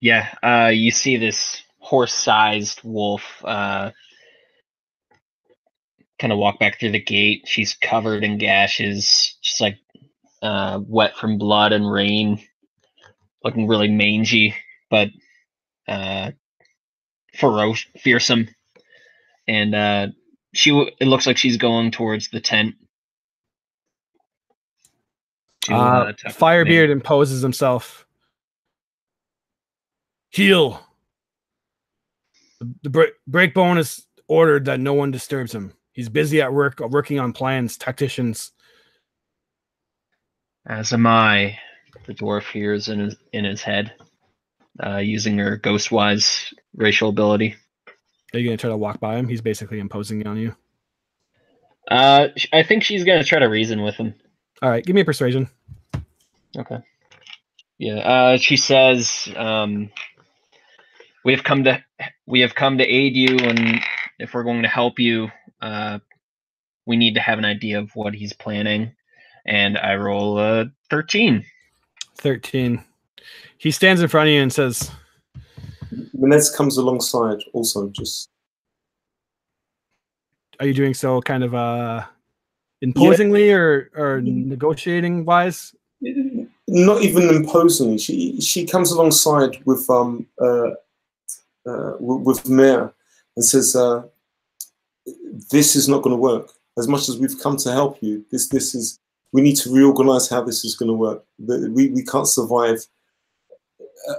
Yeah, you see this horse-sized wolf kind of walk back through the gate. She's covered in gashes, just like wet from blood and rain, looking really mangy, but fearsome. And it looks like she's going towards the tent. Firebeard imposes himself. Heal. The Breakbone has ordered that no one disturbs him. He's busy at work, working on plans, tacticians. As am I, the dwarf hears in his head, using her Ghostwise racial ability. Are you going to try to walk by him? He's basically imposing on you. I think she's going to try to reason with him. All right, give me a persuasion. Okay. Yeah, she says, we have come to aid you, and if we're going to help you, we need to have an idea of what he's planning. And I roll a 13. 13. He stands in front of you and says, Menez comes alongside also, just... Are you doing so kind of imposingly or negotiating wise? Not even imposingly. She comes alongside with Mare and says, this is not going to work. As much as we've come to help you, this is, we need to reorganize how this is going to work. We can't survive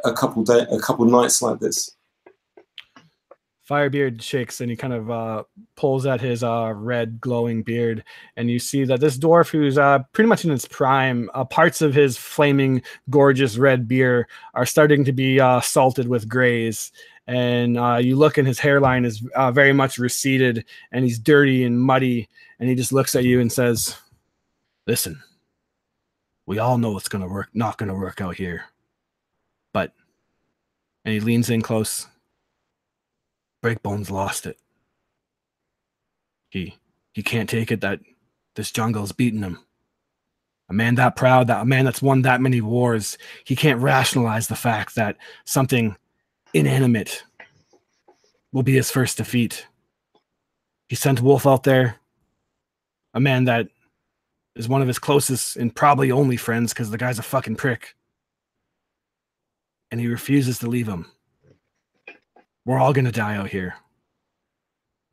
a couple nights like this. Firebeard shakes and he kind of pulls at his red glowing beard, and you see that this dwarf, who's pretty much in his prime, parts of his flaming gorgeous red beard are starting to be salted with grays, and you look and his hairline is very much receded and he's dirty and muddy, and he just looks at you and says, listen, we all know it's not gonna work out here, but, and he leans in close, Breakbone's lost it. He can't take it that this jungle's beating him. A man that proud, a man that's won that many wars, he can't rationalize the fact that something inanimate will be his first defeat. He sent Wolf out there, a man that is one of his closest and probably only friends because the guy's a fucking prick. And he refuses to leave him. We're all going to die out here.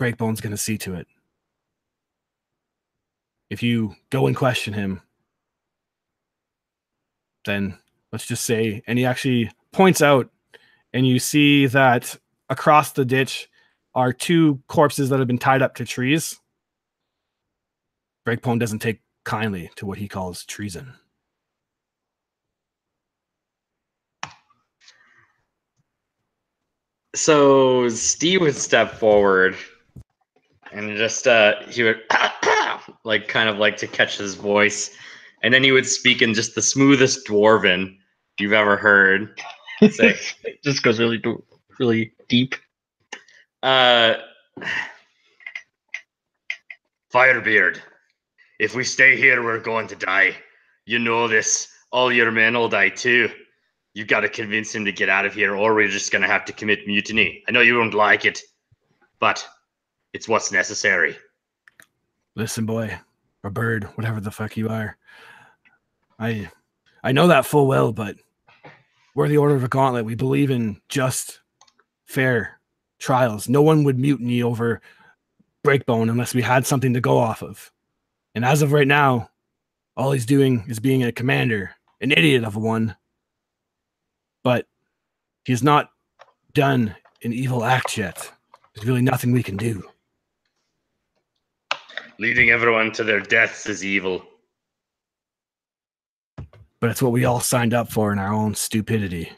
Breakbone's going to see to it. if you go and question him, then let's just say, and he actually points out, and you see that across the ditch are 2 corpses that have been tied up to trees. Breakbone doesn't take kindly to what he calls treason. So Steve would step forward and just he would like kind of like to catch his voice, and then he would speak in just the smoothest dwarven you've ever heard. Say, It just goes really deep. Firebeard, if we stay here, we're going to die. You know this. All your men will die too. You've got to convince him to get out of here, or we're just going to have to commit mutiny. I know you won't like it, but it's what's necessary. Listen, boy, or bird, whatever the fuck you are. I know that full well, but we're the Order of a Gauntlet. We believe in just, fair trials. No one would mutiny over Breakbone unless we had something to go off of. And as of right now, all he's doing is being a commander, an idiot of one. But he's not done an evil act yet. There's really nothing we can do. Leading everyone to their deaths is evil. But it's what we all signed up for in our own stupidity.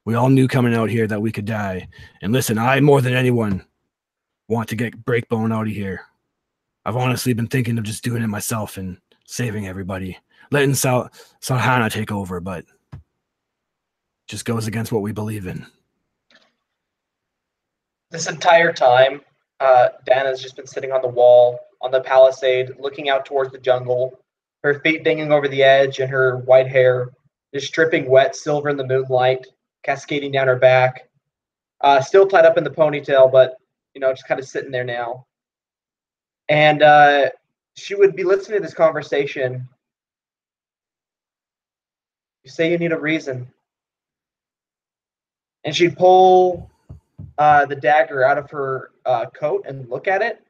We all knew coming out here that we could die. And listen, I, more than anyone, want to get Breakbone out of here. I've honestly been thinking of just doing it myself and saving everybody. Letting Salhana take over, but just goes against what we believe in. This entire time, Dana's just been sitting on the wall, on the palisade, looking out towards the jungle, her feet dinging over the edge and her white hair just dripping wet silver in the moonlight, cascading down her back. Still tied up in the ponytail, but, just kind of sitting there now. And she would be listening to this conversation. You say you need a reason. And she'd pull the dagger out of her coat and look at it.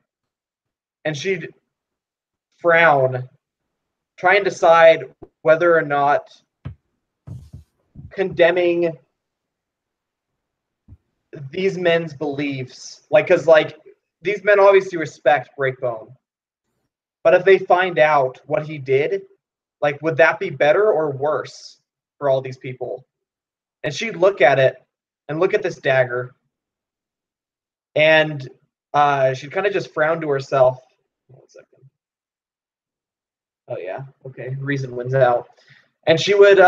And she'd frown, try and decide whether or not condemning these men's beliefs, because these men obviously respect Breakbone, but if they find out what he did, would that be better or worse for all these people? And she'd look at it and look at this dagger, and she'd kind of just frown to herself. 1 second. Oh yeah, okay. Reason wins out, and she would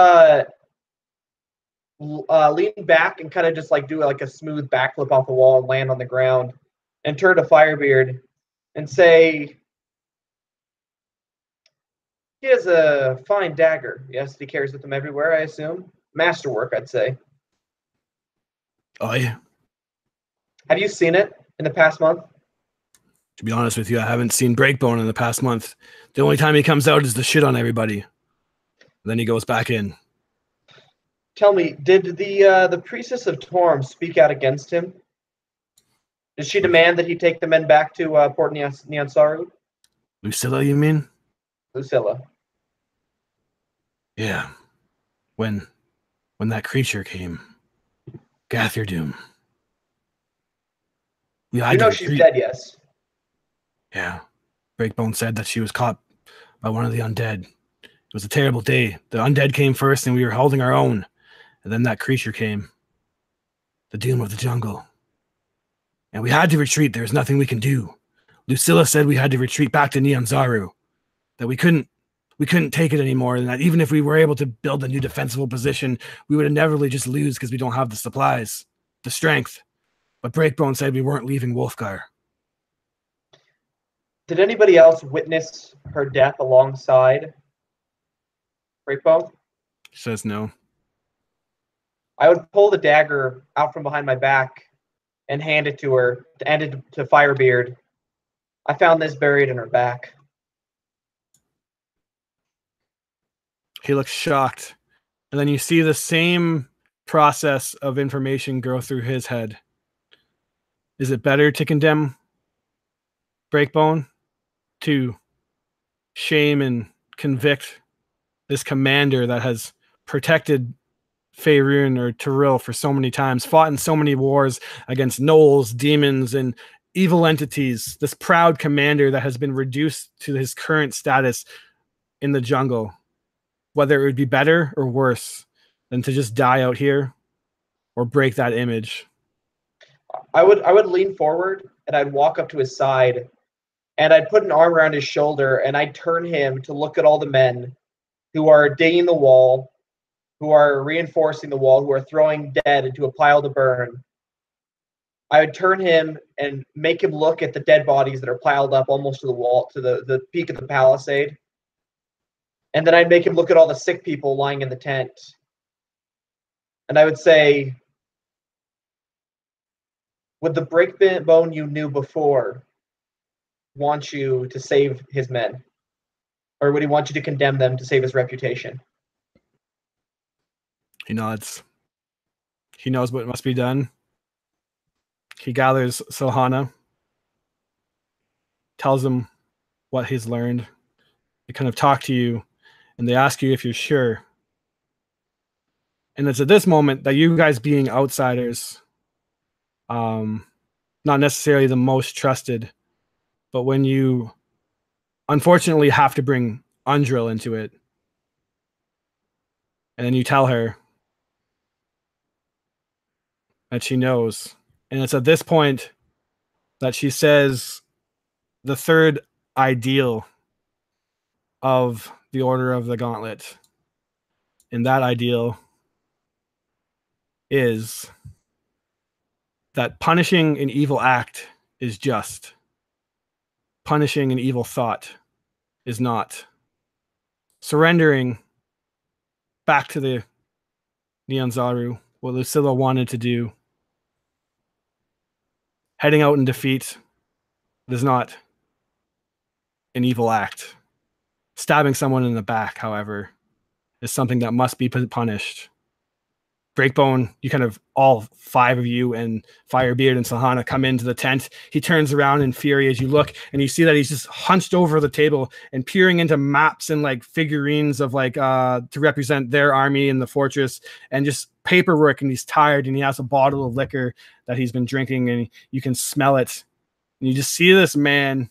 lean back and kind of just do a smooth backflip off the wall and land on the ground, and turn to Firebeard and say, "He has a fine dagger. Yes, he carries with him everywhere, I assume. Masterwork, I'd say." Oh, yeah. Have you seen it in the past month? To be honest with you, I haven't seen Breakbone in the past month. The only time he comes out is to shit on everybody. Then he goes back in. Tell me, did the priestess of Torm speak out against him? Did she demand that he take the men back to Port Nyansaru? Lucilla, you mean? Lucilla. Yeah. When that creature came. Gatherdum. You know she's dead, yes? Yeah. Breakbone said that she was caught by one of the undead. It was a terrible day. The undead came first and we were holding our own. And then that creature came. The doom of the jungle. And we had to retreat. There was nothing we can do. Lucilla said we had to retreat back to Nyanzaru. That we couldn't take it anymore. And that even if we were able to build a new defensible position, we would inevitably just lose because we don't have the supplies, the strength. But Breakbone said we weren't leaving Wolfgar. Did anybody else witness her death alongside Breakbone? She says no. I would pull the dagger out from behind my back and hand it to her, hand it to Firebeard. I found this buried in her back. He looks shocked. And then you see the same process of information go through his head. Is it better to condemn Breakbone to shame and convict this commander that has protected Faerun or Tyrell for so many times, fought in so many wars against gnolls, demons, and evil entities. This proud commander that has been reduced to his current status in the jungle, whether it would be better or worse than to just die out here or break that image. I would lean forward and I'd walk up to his side and I'd put an arm around his shoulder and I'd turn him to look at all the men who are digging the wall, who are reinforcing the wall, who are throwing dead into a pile to burn. I would turn him and make him look at the dead bodies that are piled up almost to the wall, to the peak of the palisade. And then I'd make him look at all the sick people lying in the tent. And I would say, would the breakbone you knew before want you to save his men? Or would he want you to condemn them to save his reputation? He nods. He knows what must be done. He gathers Silhana, tells him what he's learned. They kind of talk to you, and they ask you if you're sure. And it's at this moment that you guys being outsiders, not necessarily the most trusted, but when you unfortunately have to bring Undril into it, and then you tell her that she knows. And it's at this point that she says the third ideal of the Order of the Gauntlet. And that ideal is that punishing an evil act is just. Punishing an evil thought is not. Surrendering back to the Nyanzaru, what Lucilla wanted to do, heading out in defeat is not an evil act. Stabbing someone in the back, however, is something that must be punished. Breakbone, you kind of, all five of you and Firebeard and Silhana come into the tent. He turns around in fury as you look, and you see that he's just hunched over the table and peering into maps and like figurines of like to represent their army in the fortress, and just paperwork. And he's tired, and he has a bottle of liquor that he's been drinking, and you can smell it. And you just see this man.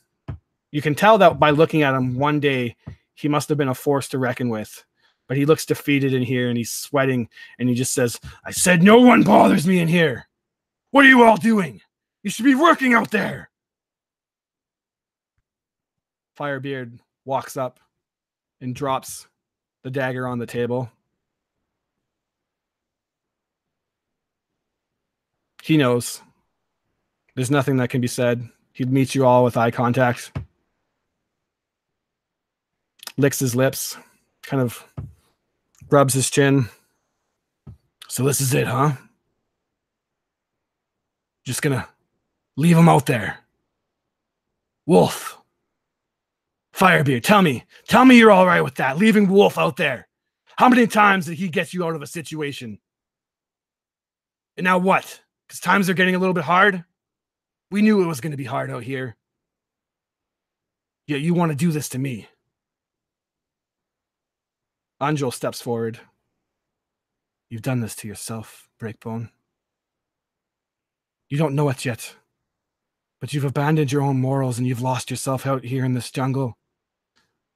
You can tell that by looking at him one day, he must have been a force to reckon with. But he looks defeated in here, and he's sweating, and he just says, "I said no one bothers me in here. What are you all doing? You should be working out there." Firebeard walks up and drops the dagger on the table. He knows. There's nothing that can be said. He meets you all with eye contact. Licks his lips. Kind of rubs his chin. "So this is it, huh? Just gonna leave him out there. Wolf. Firebeard, tell me you're all right with that, leaving Wolf out there. How many times did he get you out of a situation? And now what? Because times are getting a little bit hard? We knew it was going to be hard out here. Yet you want to do this to me." Angel steps forward. "You've done this to yourself, Breakbone. You don't know it yet, but you've abandoned your own morals and you've lost yourself out here in this jungle.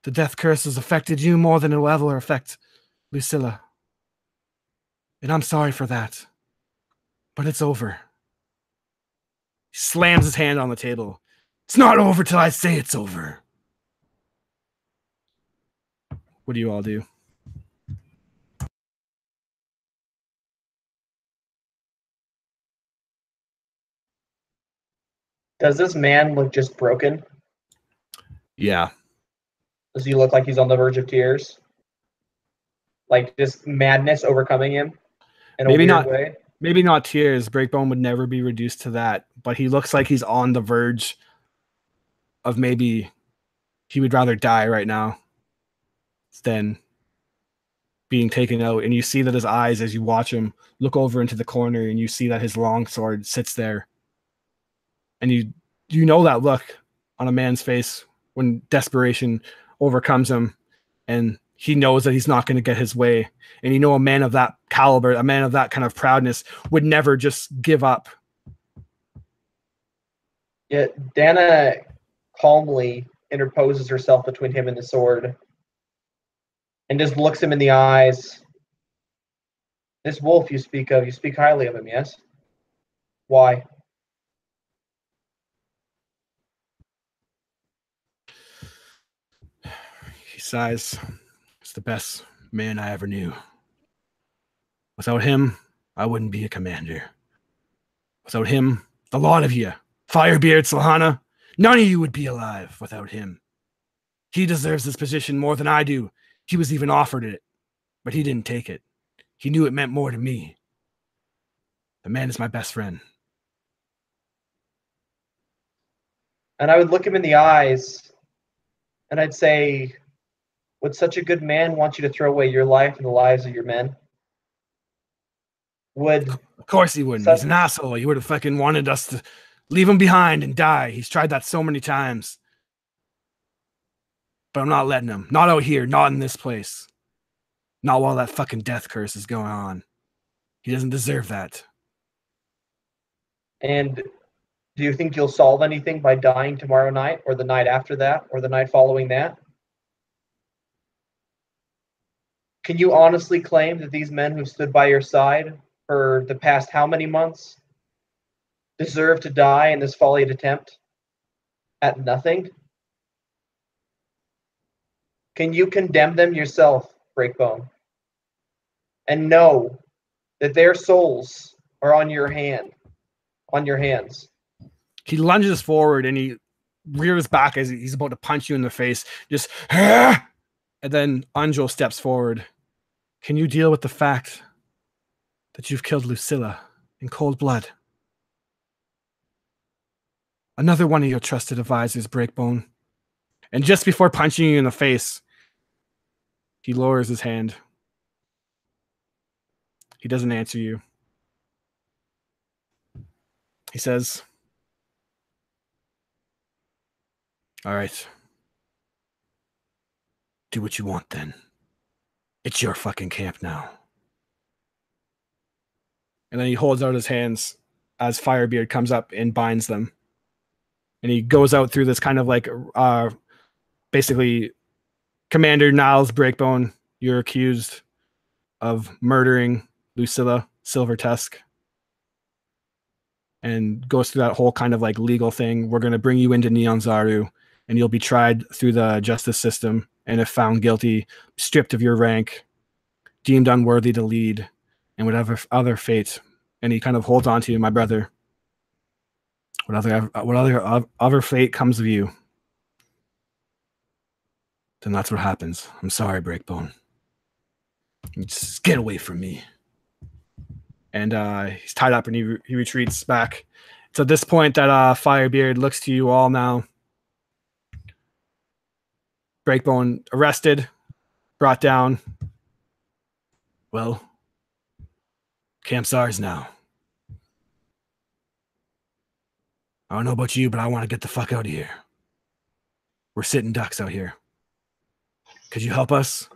The death curse has affected you more than it will ever affect Lucilla. And I'm sorry for that, but it's over." He slams his hand on the table. "It's not over till I say it's over." What do you all do? Does this man look just broken? Yeah. Does he look like he's on the verge of tears? Like just madness overcoming him in a Maybe weird not. way? Maybe not tears. Breakbone would never be reduced to that, but he looks like he's on the verge of maybe he would rather die right now than being taken out. And you see that his eyes, as you watch him look over into the corner, and you see that his long sword sits there. And you know that look on a man's face when desperation overcomes him, and he knows that he's not going to get his way. And you know, a man of that caliber, a man of that kind of proudness would never just give up. Yet Dana calmly interposes herself between him and the sword and just looks him in the eyes. This wolf you speak of, you speak highly of him, yes? Why? He sighs. It's the best man I ever knew. Without him, I wouldn't be a commander. Without him, the lot of you, Firebeard, Slahana, none of you would be alive without him. He deserves this position more than I do. He was even offered it, but he didn't take it. He knew it meant more to me. The man is my best friend. And I would look him in the eyes, and I'd say, would such a good man want you to throw away your life and the lives of your men? Would... Of course he wouldn't. He's an asshole. He would have fucking wanted us to leave him behind and die. He's tried that so many times. But I'm not letting him. Not out here. Not in this place. Not while that fucking death curse is going on. He doesn't deserve that. And do you think you'll solve anything by dying tomorrow night, or the night after that, or the night following that? Can you honestly claim that these men who've stood by your side for the past how many months deserve to die in this folly attempt at nothing? Can you condemn them yourself, Breakbone, and know that their souls are on your hands? He lunges forward and he rears back as he's about to punch you in the face. Just, and then Anjul steps forward. Can you deal with the fact that you've killed Lucilla in cold blood? Another one of your trusted advisors, Breakbone. And just before punching you in the face, he lowers his hand. He doesn't answer you. He says, all right. Do what you want then. It's your fucking camp now. And then he holds out his hands as Firebeard comes up and binds them. And he goes out through this kind of like, basically, Commander Niles Breakbone, you're accused of murdering Lucilla Silvertusk. And goes through that whole kind of like legal thing. We're going to bring you into Neon Zaru, and you'll be tried through the justice system. And if found guilty, stripped of your rank, deemed unworthy to lead, and whatever other fate. And he kind of holds on to you, my brother. What other fate comes of you, then that's what happens. I'm sorry, Breakbone. Just get away from me. And he's tied up and he retreats back. So at this point that Firebeard looks to you all now. Breakbone arrested, brought down. Well, camp's ours now. I don't know about you, but I want to get the fuck out of here. We're sitting ducks out here. Could you help us?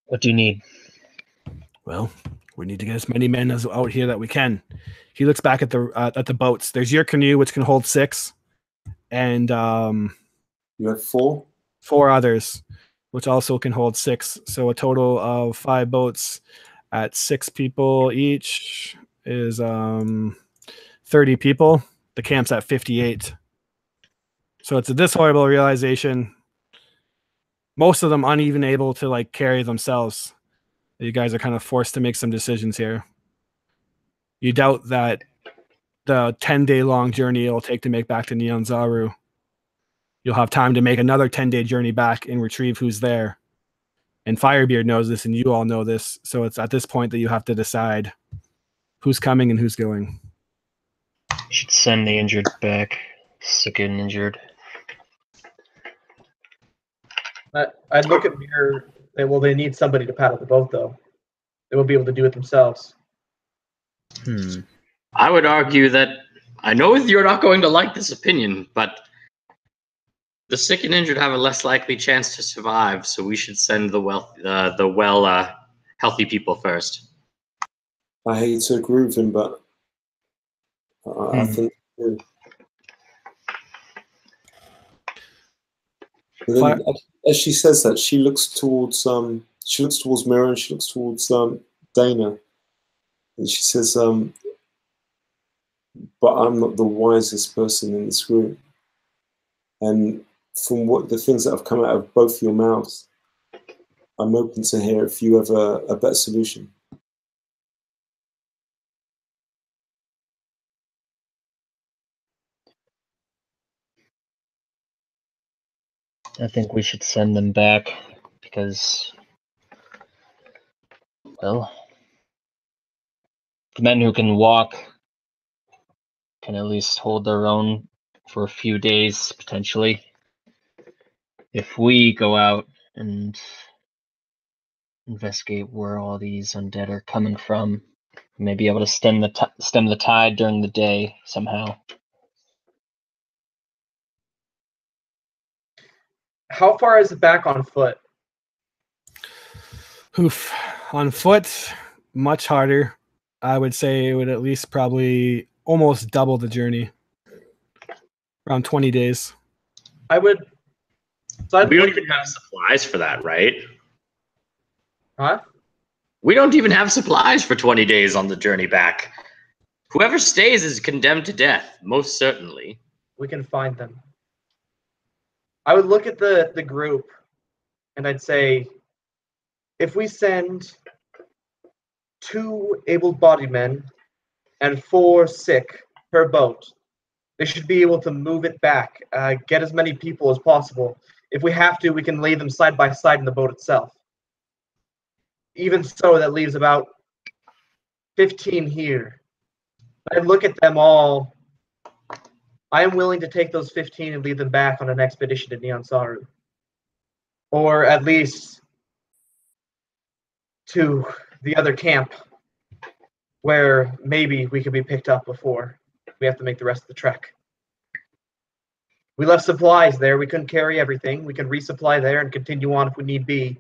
What do you need? Well, we need to get as many men as out here that we can. He looks back at the boats. There's your canoe, which can hold 6, and you have 4. 4 others, which also can hold 6. So a total of 5 boats at 6 people each is 30 people. The camp's at 58. So it's this horrible realization. Most of them uneven able to like carry themselves. You guys are kind of forced to make some decisions here. You doubt that the 10-day long journey it'll take to make back to Neon Zaru. You'll have time to make another 10-day journey back and retrieve who's there. And Firebeard knows this, and you all know this. So it's at this point that you have to decide who's coming and who's going. You should send the injured back. Sick and injured. I'd look at Mirror and, well, they need somebody to paddle the boat, though. They won't be able to do it themselves. I would argue that I know you're not going to like this opinion, but the sick and injured have a less likely chance to survive, so we should send the healthy people first. I hate to agree with him, but I think. And then, as she says that, she looks towards Mira and she looks towards Dana, and she says, "But I'm not the wisest person in this group, and from the things that have come out of both your mouths, I'm open to hear if you have a better solution." I think we should send them back because, well, the men who can walk can at least hold their own for a few days, potentially. If we go out and investigate where all these undead are coming from, we may be able to stem the tide during the day somehow. How far is it back on foot? Oof. On foot, much harder. I would say it would at least probably almost double the journey. Around 20 days. We don't even have supplies for that, right? Huh? We don't even have supplies for 20 days on the journey back. Whoever stays is condemned to death, most certainly. We can find them. I would look at the group and I'd say, if we send 2 able-bodied men and 4 sick per boat, they should be able to move it back, get as many people as possible. If we have to, we can lay them side by side in the boat itself. Even so, that leaves about 15 here. I'd look at them all. I am willing to take those 15 and lead them back on an expedition to Neon Saru. Or at least to the other camp, where maybe we could be picked up before we have to make the rest of the trek. We left supplies there. We couldn't carry everything. We can resupply there and continue on if we need be.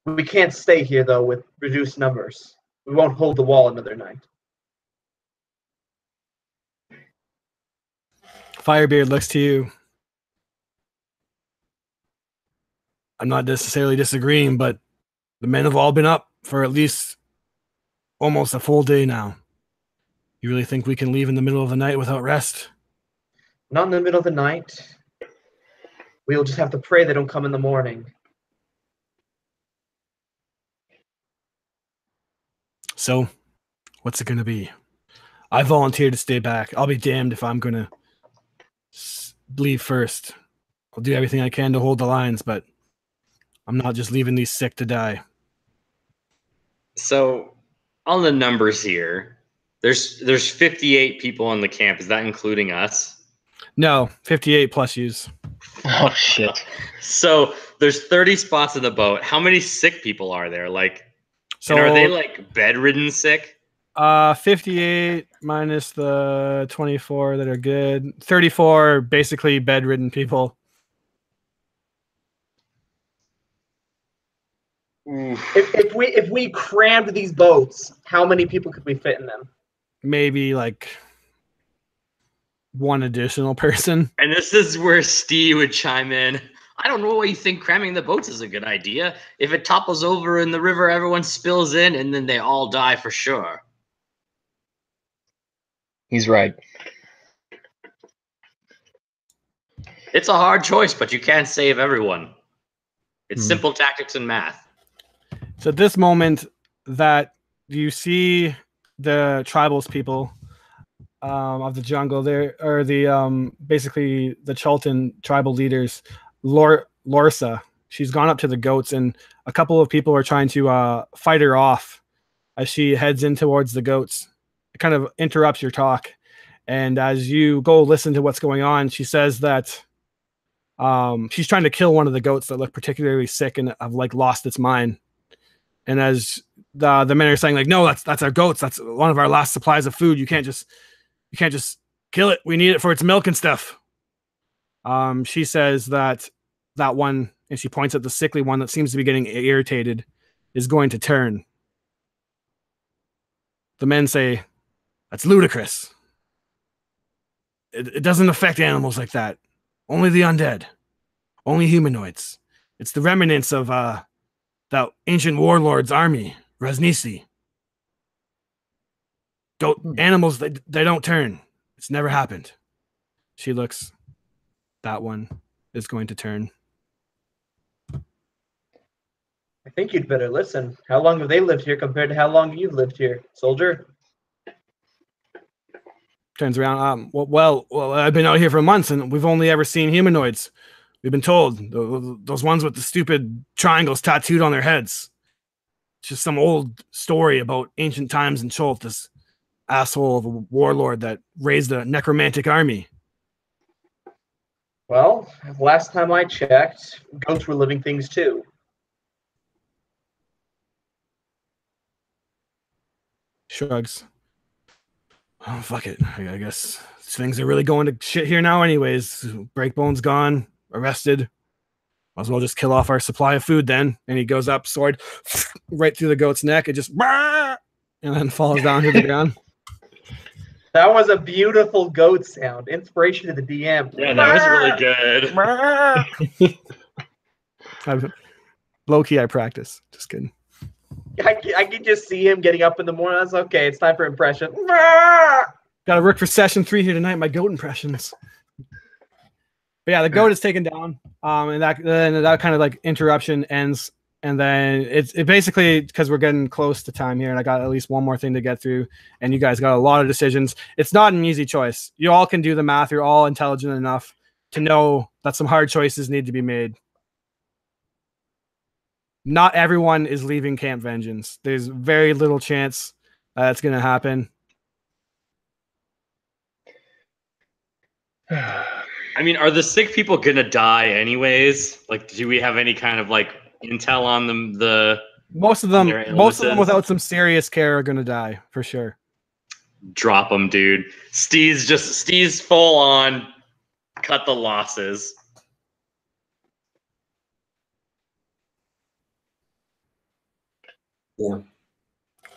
We can't stay here, though, with reduced numbers. We won't hold the wall another night. Firebeard looks to you. I'm not necessarily disagreeing, but the men have all been up for at least almost a full day now. You really think we can leave in the middle of the night without rest? Not in the middle of the night. We'll just have to pray they don't come in the morning. So, what's it going to be? I volunteer to stay back. I'll be damned if I'm going to leave first. I'll do everything I can to hold the lines, but I'm not just leaving these sick to die. So, on the numbers here, there's 58 people in the camp. Is that including us? No, 58 plus yous. Oh, shit. So, there's 30 spots in the boat. How many sick people are there? So, and are they like bedridden sick? 58 minus the 24 that are good. 34 basically bedridden people. If we crammed these boats, how many people could we fit in them? Maybe like one additional person. And this is where Steve would chime in. I don't know why you think cramming the boats is a good idea. If it topples over in the river, everyone spills in, and then they all die for sure. He's right. It's a hard choice, but you can't save everyone. It's simple tactics and math. So at this moment that you see the tribals people of the jungle, there are the basically the Chalton tribal leaders. Lorsa, she's gone up to the goats, and a couple of people are trying to fight her off as she heads in towards the goats. It kind of interrupts your talk, and as you go listen to what's going on, she says that she's trying to kill one of the goats that look particularly sick and have like lost its mind. And as the men are saying like, no, that's our goats. That's one of our last supplies of food. You can't just kill it. We need it for its milk and stuff. She says that one, and she points at the sickly one that seems to be getting irritated, is going to turn. The men say, that's ludicrous. It doesn't affect animals like that. Only the undead. Only humanoids. It's the remnants of that ancient warlord's army, Raznisi. Animals, they don't turn. It's never happened. She looks. That one is going to turn. I think you'd better listen. How long have they lived here compared to how long you've lived here, soldier? Turns around. Well, I've been out here for months, and we've only ever seen humanoids. We've been told those ones with the stupid triangles tattooed on their heads. It's just some old story about ancient times in Chult, this asshole of a warlord that raised a necromantic army. Well, last time I checked, goats were living things too. Shrugs. Oh, fuck it. I guess things are really going to shit here now anyways. Breakbone's gone. Arrested. Might as well just kill off our supply of food then. And he goes up, sword, right through the goat's neck. It just... and then falls down to the ground. That was a beautiful goat sound. Inspiration to the DM. Yeah, that was really good. Low-key, I practice. Just kidding. I can just see him getting up in the morning. That's okay. It's time for impression. Got to work for session 3 here tonight. My goat impressions. But yeah, the goat is taken down. And that kind of like interruption ends. And then it basically, because we're getting close to time here, and I got at least one more thing to get through, and you guys got a lot of decisions. It's not an easy choice. You all can do the math. You're all intelligent enough to know that some hard choices need to be made. Not everyone is leaving Camp Vengeance. There's very little chance that's going to happen. I mean, are the sick people going to die anyways? Like, do we have any kind of like intel on them? Most of them without some serious care are going to die for sure. Drop them, dude. Steve's full on cut the losses. Yeah.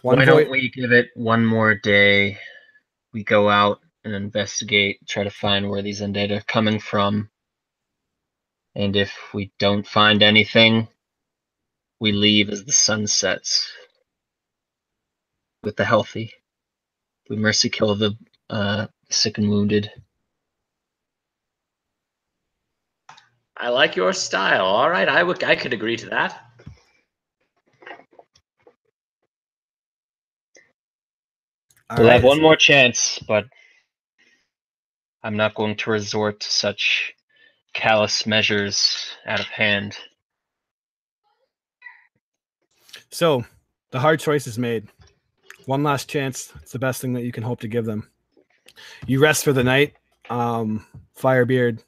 Why don't we give it one more day? We go out and investigate, try to find where these undead are coming from. And if we don't find anything, we leave as the sun sets with the healthy. We mercy kill the sick and wounded. I like your style. All right, I could agree to that. We'll have one more chance, but I'm not going to resort to such callous measures out of hand. So, the hard choice is made. One last chance. It's the best thing that you can hope to give them. You rest for the night. Firebeard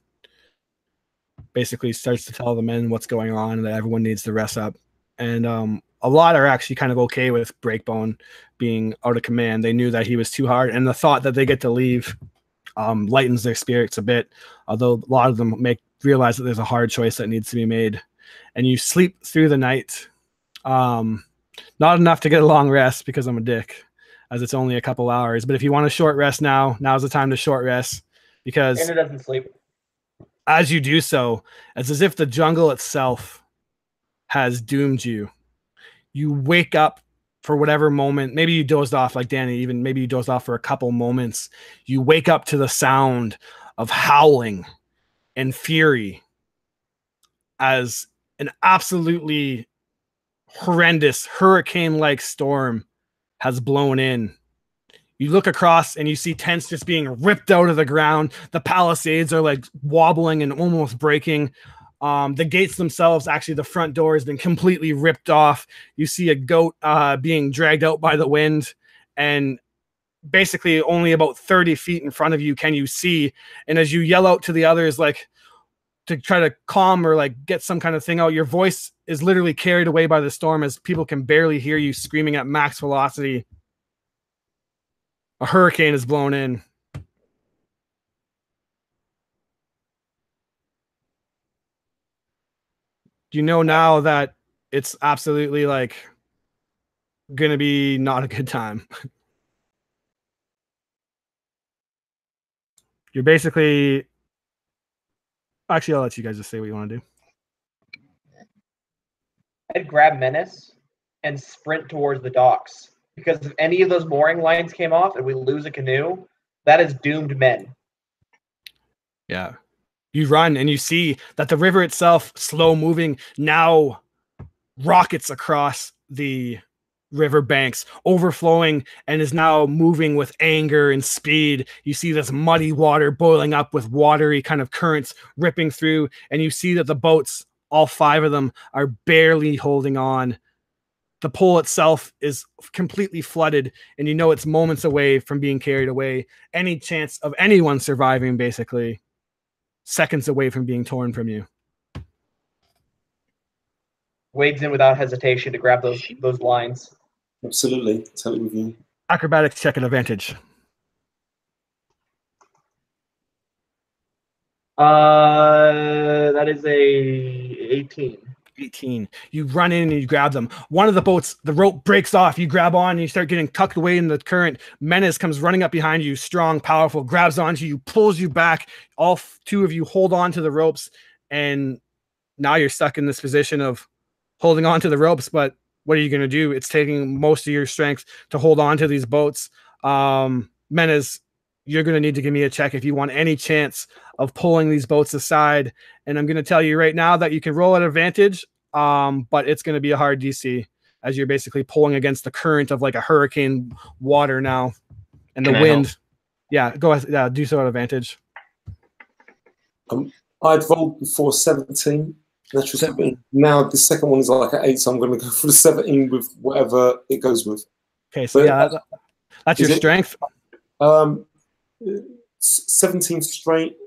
basically starts to tell the men what's going on and that everyone needs to rest up. And a lot are actually kind of okay with Breakbone being out of command. They knew that he was too hard, and the thought that they get to leave lightens their spirits a bit, although a lot of them realize that there's a hard choice that needs to be made. And you sleep through the night. Not enough to get a long rest because I'm a dick, as it's only a couple hours. But if you want a short rest now's the time to short rest, because Anna doesn't sleep. As you do so, it's as if the jungle itself has doomed you. You wake up for whatever moment. Maybe you dozed off like Danny, even maybe you dozed off for a couple moments. You wake up to the sound of howling and fury as an absolutely horrendous hurricane-like storm has blown in. You look across and you see tents just being ripped out of the ground. The palisades are like wobbling and almost breaking. The gates themselves, actually the front door has been completely ripped off. You see a goat being dragged out by the wind, and basically only about 30 feet in front of you can you see. And as you yell out to the others, like, to try to calm or like get some kind of thing out. Your voice is literally carried away by the storm as people can barely hear you screaming at max velocity. A hurricane is blown in. You know now that it's absolutely like gonna be not a good time. You're basically, actually, I'll let you guys just say what you want to do. I'd grab Menace and sprint towards the docks, because if any of those mooring lines came off and we lose a canoe, that is doomed men. Yeah. You run and you see that the river itself, slow moving, now rockets across the river banks, overflowing, and is now moving with anger and speed. You see this muddy water boiling up with watery kind of currents ripping through, and you see that the boats, all 5 of them, are barely holding on. The pole itself is completely flooded, and you know it's moments away from being carried away. Any chance of anyone surviving, basically, seconds away from being torn from you. Wades in without hesitation to grab those lines. Absolutely, totally with you. Acrobatics check at advantage. That is a 18. 18. You run in and you grab them. One of the boats, the rope breaks off. You grab on and you start getting tucked away in the current. Menace comes running up behind you, strong, powerful, grabs onto you, pulls you back. All 2 of you hold on to the ropes, and now you're stuck in this position of holding on to the ropes, but what are you going to do? It's taking most of your strength to hold on to these boats. Menace, you're going to need to give me a check if you want any chance of pulling these boats aside. And I'm going to tell you right now that you can roll at advantage, but it's going to be a hard DC as you're basically pulling against the current of like a hurricane water now. And the wind. Yeah, go ahead. Yeah, do so at advantage. I'd rolled before 17. Natural 17. Now the second one is like an 8, so I'm going to go for the 17 with whatever it goes with. Okay, so yeah, that's your strength. 17 straight.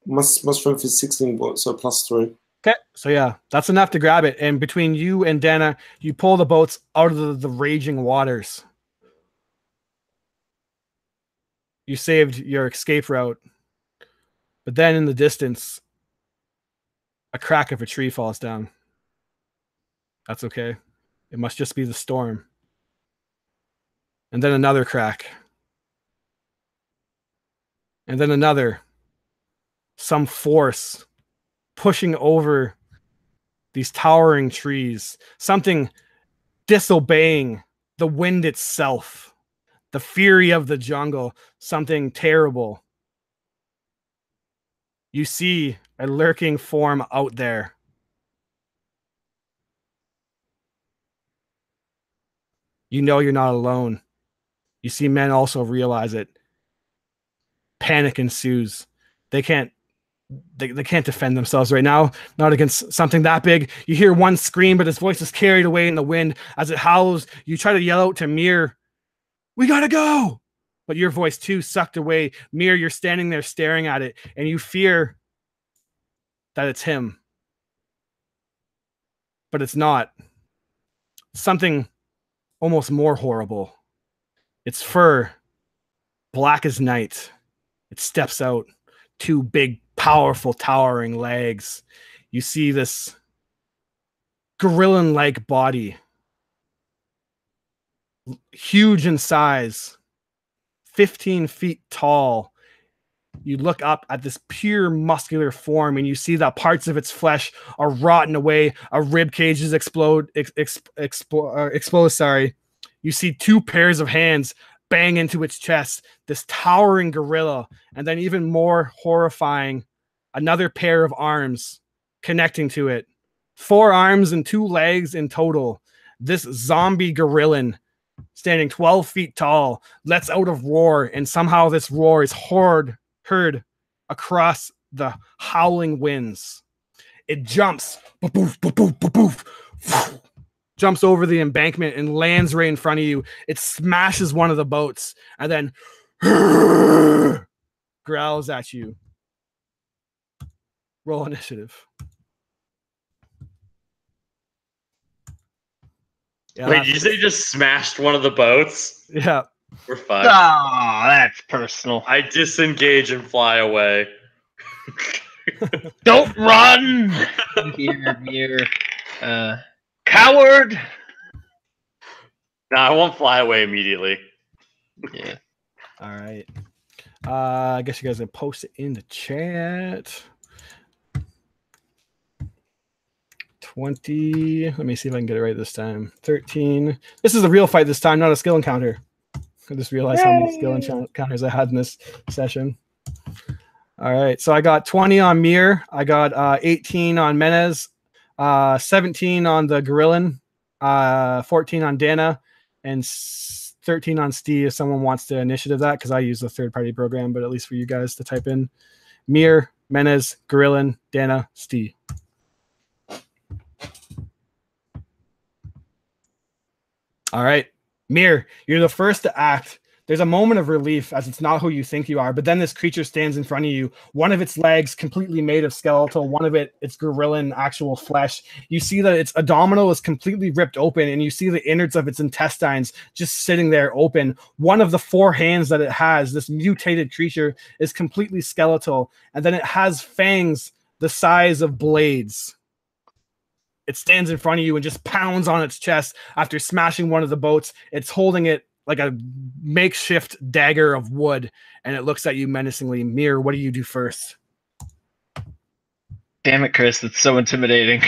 My strength is 16, so +3. Okay, so yeah, that's enough to grab it. And between you and Dana, you pull the boats out of the raging waters. You saved your escape route. But then in the distance, a crack of a tree falls down. That's okay. It must just be the storm. And then another crack. And then another. Some force pushing over these towering trees. Something disobeying the wind itself. The fury of the jungle. Something terrible. You see a lurking form out there. You know you're not alone. You see men also realize it. Panic ensues. They can't defend themselves right now, not against something that big. You hear one scream, but his voice is carried away in the wind as it howls. You try to yell out to Mir, "We gotta go!" But your voice too sucked away. Mir, you're standing there staring at it, and you fear that it's him. But it's not. Something almost more horrible. Its fur, black as night. It steps out. 2 big, powerful, towering legs. You see this gorilla-like body. Huge in size. 15 feet tall. You look up at this pure muscular form and you see that parts of its flesh are rotten away. A rib cage is exposed. Sorry. You see 2 pairs of hands bang into its chest. This towering gorilla, and then even more horrifying, another pair of arms connecting to it. 4 arms and 2 legs in total. This zombie gorillan, standing 12 feet tall, lets out a roar, and somehow this roar is heard across the howling winds. It jumps, jumps over the embankment and lands right in front of you. It smashes one of the boats and then growls at you. Roll initiative. Yeah, Wait, did you say you just smashed one of the boats? Yeah. We're fucked. Oh, that's personal. I disengage and fly away. Don't run! Here. Coward! No, I won't fly away immediately. Yeah. All right. I guess you guys can post it in the chat. 20. Let me see if I can get it right this time. 13. This is a real fight this time, not a skill encounter. I just realized how many skill encounters I had in this session. All right. So I got 20 on Mir. I got 18 on Menez, 17 on the Gorillan, 14 on Dana, and 13 on Steve if someone wants to initiative that, because I use the third-party program, but at least for you guys to type in Mir, Menez, Gorillan, Dana, Steve. All right. Mir, you're the first to act. There's a moment of relief as it's not who you think you are, but then this creature stands in front of you. One of its legs completely made of skeletal, one of it's gorillan actual flesh. You see that its abdominal is completely ripped open, and you see the innards of its intestines just sitting there open. One of the 4 hands that it has, this mutated creature, is completely skeletal, and then it has fangs the size of blades. It stands in front of you and just pounds on its chest after smashing one of the boats. It's holding it like a makeshift dagger of wood, and it looks at you menacingly. Mir, what do you do first? Damn it, Chris, that's so intimidating.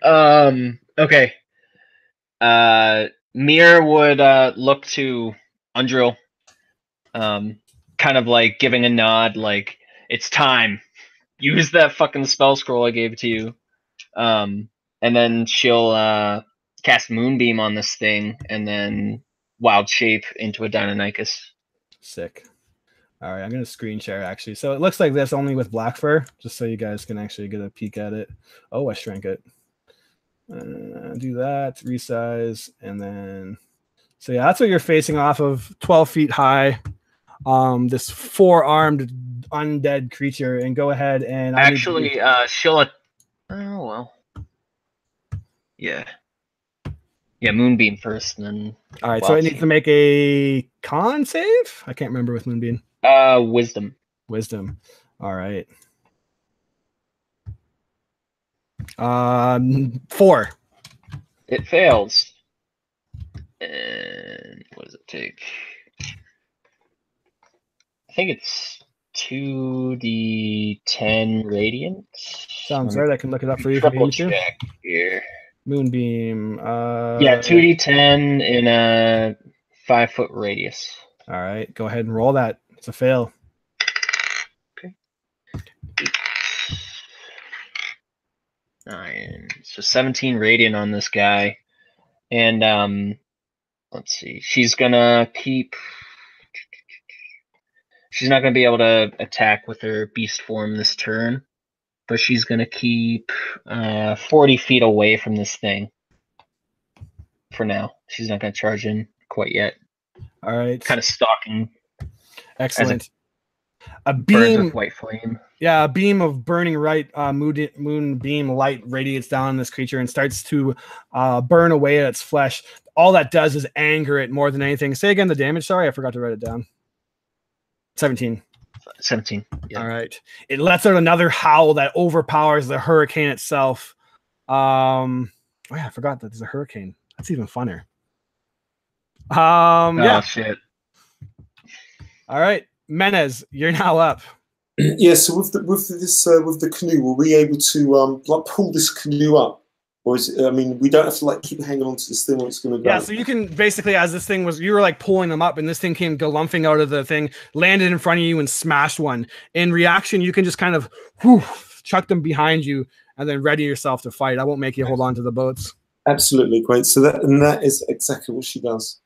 Okay. Mir would look to Undrill, kind of like giving a nod, like, it's time. Use that fucking spell scroll I gave to you. And then she'll cast Moonbeam on this thing, and then Wild Shape into a Deinonychus. Sick. All right, I'm going to screen share, actually. So it looks like this, only with black fur, just so you guys can actually get a peek at it. Oh, I shrank it. Do that, resize, and then... So yeah, that's what you're facing off of, 12 feet high. This 4-armed undead creature, and go ahead and... Actually, she'll... Oh, well. Yeah. Yeah, Moonbeam first, and then... All right, so it needs to make a con save? I can't remember with Moonbeam. Wisdom. Wisdom. All right. 4. It fails. And what does it take? I think it's 2d10 radiant. Sounds right. I can look it up for you. Triple check here. Moonbeam. Yeah, 2d10 in a 5-foot radius. All right, go ahead and roll that. It's a fail. Okay. 9. So 17 radiant on this guy, and let's see. She's gonna keep. She's not gonna be able to attack with her beast form this turn, but she's gonna keep 40 feet away from this thing. For now, she's not gonna charge in quite yet. All right. Kind of stalking. Excellent. A Burns beam, with white flame. yeah, a beam of burning moonbeam light radiates down on this creature and starts to burn away at its flesh. All that does is anger it more than anything. Say again the damage. Sorry, I forgot to write it down. 17. 17. Yeah. All right. It lets out another howl that overpowers the hurricane itself. Oh yeah, I forgot that there's a hurricane. That's even funner. Yeah. Oh shit. All right, Menez, you're now up. Yeah. So with the canoe, were we able to like pull this canoe up, or is it, I mean, we don't have to like keep hanging on to this thing when it's going to go. Yeah. So you can basically, as this thing was, you were like pulling them up, and this thing came galumphing out of the thing, landed in front of you, and smashed one. In reaction, you can just kind of chuck them behind you, and then ready yourself to fight. I won't make you hold on to the boats. Absolutely great. So that is exactly what she does.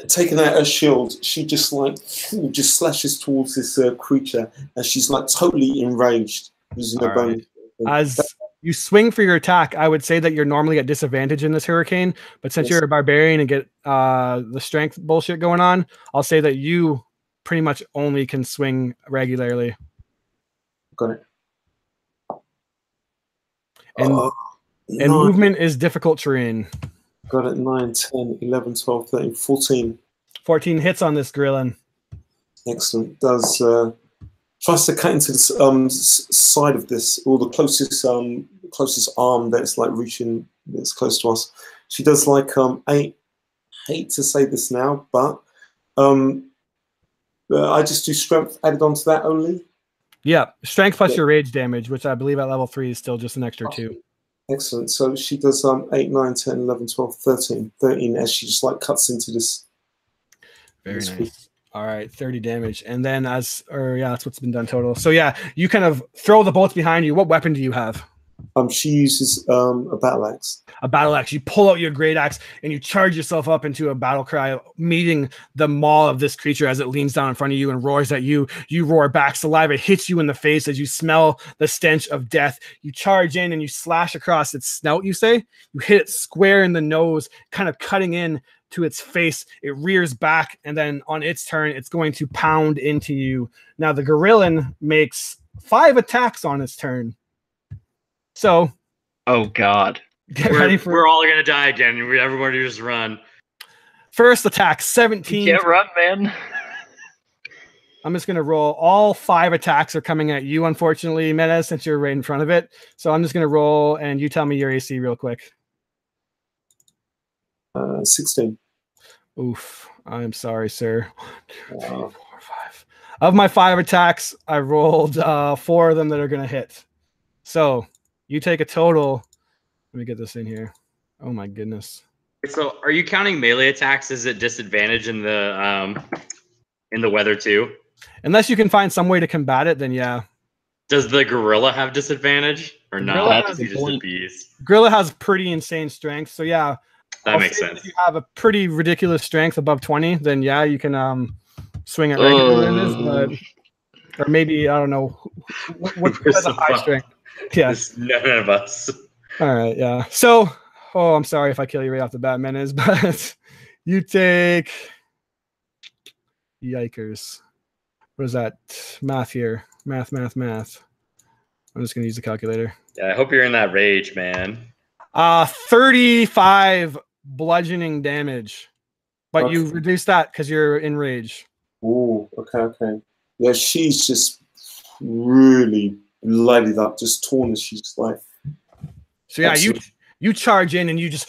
Taking out her shield, she just slashes towards this creature, and she's like totally enraged, using her bone. As you swing for your attack, I would say that you're normally at disadvantage in this hurricane, but since you're a barbarian and get the strength bullshit going on, I'll say that you pretty much only can swing regularly. Got it. And movement is difficult terrain. Got it. 9, 10, 11, 12, 13, 14. 14 hits on this Gorilla. Excellent. Does tries to cut into the side of this, or the closest arm that's like reaching, that's close to us. She does like 8. Hate to say this now, but I just do strength added onto that only. Yeah, strength plus your rage damage, which I believe at level 3 is still just an extra 2. Excellent. So she does 8, 9, 10, 11, 12, 13. 13 as she just like cuts into this. Very nice. All right, 30 damage. And then that's what's been done total. So yeah, you kind of throw the bolts behind you. What weapon do you have? She uses a battle axe. A battle axe. You pull out your great axe and you charge yourself up into a battle cry, meeting the maw of this creature as it leans down in front of you and roars at you. You roar back. Saliva hits you in the face as you smell the stench of death. You charge in and you slash across its snout, you say? You hit it square in the nose, kind of cutting in to its face. It rears back, and then on its turn, it's going to pound into you. Now, the Gorillan makes 5 attacks on its turn. So, oh god, we're all gonna die again. Everybody just run. First attack, 17. You can't run, man. I'm just gonna roll. All 5 attacks are coming at you, unfortunately, Meta, since you're right in front of it. So I'm just gonna roll, and you tell me your AC real quick. 16. Oof. I'm sorry, sir. 1, 2, 3, 4, 5. Of my 5 attacks, I rolled 4 of them that are gonna hit. So you take a total. Let me get this in here. Oh my goodness. So, are you counting melee attacks as a disadvantage in the weather too? Unless you can find some way to combat it, then yeah. Does the gorilla have disadvantage or not? Does he just appease? Gorilla has pretty insane strength, so yeah. That makes sense. If you have a pretty ridiculous strength above 20, then yeah, you can swing it regularly in this, but or maybe I don't know what has a high strength. Yeah, none of us. All right, yeah. So, I'm sorry if I kill you right off the bat, Menace, but you take yikers. What is that? Math here. Math. I'm just gonna use the calculator. Yeah, I hope you're in that rage, man. 35 bludgeoning damage, but you reduce that because you're in rage. Oh, okay. Yeah, she's just really lighted up, just torn as she's like. So yeah, you charge in and you just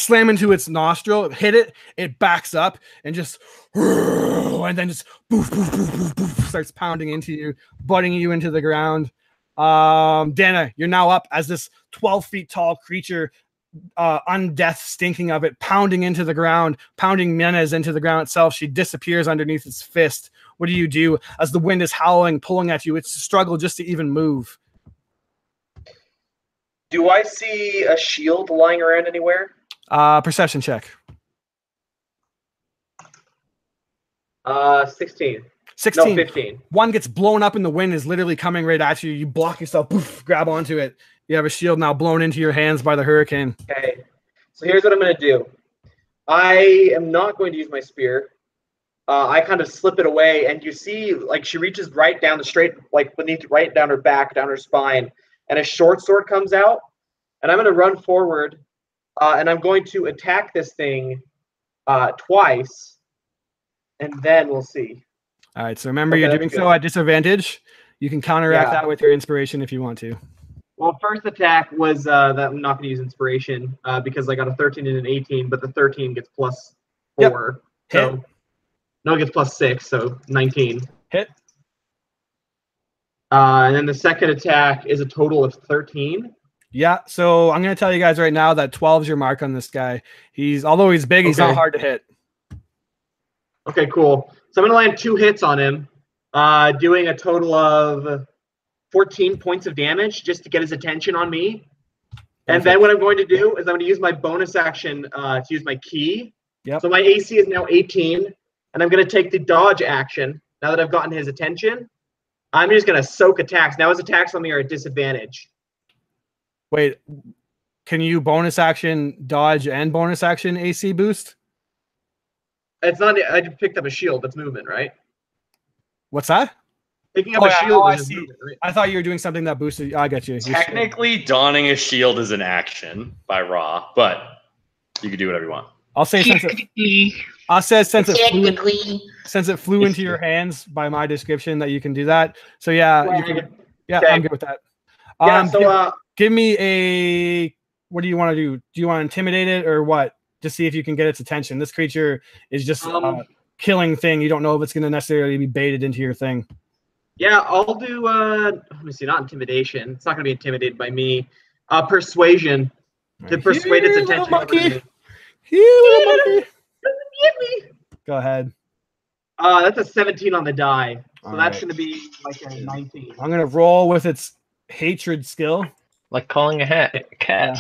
slam into its nostril, hit it, it backs up and just and then just boof, starts pounding into you, butting you into the ground. Dana, you're now up as this 12 feet tall creature, undeath stinking of it, pounding into the ground, pounding Menez into the ground itself. She disappears underneath its fist. What do you do as the wind is howling, pulling at you? It's a struggle just to even move. Do I see a shield lying around anywhere? Perception check. 16. 16. No, 15. One gets blown up in the wind, is literally coming right at you. You block yourself, poof, grab onto it. You have a shield now blown into your hands by the hurricane. Okay. So here's what I'm going to do. I am not going to use my spear. I kind of slip it away, and you see, like, she reaches right down the straight, like, beneath, right down her back, down her spine, and a short sword comes out, and I'm going to run forward, and I'm going to attack this thing twice, and then we'll see. All right, so remember, you're doing so at disadvantage. You can counteract that with your inspiration if you want to. Well, first attack was that I'm not going to use inspiration because I got a 13 and an 18, but the 13 gets plus 4. Yep. So no, it gets plus 6, so 19. Hit. And then the second attack is a total of 13. Yeah, so I'm going to tell you guys right now that 12 is your mark on this guy. Although he's big, he's not hard to hit. Okay, cool. So I'm going to land 2 hits on him, doing a total of 14 points of damage just to get his attention on me. And then what I'm going to do is I'm going to use my bonus action to use my key. Yep. So my AC is now 18, and I'm going to take the dodge action. Now that I've gotten his attention, I'm just going to soak attacks. Now his attacks on me are at disadvantage. Wait, can you bonus action dodge and bonus action AC boost? It's not. I just picked up a shield. That's movement, right? What's that? Picking up Oh, a yeah, shield. oh, I is see. movement, right? I thought you were doing something that boosted. I got you. Technically, donning a shield is an action by Raw, but you can do whatever you want. I'll say since it flew into your hands by my description that you can do that. So yeah, you can. Yeah, Okay. I'm good with that. Yeah. So Give me a. What do you want to do? Do you want to intimidate it or what? Just see if you can get its attention. This creature is just killing thing. You don't know if it's going to necessarily be baited into your thing. yeah, I'll do. Let me see. Not intimidation. It's not going to be intimidated by me. Persuasion to persuade its attention over to me. Little monkey. Go ahead. That's a 17 on the die. So All that's right. going to be like a 19. I'm going to roll with its hatred skill. Like calling a cat. Yeah.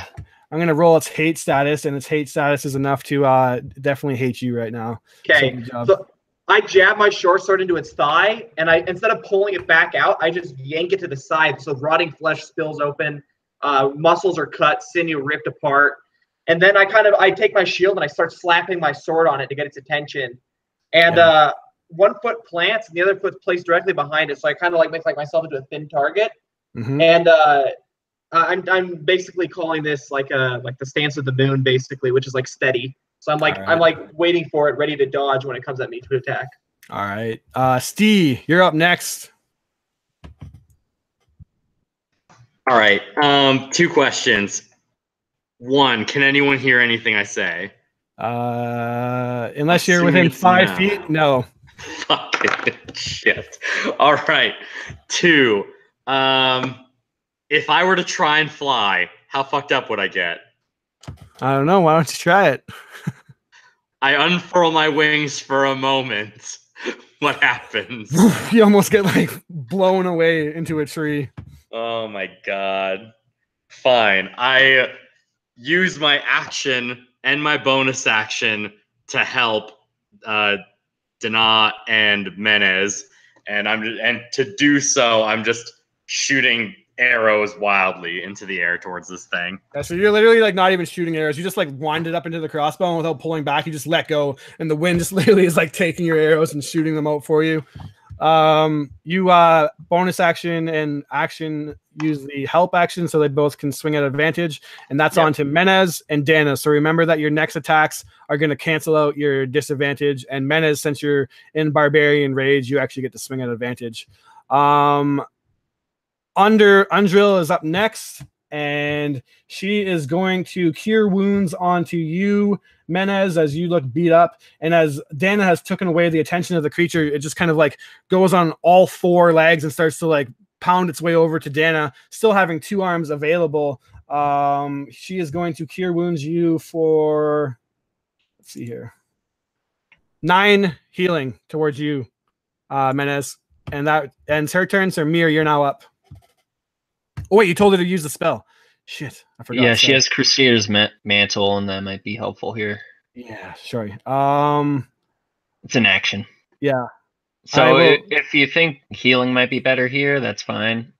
I'm going to roll its hate status, and its hate status is enough to definitely hate you right now. Okay. So I jab my short sword into its thigh, and I instead of pulling it back out, I just yank it to the side. So rotting flesh spills open, muscles are cut, sinew ripped apart. And then I take my shield and I start slapping my sword on it to get its attention. And one foot plants and the other foot's placed directly behind it. So I kind of like make like myself into a thin target. Mm-hmm. And I'm basically calling this like the stance of the moon, basically, which is like steady. So I'm like waiting for it, ready to dodge when it comes at me to attack. All right, Steve, you're up next. All right. 2 questions. 1, can anyone hear anything I say? Unless you're within 5 feet, no. Fucking shit. All right. 2, if I were to try and fly, how fucked up would I get? I don't know. Why don't you try it? I unfurl my wings for a moment. What happens? You almost get like blown away into a tree. Oh my god. Fine. I use my action and my bonus action to help Dana and Menez, and to do so, I'm just shooting arrows wildly into the air towards this thing. Yeah, so you're literally like not even shooting arrows. You just like wind it up into the crossbow, and without pulling back, you just let go, and the wind just literally is like taking your arrows and shooting them out for you. You bonus action and action use the help action, so they both can swing at advantage, and that's on to Menez and Dana. So remember that your next attacks are going to cancel out your disadvantage, and Menez, since you're in Barbarian Rage, you actually get to swing at advantage. Undrill is up next, and she is going to cure wounds onto you, Menez, as you look beat up. And as Dana has taken away the attention of the creature, it just kind of like goes on all 4 legs and starts to like pound its way over to Dana, still having 2 arms available. She is going to cure wounds you for, let's see here, 9 healing towards you, Menez. And that ends her turn. So Mir, you're now up. Oh, wait, you told her to use the spell. Shit, I forgot. Yeah, she has Crusader's Mantle, and that might be helpful here. Yeah, sorry. It's an action. Yeah. So if you think healing might be better here, that's fine.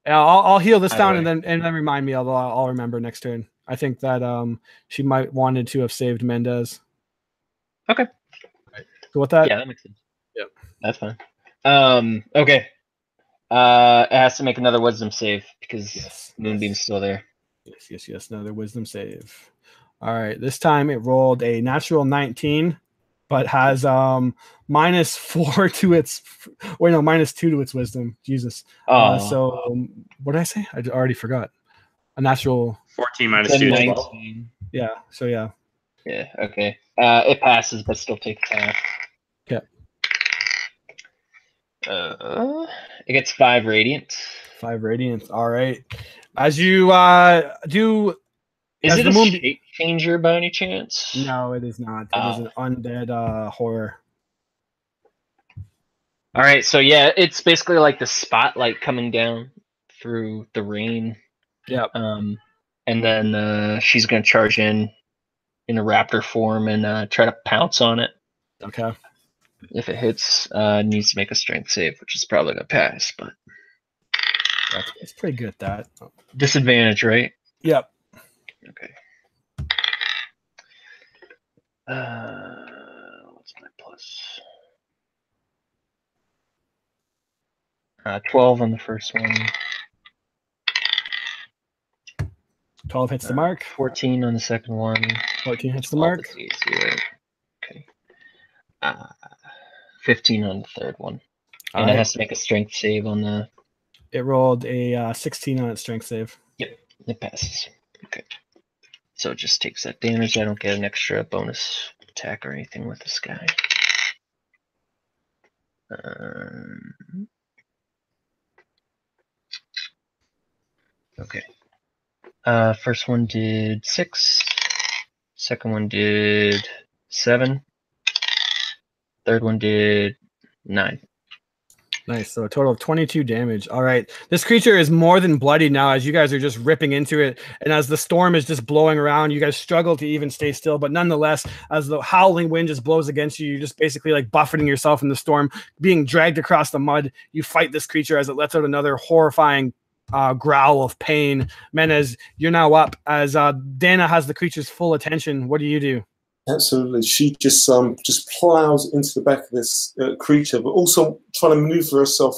Yeah, I'll heal this down and then remind me. Although I'll remember next turn. I think that she might wanted to have saved Mendez. Okay. Go with that. Yeah, that makes sense. Yep, that's fine. Okay. It has to make another wisdom save because Moonbeam's still there. Yes. Another wisdom save. All right. This time it rolled a natural 19, but has -4 to its. Wait, no, -2 to its wisdom. Jesus. So what did I say? I already forgot. A natural 14 minus 2 is 12. Yeah. So yeah. Yeah. Okay. It passes, but still takes half. Okay. It gets 5 radiant. 5 radiant. All right. As you do. Is it a shape changer by any chance? No, it is not. It is an undead horror. All right. So yeah, it's basically like the spotlight coming down through the rain. Yep. And then she's gonna charge in a raptor form and try to pounce on it. Okay. If it hits, it needs to make a strength save, which is probably gonna pass, but it's pretty good at that. Disadvantage, right? Yep. Okay. What's my plus? 12 on the first one. 12 hits the mark. 14 on the second one. 14 hits the mark. Okay. 15 on the third one. All And right. it has to make a strength save on the... It rolled a 16 on its strength save. Yep, it passes. Okay. So it just takes that damage. I don't get an extra bonus attack or anything with this guy. Okay. First one did 6. Second one did 7. Third one did 9. Nice. So a total of 22 damage. All right. This creature is more than bloody now as you guys are just ripping into it. And as the storm is just blowing around, you guys struggle to even stay still. But nonetheless, as the howling wind just blows against you, you're just basically like buffeting yourself in the storm, being dragged across the mud. You fight this creature as it lets out another horrifying growl of pain. Menez, you're now up as Dana has the creature's full attention. What do you do? Absolutely. She just plows into the back of this creature, but also trying to maneuver herself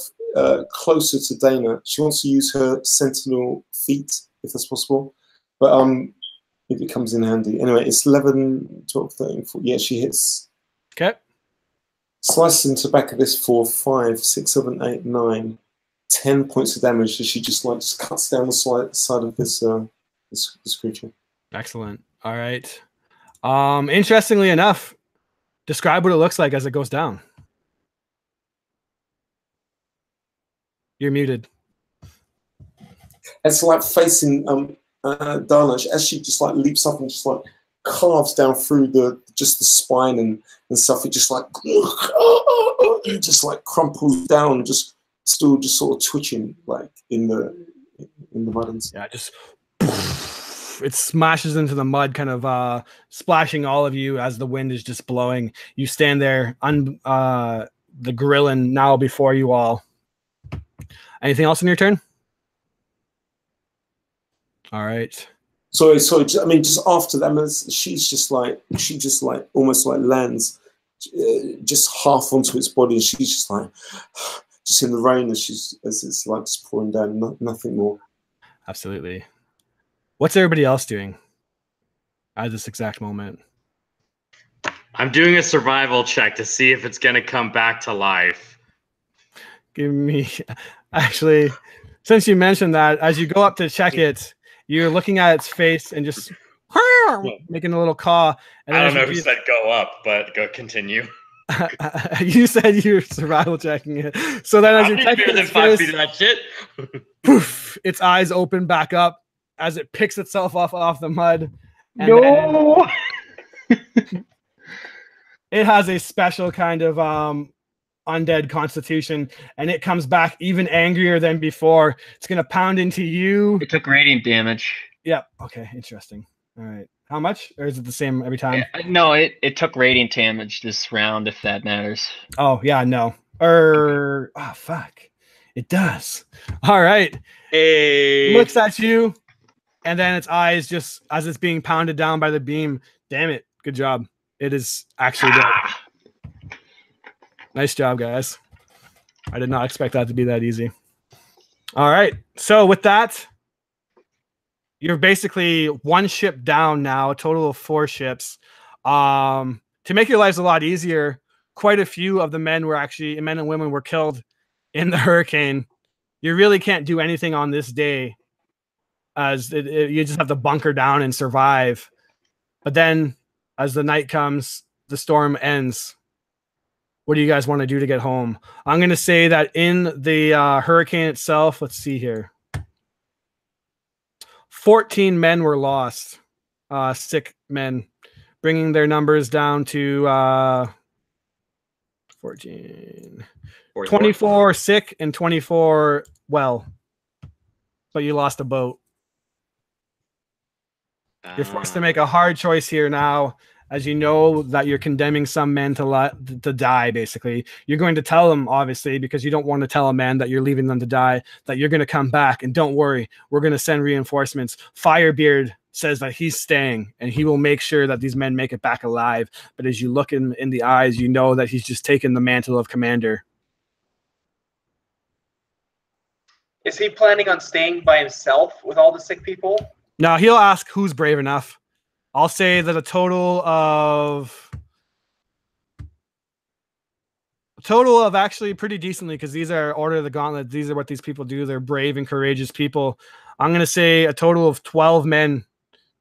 closer to Dana. She wants to use her sentinel feet, if that's possible. But if it comes in handy. Anyway, it's 11, 12, 13, 14. Yeah, she hits. Okay. Slices into the back of this for 5, 6, 7, 8, 9, 10 points of damage. So she just cuts down the side of this this creature. Excellent. All right. Interestingly enough, describe what it looks like as it goes down. You're muted. It's like facing Dana as she just like leaps up and just like carves down through the spine and stuff. It just like just like crumples down, just still just sort of twitching like in the buttons. Yeah, just it smashes into the mud, kind of splashing all of you as the wind is just blowing. You stand there, the Gorillin now before you all. Anything else in your turn? All right. Sorry. I mean, just after that, she just almost like lands just half onto its body, and she's just like just in the rain as it's like just pouring down. Nothing more. Absolutely. What's everybody else doing at this exact moment? I'm doing a survival check to see if it's going to come back to life. Give me, actually, since you mentioned that, as you go up to check it, you're looking at its face and just making a little caw. And I don't know who said go up, but go continue. You said you're survival checking it. So then as you're checking its 5 face, feet of that shit. poof, its eyes open back up as it picks itself off the mud. And no! It has a special kind of undead constitution, and it comes back even angrier than before. It's going to pound into you. It took radiant damage. Yep. Okay, interesting. All right. How much? Or is it the same every time? No, it took radiant damage this round, if that matters. Oh, yeah, no. Oh, fuck. It does. All right. Hey. Looks at you. And then its eyes just, as it's being pounded down by the beam, damn it, good job. It is actually dead. Nice job, guys. I did not expect that to be that easy. All right, so with that, you're basically one ship down now, a total of 4 ships. To make your lives a lot easier, quite a few of the men and women were killed in the hurricane. You really can't do anything on this day, as you just have to bunker down and survive. But then as the night comes, the storm ends. What do you guys want to do to get home? I'm going to say that in the hurricane itself, let's see here. 14 men were lost, sick men, bringing their numbers down to 14. 24 sick and 24 well. But you lost a boat. You're forced to make a hard choice here now, as you know that you're condemning some men to die, basically. You're going to tell them, obviously, because you don't want to tell a man that you're leaving them to die, that you're going to come back. And don't worry, we're going to send reinforcements. Firebeard says that he's staying, and he will make sure that these men make it back alive. But as you look in the eyes, you know that he's just taken the mantle of commander. Is he planning on staying by himself with all the sick people? No, he'll ask who's brave enough. I'll say that a total of actually pretty decently, because these are Order of the Gauntlet. These are what these people do. They're brave and courageous people. I'm going to say a total of 12 men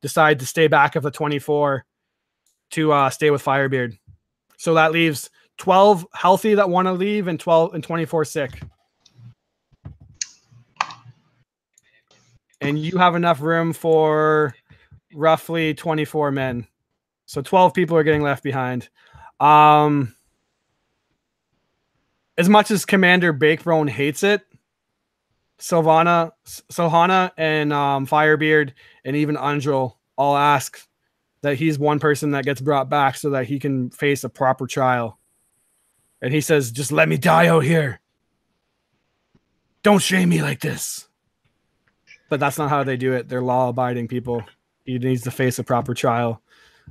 decide to stay back of the 24 to stay with Firebeard. So that leaves 12 healthy that want to leave and 24 sick. And you have enough room for roughly 24 men. So 12 people are getting left behind. As much as Commander Bakebrone hates it, Sohana and Firebeard and even Undril all ask that he's one person that gets brought back so that he can face a proper trial. And he says, just let me die out here. Don't shame me like this. But that's not how they do it. They're law-abiding people. He needs to face a proper trial.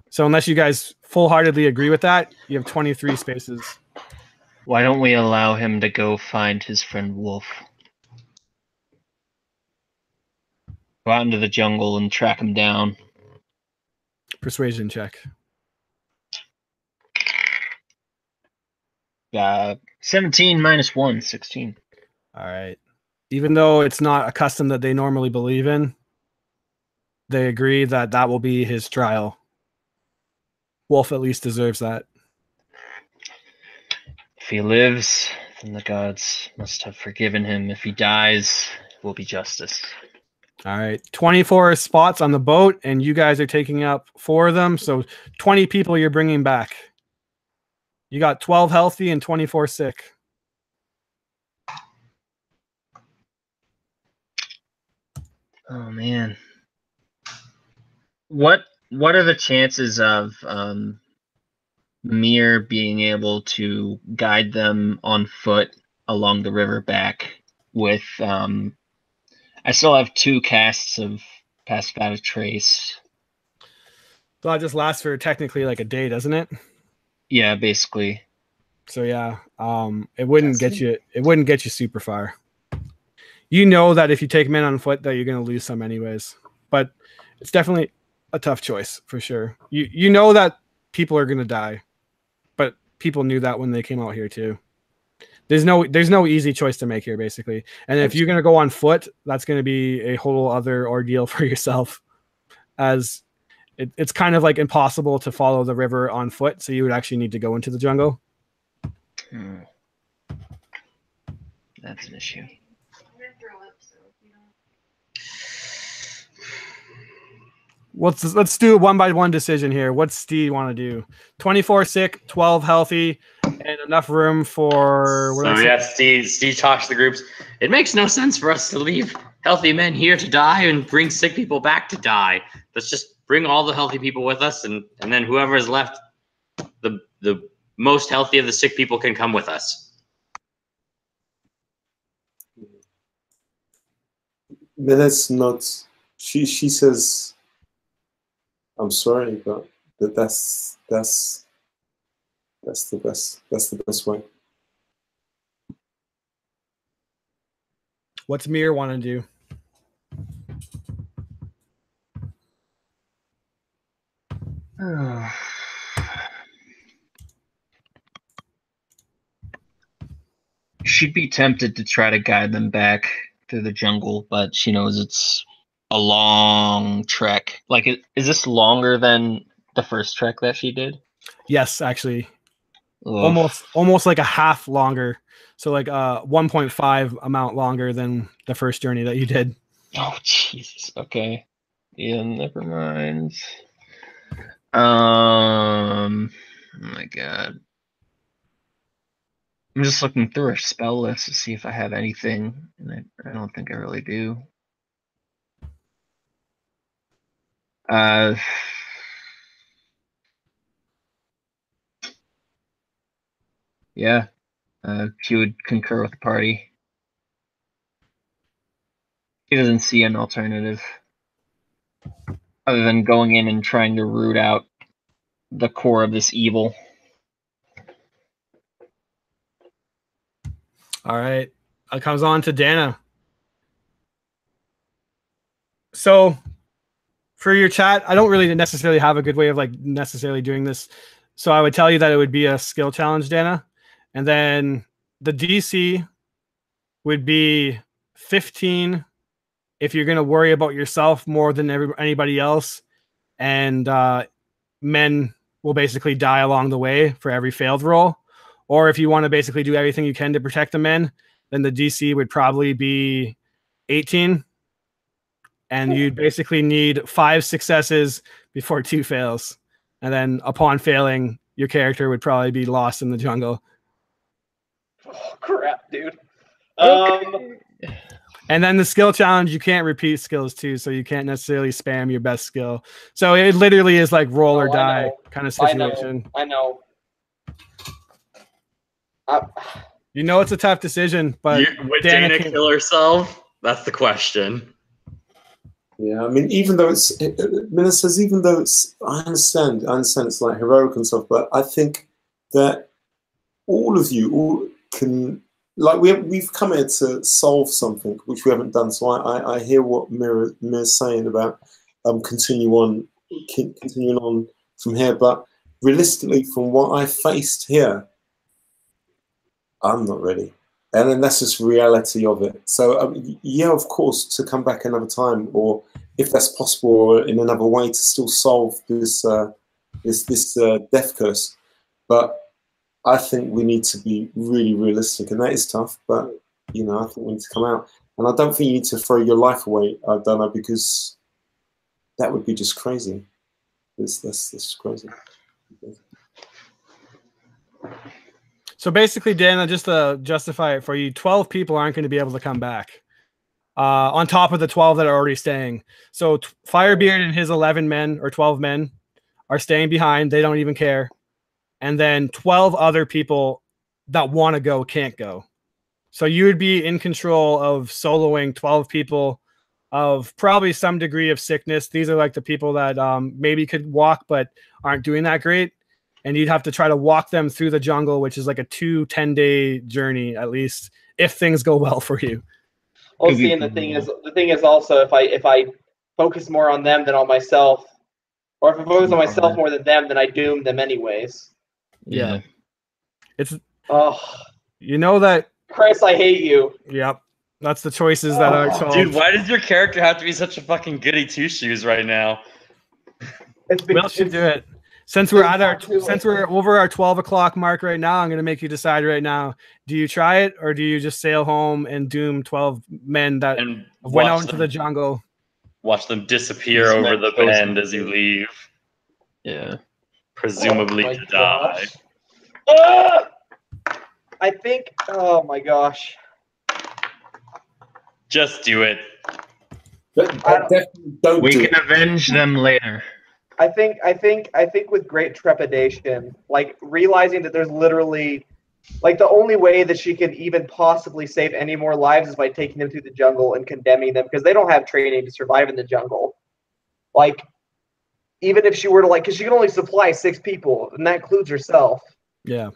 So unless you guys full-heartedly agree with that, you have 23 spaces. Why don't we allow him to go find his friend Wolf? Go out into the jungle and track him down. Persuasion check. 17 minus 1, 16. All right. Even though it's not a custom that they normally believe in, they agree that that will be his trial. Wolf at least deserves that. If he lives, then the gods must have forgiven him. If he dies, it will be justice. All right. 24 spots on the boat, and you guys are taking up 4 of them. So 20 people you're bringing back. You got 12 healthy and 24 sick. Oh, man. What are the chances of Mir being able to guide them on foot along the river back with I still have 2 casts of Pass Without a Trace. So that just lasts for technically like a day, doesn't it? Yeah, basically. So yeah, it wouldn't get you. It wouldn't get you super far. You know that if you take men on foot, that you're going to lose some anyways. But it's definitely a tough choice for sure. You know that people are going to die, but people knew that when they came out here too. There's no easy choice to make here, basically. And if you're going to go on foot, that's going to be a whole other ordeal for yourself, as it's kind of like impossible to follow the river on foot. So you would actually need to go into the jungle. That's an issue. Let's do a 1-by-1 decision here. What's Steve want to do? 24 sick, 12 healthy, and enough room for. Steve talks to the groups. It makes no sense for us to leave healthy men here to die and bring sick people back to die. Let's just bring all the healthy people with us, and then whoever is left, the most healthy of the sick people can come with us. But that's not. She says, I'm sorry, but that's the best. That's the best way. What's Mir want to do? She'd be tempted to try to guide them back through the jungle, but she knows it's a long trek. Like, is this longer than the first trek that she did? Yes, actually. Ugh. Almost like a half longer. So like 1.5 amount longer than the first journey that you did. Oh, Jesus. Okay. Yeah, never mind. Oh my God. I'm just looking through our spell list to see if I have anything, and I don't think I really do. Yeah. She would concur with the party. She doesn't see an alternative other than going in and trying to root out the core of this evil. All right. It comes on to Dana. So for your chat, I don't really necessarily have a good way of like necessarily doing this. So I would tell you that it would be a skill challenge, Dana. And then the DC would be 15 if you're going to worry about yourself more than anybody else. And men will basically die along the way for every failed roll. Or if you want to basically do everything you can to protect the men, then the DC would probably be 18. And you'd basically need 5 successes before 2 fails. And then upon failing, your character would probably be lost in the jungle. Oh, crap, dude. And then the skill challenge, you can't repeat skills too, so you can't necessarily spam your best skill. So it literally is like roll or die kind of situation. I know. You know it's a tough decision, but would Dana kill herself? That's the question. Yeah, I mean, even though it's, Mina says, even though it's, I understand it's like heroic and stuff, but I think that all of you can, like, we've come here to solve something which we haven't done. So I hear what Mira's saying about continuing on from here, but realistically, from what I faced here, I'm not ready. And then that's just reality of it. So yeah, of course, to come back another time, or if that's possible, or in another way to still solve this death curse. But I think we need to be really realistic, and that is tough. But you know, I think we need to come out, and I don't think you need to throw your life away, Dana, because that would be just crazy. That's crazy. So basically, Dana, just to justify it for you, 12 people aren't going to be able to come back on top of the 12 that are already staying. So Firebeard and his 11 men or 12 men are staying behind. They don't even care. And then 12 other people that want to go can't go. So you would be in control of soloing 12 people of probably some degree of sickness. These are like the people that maybe could walk but aren't doing that great. And you'd have to try to walk them through the jungle, which is like a 10-day journey at least, if things go well for you. Oh, see, and the thing is also if I focus more on them than on myself, or if I focus on myself more than them, then I doom them anyways. Yeah. It's you know that Chris, I hate you. Yep. That's the choices that are solved. Dude, why does your character have to be such a fucking goody two shoes right now? Will should do it. Since we're over our 12 o'clock mark right now, I'm going to make you decide right now. Do you try it, or do you just sail home and doom 12 men that went out into the jungle? Watch them disappear over the bend as you leave. Yeah. Presumably to die. I think, oh my gosh. Just do it. We can avenge them later. I think with great trepidation, like realizing that there's literally, like, the only way that she could even possibly save any more lives is by taking them through the jungle and condemning them, because they don't have training to survive in the jungle. Like, even if she were to, like, because she can only supply 6 people, and that includes herself. Yeah.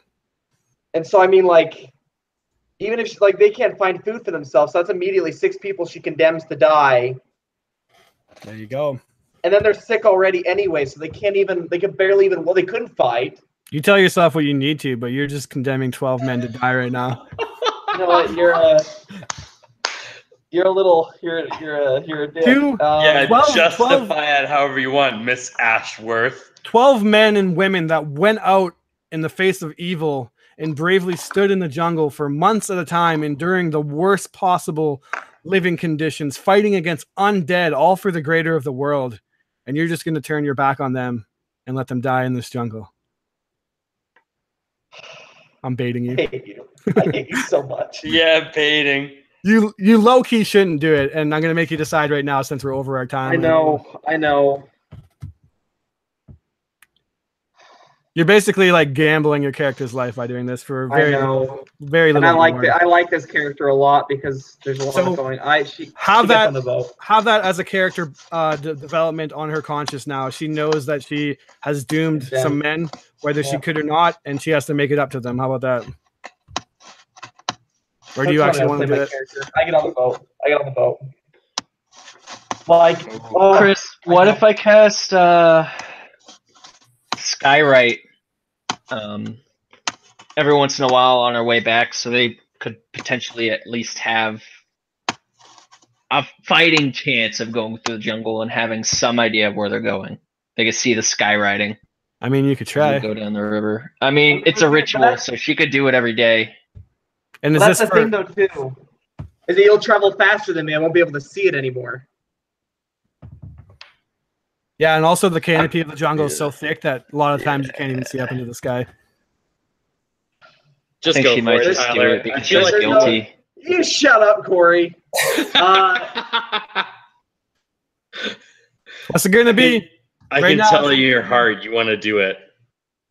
And so, I mean, like, even if she, like, they can't find food for themselves, so that's immediately 6 people she condemns to die. There you go. And then they're sick already anyway, so they could barely even, well, they couldn't fight. You tell yourself what you need to, but you're just condemning 12 men to die right now. You know what? You're a dick. Yeah, 12, justify it however you want, Miss Ashworth. 12 men and women that went out in the face of evil and bravely stood in the jungle for months at a time, enduring the worst possible living conditions, fighting against undead, all for the greater of the world. And you're just going to turn your back on them and let them die in this jungle. I'm baiting you. I hate you. I hate you so much. Yeah, baiting. You low-key shouldn't do it, and I'm going to make you decide right now since we're over our time. I know. You're basically like gambling your character's life by doing this for very little. And I like this character a lot because there's a lot going. Have that as a character development on her conscious now. She knows that she has doomed some men, whether she could or not, and she has to make it up to them. How about that? Or do you actually want to do it? I get on the boat. Like, oh, Chris, what if I cast Skywrite every once in a while on our way back, so they could potentially at least have a fighting chance of going through the jungle and having some idea of where they're going. They could see the skywriting. I mean, you could as try. we go down the river. I mean, it's a ritual, so she could do it every day. And is that's this the thing, though, too. Is that you'll travel faster than me. I won't be able to see it anymore. Yeah, and also the canopy of the jungle is so thick that a lot of times you can't even see up into the sky. I think she might just do it because she's guilty. You shut up, Corey. What's it gonna be? I Right can now- tell in your heart you want to do it.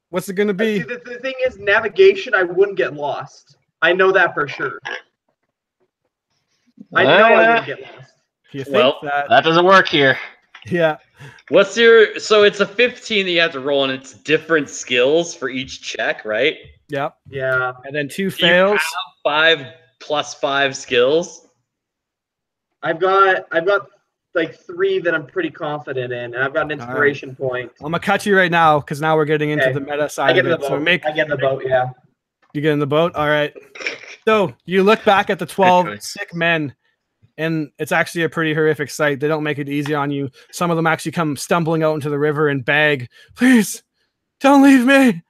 What's it gonna be? See, the thing is, navigation, I wouldn't get lost. I know that for sure. I know I wouldn't get lost. You think Well, That doesn't work here. yeah. What's your? So it's a 15 that you have to roll, and it's different skills for each check, right? Yep. Yeah. And then 2 Do you fails. have 5+5 skills? I've got like 3 that I'm pretty confident in, and I've got an inspiration point. I'm gonna cut you right now because now we're getting into Okay. the meta I side get of in the it. boat. So make I get in the boat, yeah. you get in the boat. All right. So you look back at the 12 choice. sick men, and it's actually a pretty horrific sight. They don't make it easy on you. Some of them actually come stumbling out into the river and beg, "Please, don't leave me.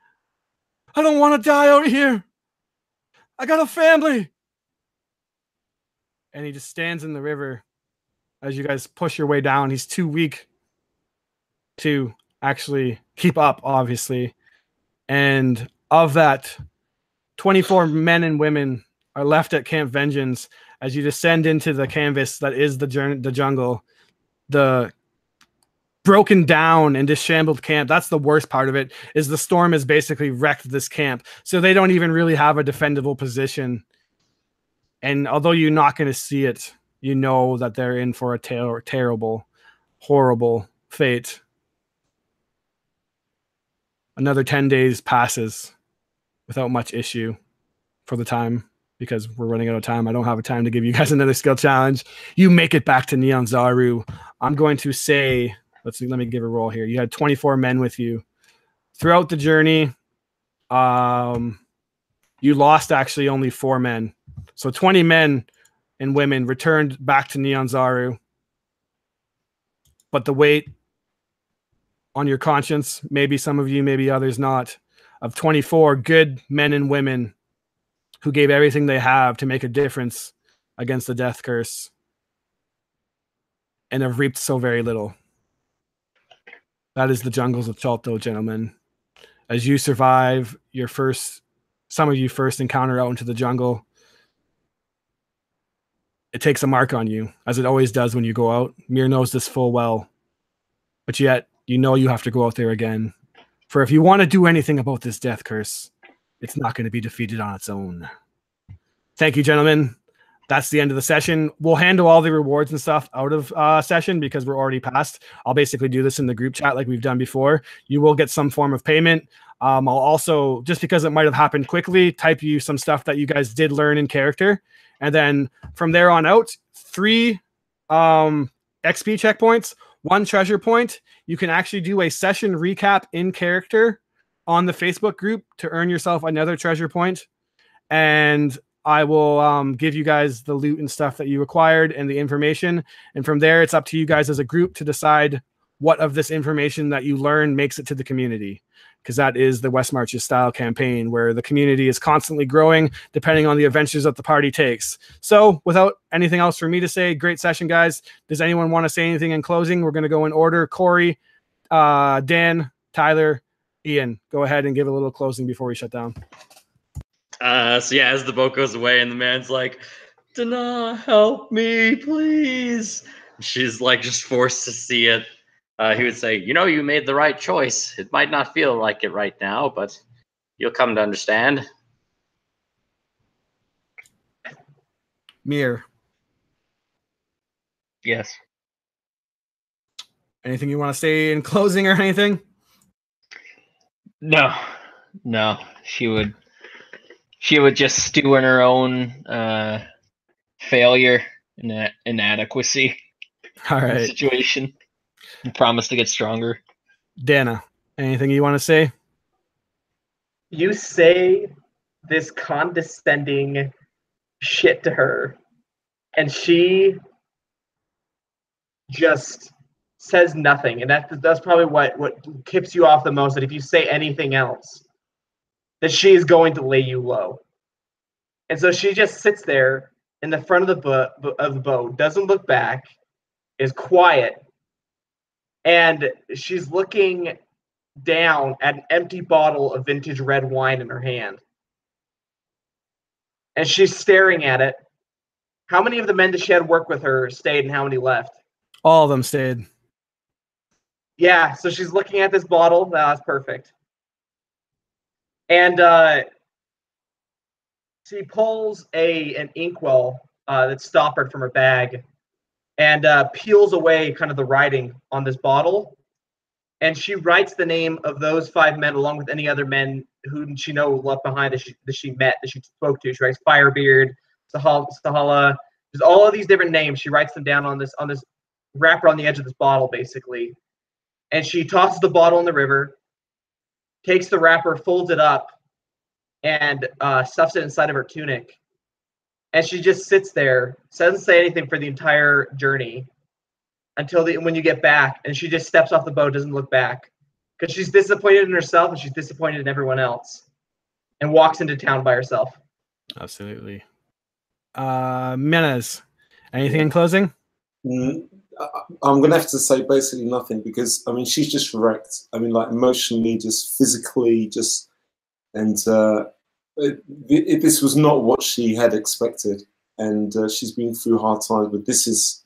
I don't want to die out here. I got a family." And he just stands in the river as you guys push your way down. He's too weak to actually keep up, obviously. And of that, 24 men and women are left at Camp Vengeance as you descend into the canvas that is the jungle. The broken down and disheveled camp. That's the worst part of it, is the storm has basically wrecked this camp. So they don't even really have a defendable position. And although you're not going to see it, you know that they're in for a terrible, horrible fate. Another 10 days passes without much issue for the time, because we're running out of time. I don't have a time to give you guys another skill challenge. You make it back to Neon Zaru. I'm going to say, let me give a roll here. You had 24 men with you. Throughout the journey, you lost actually only 4 men. So 20 men and women returned back to Neon Zaru. But the weight on your conscience, maybe some of you, maybe others not, of 24 good men and women who gave everything they have to make a difference against the death curse and have reaped so very little. That is the jungles of Chalto, gentlemen. As you survive some of you first encounter out into the jungle, it takes a mark on you, as it always does when you go out. Mir knows this full well. But yet, you know you have to go out there again. For if you want to do anything about this death curse, it's not going to be defeated on its own. Thank you, gentlemen. That's the end of the session. We'll handle all the rewards and stuff out of session because we're already past. I'll basically do this in the group chat like we've done before. You will get some form of payment. I'll also, just because it might have happened quickly, type you some stuff that you guys did learn in character. And then from there on out, 3 XP checkpoints, 1 treasure point. You can actually do a session recap in character on the Facebook group to earn yourself another treasure point. And I will give you guys the loot and stuff that you acquired and the information. And from there, it's up to you guys as a group to decide what of this information that you learn makes it to the community. Because that is the West Marches style campaign where the community is constantly growing depending on the adventures that the party takes. So without anything else for me to say, great session, guys. Does anyone want to say anything in closing? We're going to go in order. Corey, Dan, Tyler, Ian, go ahead and give a little closing before we shut down. So yeah, as the boat goes away and the man's like, "Dana, help me, please." She's like just forced to see it. He would say, "You know, you made the right choice. It might not feel like it right now, but you'll come to understand." Mir, Yes. anything you want to say in closing or anything? No. She would just stew in her own failure and inadequacy. All in the right, situation. And promise to get stronger. Dana, anything you want to say? You say this condescending shit to her, and she just says nothing. And that's probably what tips you off the most, that if you say anything else, that she is going to lay you low. And so she just sits there in the front of the boat, doesn't look back, is quiet, and she's looking down at an empty bottle of vintage red wine in her hand. And she's staring at it. How many of the men that she had work with her stayed and how many left? All of them stayed. Yeah, so she's looking at this bottle. That's perfect. And she pulls an inkwell that's stoppered from her bag and peels away kind of the writing on this bottle. And she writes the name of those 5 men along with any other men whom she knows left behind that she met, that she spoke to. She writes Firebeard, Sahala. There's all of these different names. She writes them down on this wrapper on the edge of this bottle, basically. And she tosses the bottle in the river, takes the wrapper, folds it up, and stuffs it inside of her tunic. And she just sits there, doesn't say anything for the entire journey until when you get back. And she just steps off the boat, doesn't look back, because she's disappointed in herself and she's disappointed in everyone else, and walks into town by herself. Absolutely. Menes, anything in closing? I'm going to have to say basically nothing, because, I mean, she's just wrecked. I mean, like, emotionally, just physically, just, and this was not what she had expected. And she's been through hard times, but this is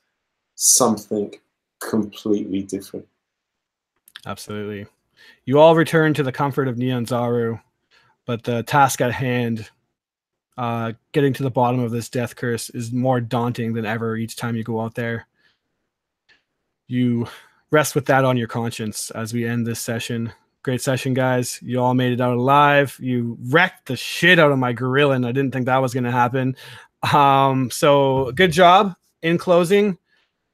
something completely different. Absolutely. You all return to the comfort of Neon Zaru, but the task at hand, getting to the bottom of this death curse, is more daunting than ever each time you go out there. You rest with that on your conscience as we end this session. Great session, guys. You all made it out alive. You wrecked the shit out of my gorilla, and I didn't think that was going to happen. So good job. In closing,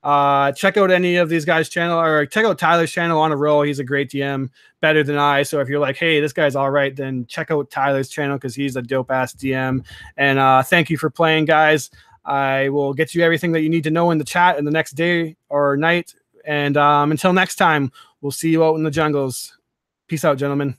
check out any of these guys' channel, or check out Tyler's channel on a roll. He's a great DM, better than I. So if you're like, hey, this guy's all right, then check out Tyler's channel, because he's a dope ass DM. And thank you for playing, guys. I will get you everything that you need to know in the chat in the next day or night. And until next time, we'll see you out in the jungles. Peace out, gentlemen.